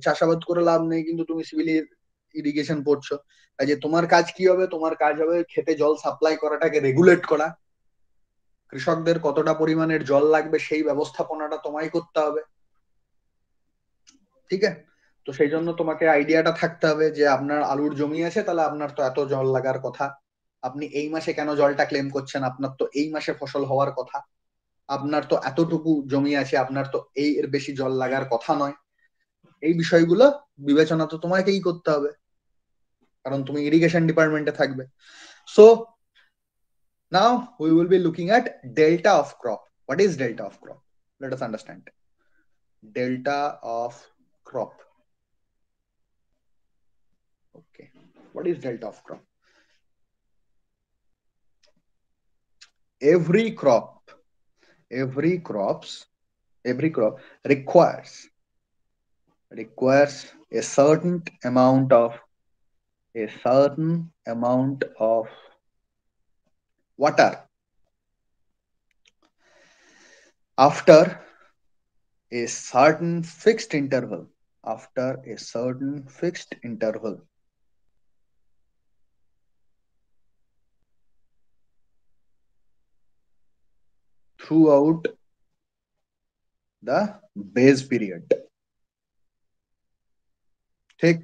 চাষাবাদ করে লাভ নেই, কিন্তু তুমি সিভিল ইরিগেশন পড়ছো। কাজে তোমার কাজ কি হবে? তোমার কাজ হবে খেতে জল সাপ্লাই করাটাকে রেগুলেট করা। কৃষকদের কতটা পরিমাণের জল লাগবে সেই ব্যবস্থাপনাটা তোমায় করতে হবে, ঠিক আছে? তো সেই জন্য তোমাকে আইডিয়াটা থাকতে হবে যে আপনার আলুর জমি আছে, তাহলে আপনার তো এত জল লাগার কথা। আপনি এই মাসে কেন জলটা ক্লেম করছেন? আপনার তো এই মাসে ফসল হওয়ার কথা। আপনার তো এতটুকু জমি আছে, আপনার তো এর বেশি জল লাগার কথা নয়। এই বিষয়গুলো বিবেচনা তো তোমাকেই করতে হবে, কারণ তুমি ইরিগেশন ডিপার্টমেন্টে থাকবে। So now we will be looking at delta of crop. What is delta of crop? Let us understand. Delta of crop. Okay. What is delta of crop? Every crop requires a certain amount of water after a certain fixed interval throughout the base period. ঠিক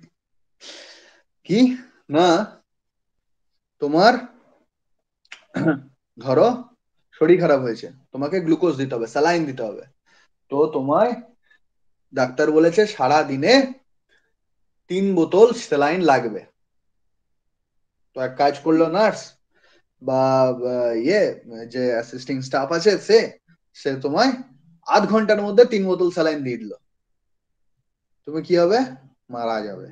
কি না? তোমার ধরো শরীর খারাপ হয়েছে, তোমাকে গ্লুকোজ দিতে হবে, স্যালাইন দিতে হবে। তো তোমায় ডাক্তার বলেছে সারা দিনে 3 বোতল স্যালাইন লাগবে। তো এক কাজ করলো নার্স বা ইয়ে যে অ্যাসিস্টিং স্টাফ আছে, সে তোমায় আধ ঘন্টার মধ্যে 3 বোতল স্যালাইন দিয়ে দিল। তুমি কি হবে? মারা যাবে।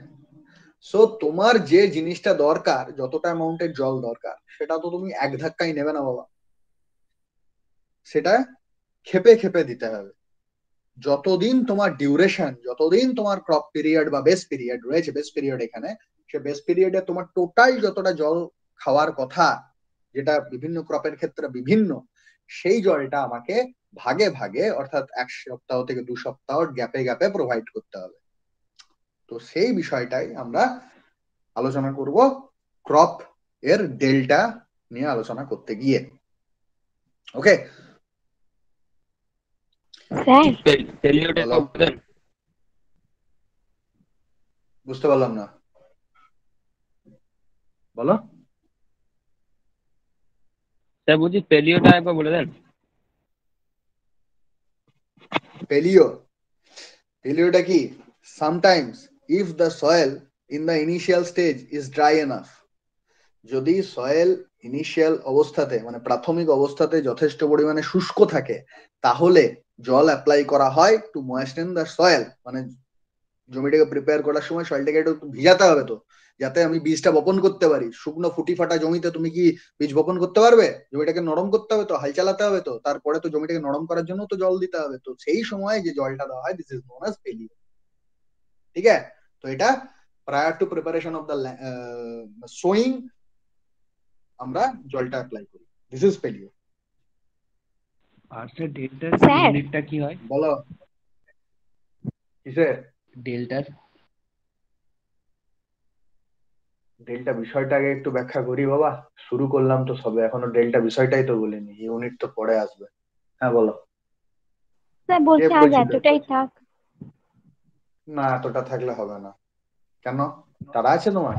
সো তোমার যে জিনিসটা দরকার, যতটা অ্যামাউন্টের জল দরকার, সেটা তো তুমি এক ধাক্কায় নেবে না বাবা, সেটা খেপে খেপে দিতে হবে। যতদিন তোমার ডিউরেশন, যতদিন তোমার ক্রপ পিরিয়ড বা বেস পিরিয়ড রয়েছে, বেস পিরিয়ড এখানে, সে বেস পিরিয়ডে তোমার টোটাল যতটা জল খাওয়ার কথা, যেটা বিভিন্ন ক্রপের ক্ষেত্রে বিভিন্ন, সেই জলটা আমাকে ভাগে ভাগে, অর্থাৎ 1 সপ্তাহ থেকে 2 সপ্তাহ গ্যাপে গ্যাপে প্রোভাইড করতে হবে। তো সেই বিষয়টাই আমরা আলোচনা করব ক্রপ এর ডেল্টা নিয়ে আলোচনা করতে গিয়ে। ওকে স্যার, বুঝতে পারলাম না, বলো। স্যার বলছি পেলিওটা একবার বলে দেন। পেলিওটা কি? Sometimes if the soil in the initial stage is dry enough, যদি সয়েল ইনিশিয়াল অবস্থাতে, মানে প্রাথমিক অবস্থাতে যথেষ্ট পরিমাণে শুষ্ক থাকে, তাহলে জল অ্যাপ্লাই করা হয় টু ময়েস্টেন দ্য সয়েল। মানে জমিটাকে প্রিপেয়ার করার সময় সয়েলটাকে একটু ভিজাতে হবে, তো যাতে আমি বীজটা বপন করতে পারি। শুকনো ফুটি ফাটা জমিতে তুমি কি বীজ বপন করতে পারবে? জমিটাকে নরম করতে হবে, তো হাল চালাতে হবে, তো তারপরে তো জমিটাকে নরম করার জন্য তো জল দিতে হবে। তো সেই সময় যে জলটা দেওয়া হয়, দিস ইজ নোন অ্যাজ পেলিও। ঠিক আছে? তো এটা prior two preparation of the sewing আমরা জলটা অ্যাপ্লাই করি, দিস ইজ পেলিও। আর স্যার ডেল্টার স্যার ইউনিটটা কি হয়? বলো কিসে? ডেল্টার ডেল্টা বিষয়টা আগে একটু ব্যাখ্যা করি বাবা, শুরু করলাম তো সবে, এখনো ডেল্টা বিষয়টাই তো বলিনি, ইউনিট তো পরে আসবে। হ্যাঁ বলো। স্যার কে বলছি আজ বলছিল? এতটাই থাক। না, এতটা থাকলে হবে না। কেন? তারা আছে তোমার?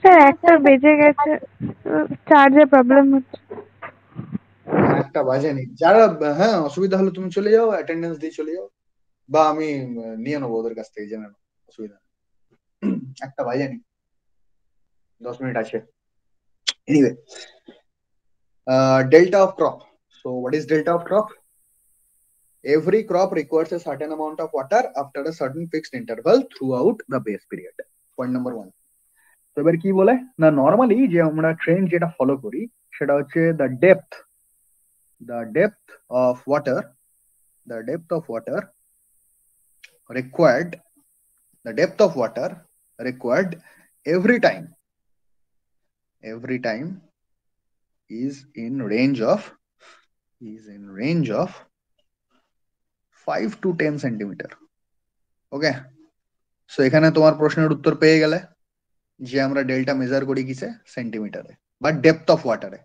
স্যার একটা বেজে গেছে, চার্জে প্রবলেম হচ্ছে। না, একটা বাজেনি। যারা হ্যাঁ অসুবিধা হলে তুমি চলে যাও, অ্যাটেন্ডেন্স দিয়ে চলে যাও, বা আমি নিয়ে নেবো ওদের কাছ থেকে, জেনে নেবো, অসুবিধা নেই। একটা বাজেনি, 10 মিনিট আছে। Anyway, delta of crop. So what is delta of crop? Every crop requires a certain amount of water after a certain fixed interval throughout the base period. Point number 1. তো এবার কি বলে না, নরমালি যে আমরা ট্রেন্ড যেটা ফলো করি সেটা হচ্ছে the depth of water required every time is in range of 5 to 10 centimetre. Okay, so এখানে তোমার প্রশ্নের উত্তর পেয়ে গেলে যে আমরা ডেল্টা মেজার করি কিসে, সেন্টিমিটারে বা ডেপথ অফ ওয়াটারে।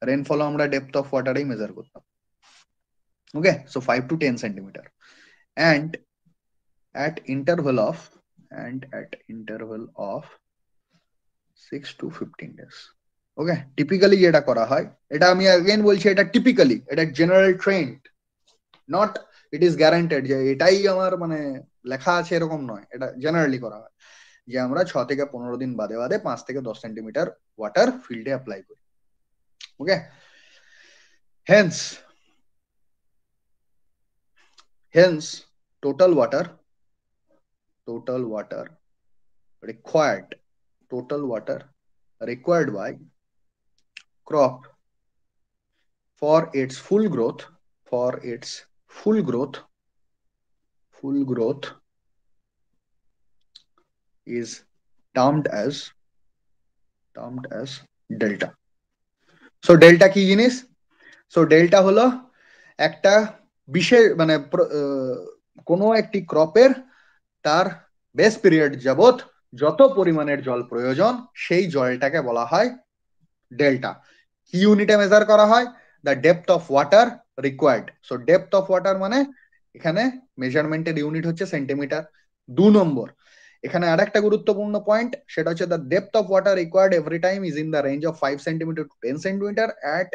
রেনফল আমরা ডেপথ অফ ওয়াটারেই মেজার করতাম। Okay, so 5 to 10 centimetre and at interval of 6 to 15 days. Okay, typically যেটা করা হয়, এটা আমি अगेन বলছি, এটা টিপিক্যালি, এটা general trend, not it is guaranteed যে এটাই আমার মানে লেখা আছে এরকম নয়। এটা জেনারেলি করা হয় যে আমরা 6 থেকে 15 দিন বাদে 5 থেকে 10 সেন্টিমিটার ওয়াটার ফিল্ডে অ্যাপ্লাই করি। ওকে, Haynes total water required by crop for its full growth is termed as delta. So delta কি জিনিস? So delta হলো একটা বিশেষ মানে কোনো একটি ক্রপের তার বেস পিরিয়ড যাবত যত পরিমাণের জল প্রয়োজন সেই জলটাকে বলা হয় ডেল্টা। কি ইউনিটে মেজার করা হয়? The depth of water required. So depth of water মানে এখানে মেজারমেন্টের ইউনিট হচ্ছে সেন্টিমিটার। 2 নম্বর, এখানে আরেকটা গুরুত্বপূর্ণ পয়েন্ট, সেটা হচ্ছে the depth of water required every time is in the range of 5 centimetre to 10 centimetre at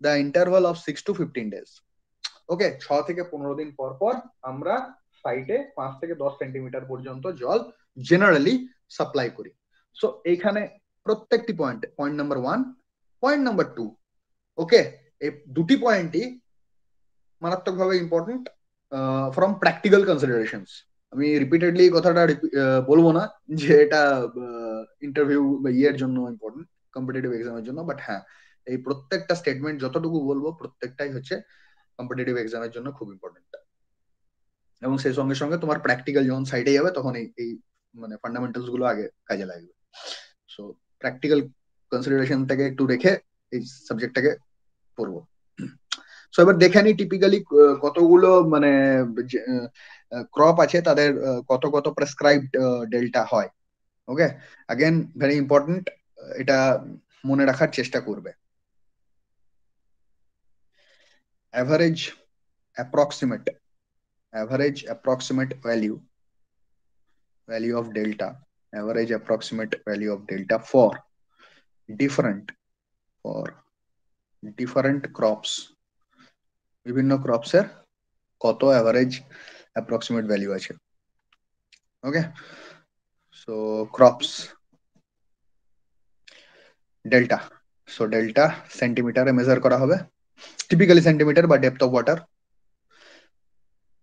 the interval of 6 to 15 days. Okay, 6 থেকে 15 দিন পর পর আমরা সাইটে 5 থেকে 10 সেন্টিমিটার পর্যন্ত জল জেনারেলি সাপ্লাই করি। সো এইখানে প্রত্যেকটি পয়েন্ট নাম্বার 1, পয়েন্ট নাম্বার 2, ওকে, এই দুটি পয়েন্টই মারাত্মকভাবে ইম্পর্টেন্ট ফ্রম প্র্যাকটিক্যাল কনসিডারেশনস। আমি রিপিটেডলি কথাটা বলবো না যে এটা ইন্টারভিউ বা ইয়ের জন্য ইম্পর্টেন্ট, কম্পিটিটিভ এক্সামের জন্য, বাট হ্যাঁ, এই প্রত্যেকটা স্টেটমেন্ট যতটুকু বলবো প্রত্যেকটাই হচ্ছে কম্পিটিটিভ এক্সামের জন্য খুব ইম্পর্টেন্ট। এবং সেই সঙ্গে সঙ্গে তোমার প্র্যাকটিক্যাল যখন সাইডে যাবে তখন এই মানে ফান্ডামেন্টালস গুলো আগে কাজে লাগবে। সো প্র্যাকটিক্যাল কনসিডারেশন থেকে একটু রেখে এই সাবজেক্টটাকে পড়বো। সো এবার দেখে নি টিপিক্যালি কতগুলো মানে ক্রপ আছে, তাদের কত প্রেসক্রাইবড ডেল্টা হয়। ওকে, अगेन ভেরি ইম্পর্টেন্ট, এটা মনে রাখার চেষ্টা করবে। average approximate value of delta, average approximate value of delta for different crops, বিভিন্ন ক্রপস এর কত অ্যাভারেজ অ্যাপ্রক্সিমেট ভ্যালু আছে। Okay, so crops delta, so delta সেন্টিমিটারে মেজার করা হবে, টিপিক্যালি সেন্টিমিটার বা ডেপথ অফ ওয়াটার।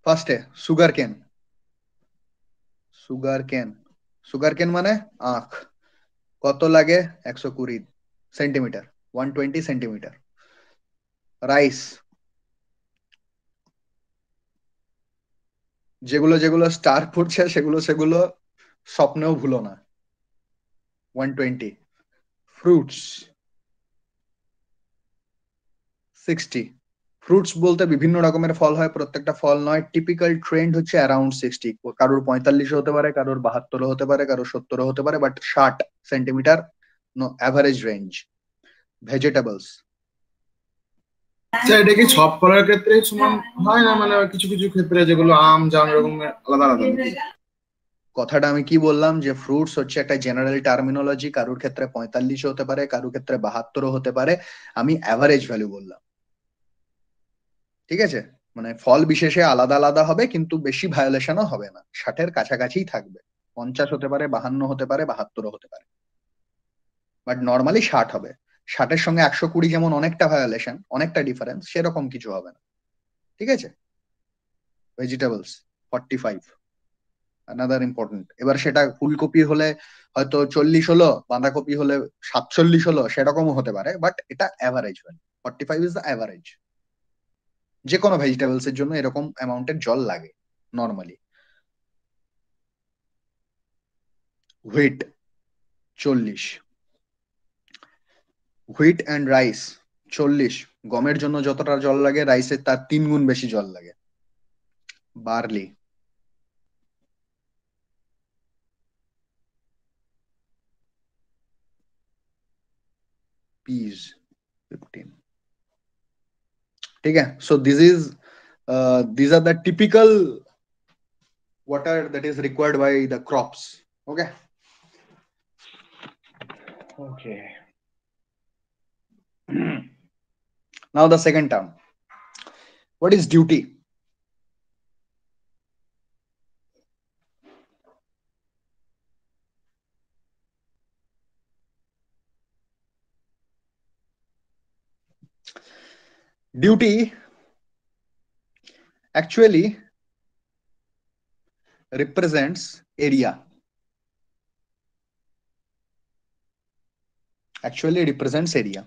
ফার্স্টে সুগার কেন মানে আখ, কত লাগে? 120 সেন্টিমিটার, 120 সেন্টিমিটার। রাইস, যেগুলো স্টার পড়ছে সেগুলো স্বপ্নেও ভুলো না, 120। ফ্রুটস 60। ফ্রুটস বলতে বিভিন্ন রকমের ফল হয়, প্রত্যেকটা ফল নয়, টিপিক্যাল ট্রেন্ড হচ্ছে অ্যারাউন্ড 60। কারোর 45 হতে পারে, কারোর 72 হতে পারে, কারোর 70 হতে পারে, but 60 centimetre average range. Vegetables, আচ্ছা, এটা কি সব ফলের ক্ষেত্রে সমান হয় না, মানে কিছু কিছু ক্ষেত্রে যেগুলো আম জাম এরকম আলাদা আলাদা? কথাটা আমি কি বললাম যে ফ্রুটস হচ্ছে একটা জেনারেল টার্মিনোলজি, কারোর ক্ষেত্রে 45 হতে পারে, কারোর ক্ষেত্রে 72 হতে পারে, আমি অ্যাভারেজ ভ্যালু বললাম। ঠিক আছে, মানে ফল বিশেষে আলাদা আলাদা হবে, কিন্তু বেশি ভায়োলেশনও হবে না, 60-এর কাছাকাছি থাকবে। 50 হতে পারে, 52 হতে পারে, 72 হতে পারে। বাট নর্মালি 60 হবে। 60-এর সঙ্গে 120 যেমন অনেকটা ভায়োলেশন, অনেকটা ডিফারেন্স, সেরকম কিছু হবে না। ঠিক আছে? Vegetables 45 another important. এবার সেটা ফুলকপি হলে হয়তো 40 হলো, বাঁধাকপি হলে 47 হলো, সেরকমও হতে পারে, বাট এটা average value. 45 is the average. যে কোনো ভেজিটেবলস এর জন্য এরকম অ্যামাউন্টের জল লাগে normally. Wheat 40, wheat and rice 40। গমের জন্য যতটা জল লাগে রাইসের তার 3 গুণ বেশি জল লাগে। Barley peas 15। ठीक है? So these are the typical water that is required by the crops. Okay. Okay. Now the second term. What is duty? Duty actually represents area. Actually represents area.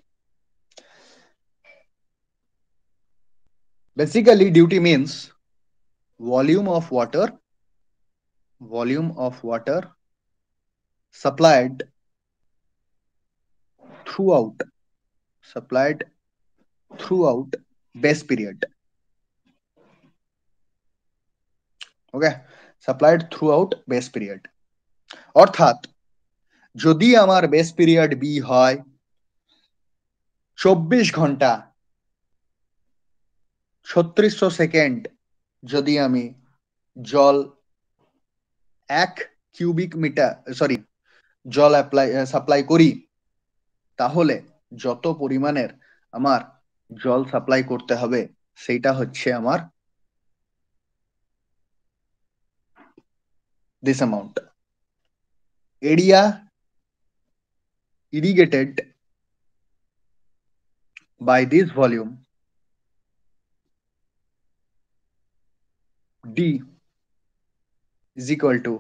Basically, duty means volume of water supplied throughout base period. Okay, supplied throughout base period. অর্থাৎ যদি আমার বেস পিরিয়ড বি হয় 24 ঘন্টা 3600 সেকেন্ড, যদি আমি জল 1 কিউবিক মিটার জল সাপ্লাই করি, তাহলে যত পরিমাণের আমার জল সাপ্লাই করতে হবে সেইটা হচ্ছে আমার this amount. Area irrigated by this volume D is equal to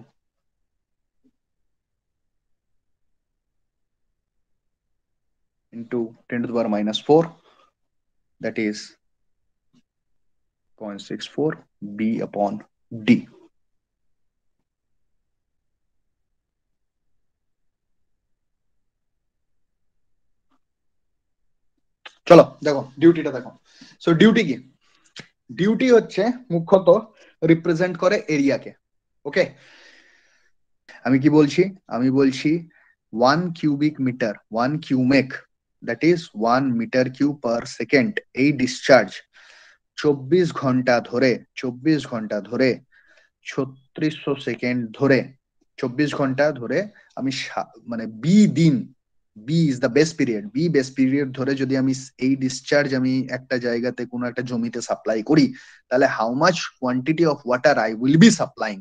into 10 to the power minus 4, that is 0.64 B upon D. চলো দেখো ডিউটিটা দেখো। সো ডিউটি কি? ডিউটি হচ্ছে মুখ্যত রিপ্রেজেন্ট করে এরিয়াকে। ওকে, আমি কি বলছি? আমি বলছি 1 cubic metre, 1 cumec, that is 1 metre cube per second, এই ডিসচার্জ 24 ঘন্টা ধরে 3600 সেকেন্ড ধরে 24 ঘন্টা ধরে আমি মানে B is the base period, base period ধরে যদি আমি এই ডিসচার্জ আমি একটা জায়গাতে কোনো একটা জমিতে সাপ্লাই করি, তাহলে how much quantity of water I will be supplying.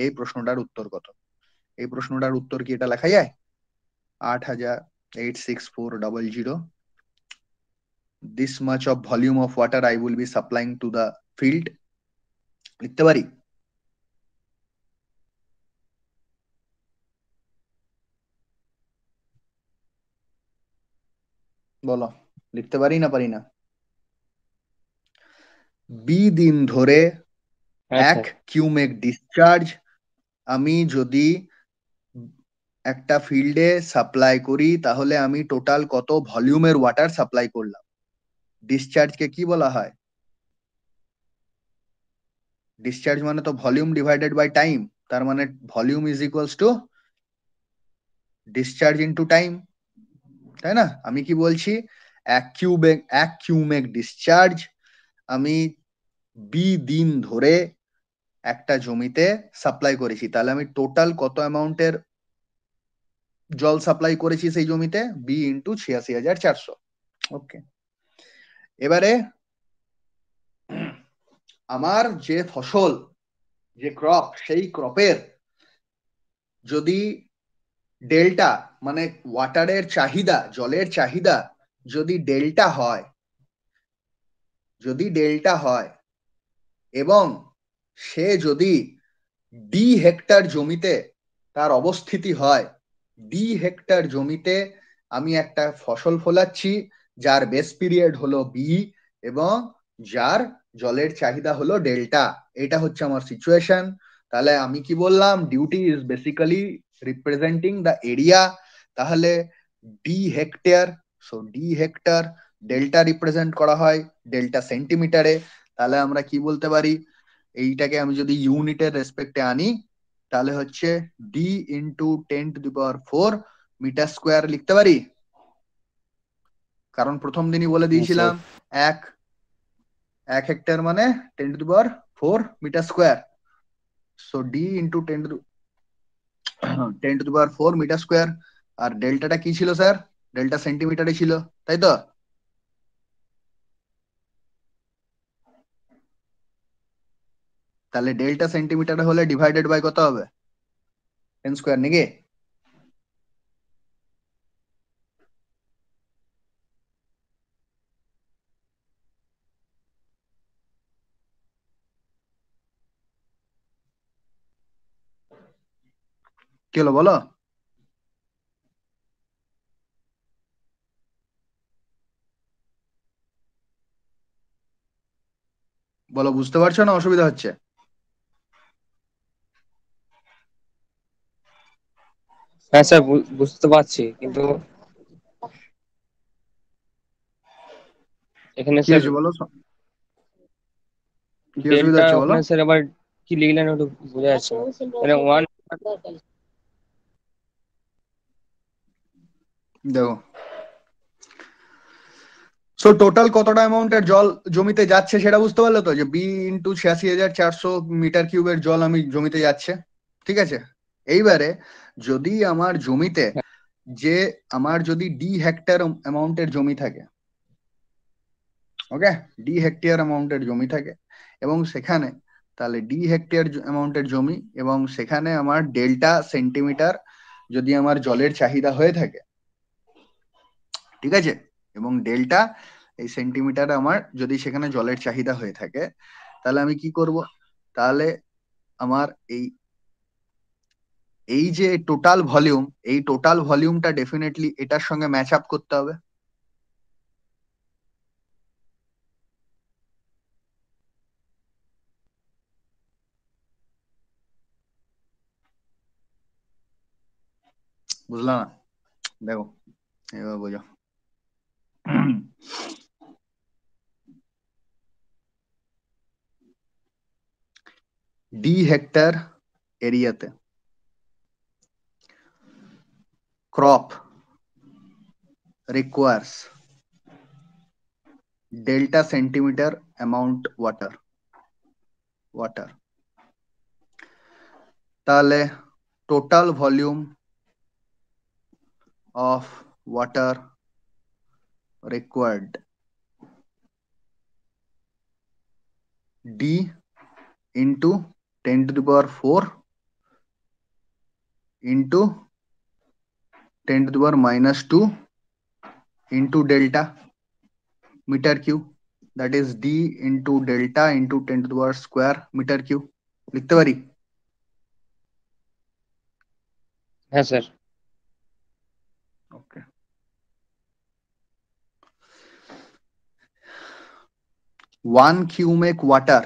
এই প্রশ্নটার উত্তর কত? এই প্রশ্নটার উত্তর কি এটা লেখা যায়? 8,86400 this much of volume of water I will be supplying to the field, লিখতে পারি? বলো, লিখতে পারি না পারি না? বি দিন ধরে 1 কিউমেক ডিসচার্জ আমি যদি একটা ফিল্ডে সাপ্লাই করি, তাহলে আমি টোটাল কত ভলিউমের ওয়াটার সাপ্লাই করলাম। ডিসচার্জকে কি বলা হয়? ডিসচার্জ মানে তো ভলিউম ডিভাইডেড বাই টাইম, তার মানে volume is equals to discharge into time, তাই না? আমি কি বলছি? 1 কিউমেক ডিসচার্জ আমি বি দিন ধরে একটা জমিতে সাপ্লাই করেছি, তাহলে আমি টোটাল কত অ্যামাউন্টের জল সাপ্লাই করেছি সেই জমিতে? B into 86,400। ওকে, এবারে আমার যে ফসল, যে ক্রপ, সেই ক্রপের যদি ডেল্টা মানে ওয়াটারের চাহিদা, জলের চাহিদা যদি ডেল্টা হয় এবং সে যদি ডি হেক্টর জমিতে তার অবস্থিতি হয়, ডি হেক্টর জমিতে আমি একটা ফসল ফলাচ্ছি যার বেস পিরিয়ড হলো বি এবং যার জলের চাহিদা হলো ডেল্টা, এটা হচ্ছে আমার সিচুয়েশন। তাহলে আমি কি বললাম, duty is basically representing the area. তাহলে D hectare, so D hectare, delta represent করা হয় ডেল্টা সেন্টিমিটারে। তাহলে আমরা কি বলতে পারি, এইটাকে আমি যদি ইউনিটের রেসপেক্টে আনি তাহলে হচ্ছে ডি ইন্টু 10⁴ মিটার স্কোয়ার লিখতে পারি, কারণ প্রথম দিনই বলে দিয়েছিলাম এক হেক্টর মানে 10⁴ metre square. So D into 10⁴ metre square. আর ডেল্টাটা কি ছিল স্যার? ডেল্টা সেন্টিমিটারে ছিল, তাই তো? তাহলে ডেল্টা সেন্টিমিটারে হলে ডিভাইডেড বাই কত হবে? 10 স্কোয়ার নাকি? কি হলো বলো? বলো, বুঝতে পারছো না অসুবিধা হচ্ছে? হ্যাঁ স্যার, বুঝতে পারছি, কিন্তু এখানে কি স্যার হয়েছে বলো, কি অসুবিধা ডেল্টা হচ্ছে বলো? ওখানে স্যার আবার কি লিখলেন ওটা বোঝা যাচ্ছে না। মানে ওয়ান। দেখো, সো টোটাল কতটা অ্যামাউন্টের জল জমিতে যাচ্ছে সেটা বুঝতে পারলে তো, যে বি ইন্টু 86,400 মিটার কিউবের জল আমি জমিতে যাচ্ছে, ঠিক আছে? এইবারে যদি আমার জমিতে যে আমার যদি ডি হেক্টর অ্যামাউন্টের জমি থাকে, ওকে, ডি হেক্টর অ্যামাউন্টের জমি থাকে এবং সেখানে তাহলে ডি হেক্টর অ্যামাউন্টের জমি এবং সেখানে আমার ডেল্টা সেন্টিমিটার যদি আমার জলের চাহিদা হয়ে থাকে, ঠিক আছে, এবং ডেল্টা এই সেন্টিমিটার আমার যদি সেখানে জলের চাহিদা হয়ে থাকে, তাহলে আমি কি করব? তাহলে আমার এই এই যে টোটাল ভলিউম, এই টোটাল ভলিউমটা ডেফিনেটলি এটার সঙ্গে ম্যাচ আপ করতে হবে। বুঝলাম না? দেখো এবার বোঝো। ডি হেক্টর এরিয়াতে crop requires delta centimeter amount water, তাহলে total volume of water required D into 10⁴ into 10⁻² into delta meter cube, that is D into delta into 10⁻² meter cube লিখতে পারি? হ্যাঁ sir. Okay, 1 cubic water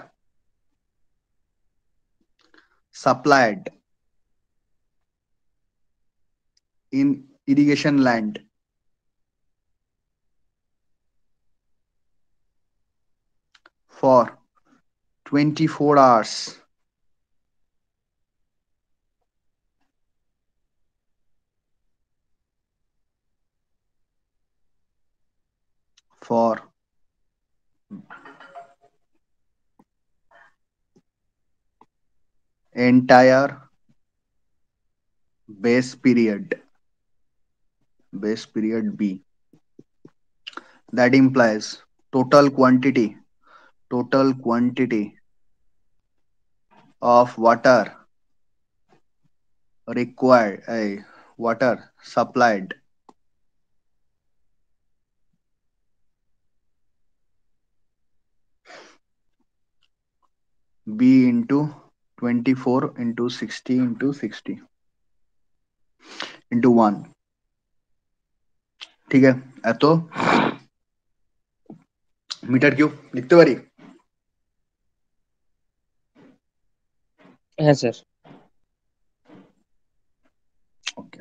supplied in irrigation land for 24 hours for entire base period B. That implies total quantity of water required water supplied B into 24 into 60 into 60 into 1, ठीक है, এত মিটার কিউব লিখতে পারি? হ্যাঁ স্যার। ওকে,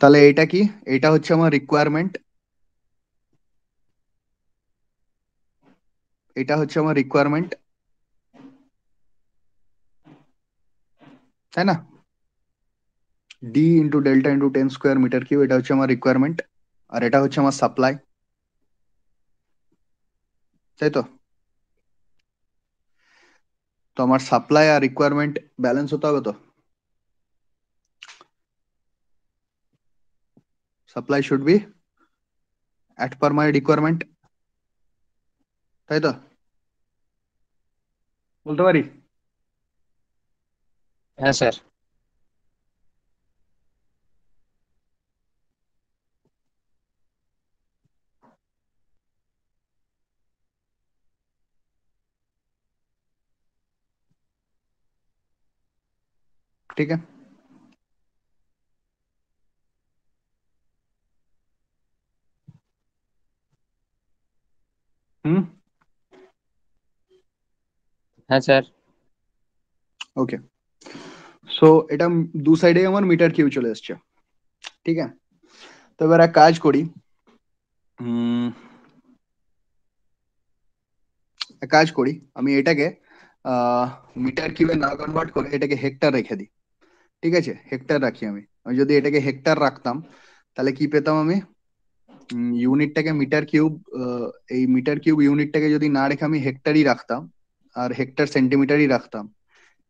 তাহলে এটা কি? এটা হচ্ছে আমার রিকোয়ারমেন্ট, এটা হচ্ছে আমার রিকোয়ারমেন্ট, তাই না? D into delta into 10 square metre cube, এটা হচ্ছে আমার রিকোয়ারমেন্ট, আর এটা হচ্ছে আমার সাপ্লাই, তাই তো? তো আমার সাপ্লাই আর রিকোয়ারমেন্ট ব্যালেন্স হতে হবে তো। Supply should be at per my requirement, তাই তো? বলতে পারি? হ্যাঁ স্যার। ठीक है, হ্যাঁ স্যার। ওকে। সো এটা দু সাইডে আমার মিটার কিউ চলে এসছে, ঠিক আছে। তো এবার এক কাজ করি, এক কাজ করি, আমি এটাকে মিটার কিউবে না কনভার্ট করে এটাকে হেক্টর রেখে দিই, ঠিক আছে? হেক্টর রাখি আমি। আমি যদি এটাকে হেক্টর রাখতাম তাহলে কি পেতাম আমি? ইউনিটটাকে মিটার কিউব, এই মিটার কিউব ইউনিটটাকে যদি না রেখে আমি হেক্টরই রাখতাম, আর হেক্টর সেন্টিমিটারই রাখতাম,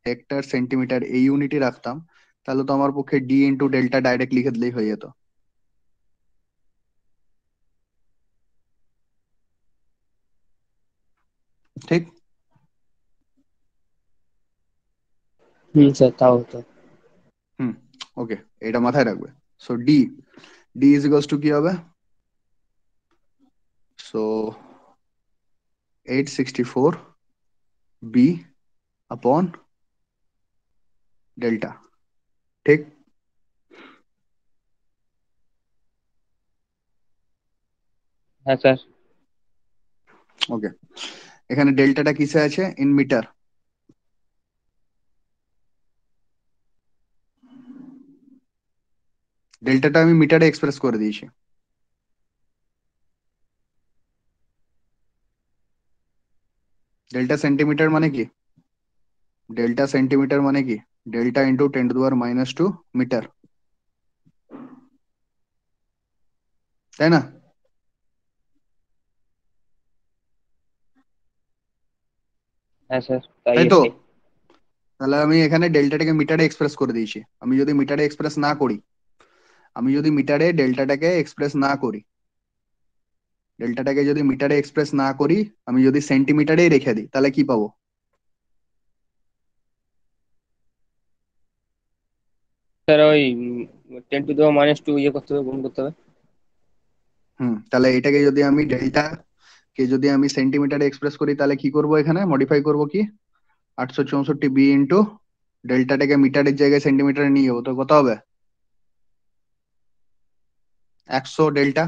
হেক্টর সেন্টিমিটার এই ইউনিটই রাখতাম, তাহলে তো আমার পক্ষে ডি ইন্টু ডেল্টা ডাইরেক্ট লিখে দিলেই হয়ে যেত, ঠিক? স্যার তাও হতো। হুম, ওকে, এটা মাথায় রাখবে। So D, D is equals to কি হবে? সো 864 বি अपॉन डेल्टा, ঠিক? হ্যাঁ স্যার। ওকে, এখানে ডেল্টাটা কিসে আছে? In metre. ডেল্টাটা আমি মিটারে এক্সপ্রেস করে দিয়েছি। ডেল্টা সেন্টিমিটার মানে কি? ডেল্টা সেন্টিমিটার মানে কি? ডেল্টা ইন্টু 10⁻⁻² মিটার, তাই না? হ্যাঁ স্যার তাই তাই তো? আছে। তাহলে আমি এখানে ডেল্টাটাকে মিটারে এক্সপ্রেস করে দিয়েছি। আমি যদি মিটারে এক্সপ্রেস না করি, আমি যদি মিটারে ডেল্টাটাকে এক্সপ্রেস না করি, ডেল্টাটাকে যদি মিটারে এক্সপ্রেস না করি, আমি যদি সেন্টিমিটারেই রেখে দিই, তাহলে কি পাবো? স্যার ওই 10⁻² ইয়ে করতে হবে, গুণ করতে হবে। তাহলে এটাকে যদি আমি ডেল্টা কে যদি আমি সেন্টিমিটারে এক্সপ্রেস করি, তাহলে কি করব? এখানে মডিফাই করব কি? 864 বি ইন্টু ডেল্টাটাকে মিটারের জায়গায় সেন্টিমিটারে নিয়ে যাবো, তো কত হবে? 100 ডেল্টা,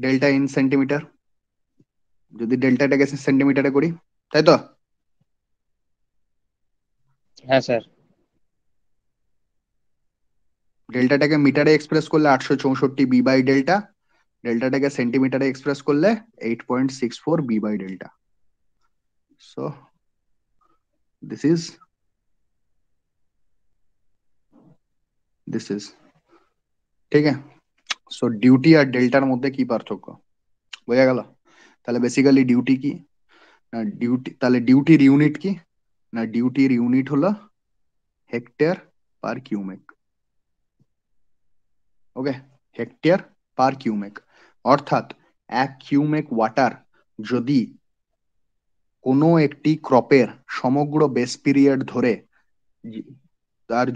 ডেল্টা ইন সেন্টিমিটার, যদি ডেল্টাটাকে সেন্টিমিটারে করি, তাই তো? হ্যাঁ স্যার। ডেল্টাটাকে মিটারে এক্সপ্রেস করলে 864 বি বাই ডেল্টা, ডেল্টাটাকে সেন্টিমিটারে এক্সপ্রেস করলে 8.64 B by delta. So this is this is ঠিক আছে। সো ডিউটি আর ডেল্টার মধ্যে কি পার্থক্য বোঝা গেল? তাহলে বেসিক্যালি ডিউটি কি না, ডিউটি, তাহলে ডিউটির ইউনিট কি না, ডিউটির ইউনিট হলো হেক্টর পার কিউমেক। ওকে, হেক্টর পার কিউমেক, অর্থাৎ 1 কিউমেক ওয়াটার যদি কোনো একটি ক্রপের সমগ্র বেস পিরিয়ড ধরে তার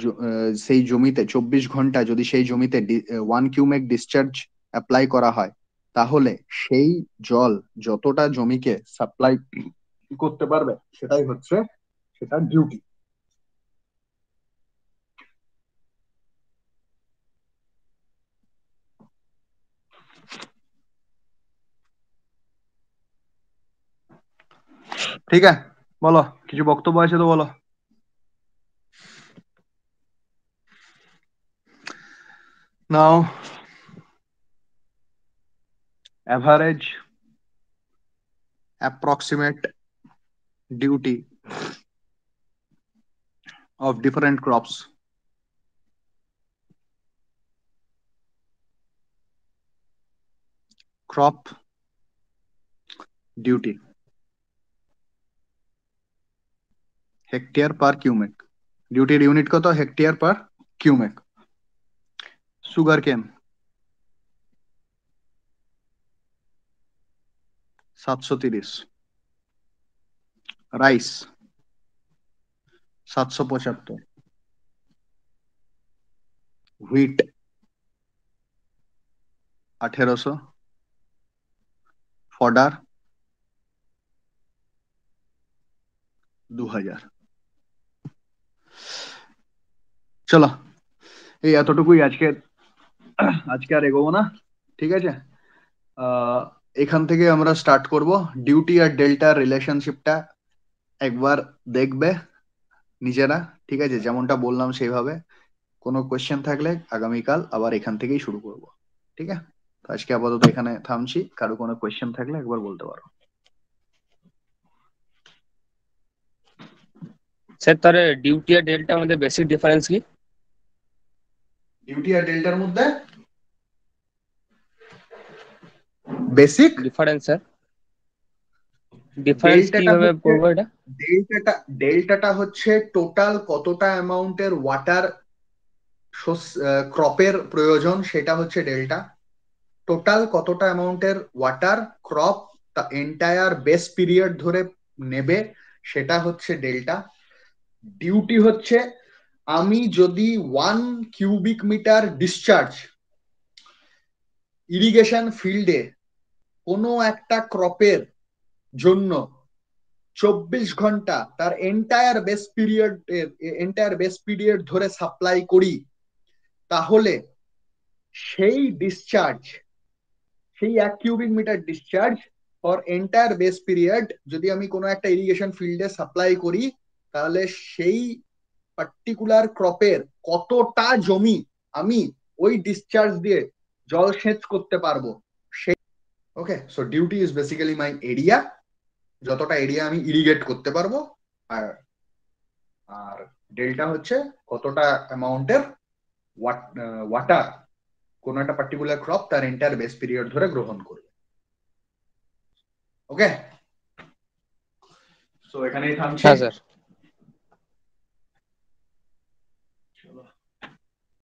সেই জমিতে 24 ঘন্টা যদি সেই জমিতে 1 কিউমেক ডিসচার্জ অ্যাপ্লাই করা হয়, তাহলে সেই জল যতটা জমিকে সাপ্লাই করতে পারবে সেটাই হচ্ছে সেটার ডিউটি। ঠিক আছে, বলো, কিছু বক্তব্য আছে তো বলো। Now average approximate duty of different crops. Crop duty hectare per cumec. ডিউটির ইউনিট কত? Hectare per cumec. সুগার কেন 730, রাইস 775, হুইট 1800, ফডার 2000। চলো এই এতটুকুই আজকে আর এগোবো না, ঠিক আছে? এখান থেকে আমরা স্টার্ট করব। ডিউটি আর ডেল্টার রিলেশনশিপটা একবার দেখবে নিজেরা, ঠিক আছে? যেমনটা বললাম সেইভাবে। কোনো কোয়েশ্চেন থাকলে আগামীকাল আবার এখান থেকেই শুরু করব, ঠিক আছে? তো আজকে আপাতত এখানে থামছি। কারো কোনো কোয়েশ্চেন থাকলে একবার বলতে পারো। স্যার তাহলে ডিউটি আর ডেল্টা মধ্যে বেসিক ডিফারেন্স কি? ডিউটি আর ডেল্টার মধ্যে বেসিক ডিফারেন্স স্যার, ডিফারেন্স কিভাবে করবো এটা? ডেল্টাটা হচ্ছে টোটাল কতটা অ্যামাউন্টের ওয়াটার ক্রপের প্রয়োজন, সেটা হচ্ছে ডেল্টা। টোটাল কতটা অ্যামাউন্টের ওয়াটার ক্রপ তা এন্টায়ার বেস পিরিয়ড ধরে নেবে, সেটা হচ্ছে ডেল্টা। ডিউটি হচ্ছে আমি যদি 1 কিউবিক মিটার ডিসচার্জ ইরিগেশন ফিল্ডে কোনো একটা ক্রপের জন্য 24 ঘন্টা তার এন্টায়ার বেস পিরিয়ড ধরে সাপ্লাই করি, তাহলে সেই ডিসচার্জ, সেই 1 cubic metre discharge for entire base period যদি আমি কোনো একটা ইরিগেশন ফিল্ডে সাপ্লাই করি, তাহলে সেই পার্টিকুলার ক্রপের কতটা জমি আমি ওই ডিসচার্জ দিয়ে জলসেচ করতে পারবো সেই। Okay, so duty is basically my area, যতটা এরিয়া আমি ইরিগেট করতে পারবো। আর ডেল্টা হচ্ছে কতটা অ্যামাউন্টের ওয়াটার কোন একটা পার্টিকুলার ক্রপ তার এন্টায়ার বেস পিরিয়ড ধরে গ্রহণ করবে। ওকে, সো এখানেই থামছি। হ্যাঁ স্যার।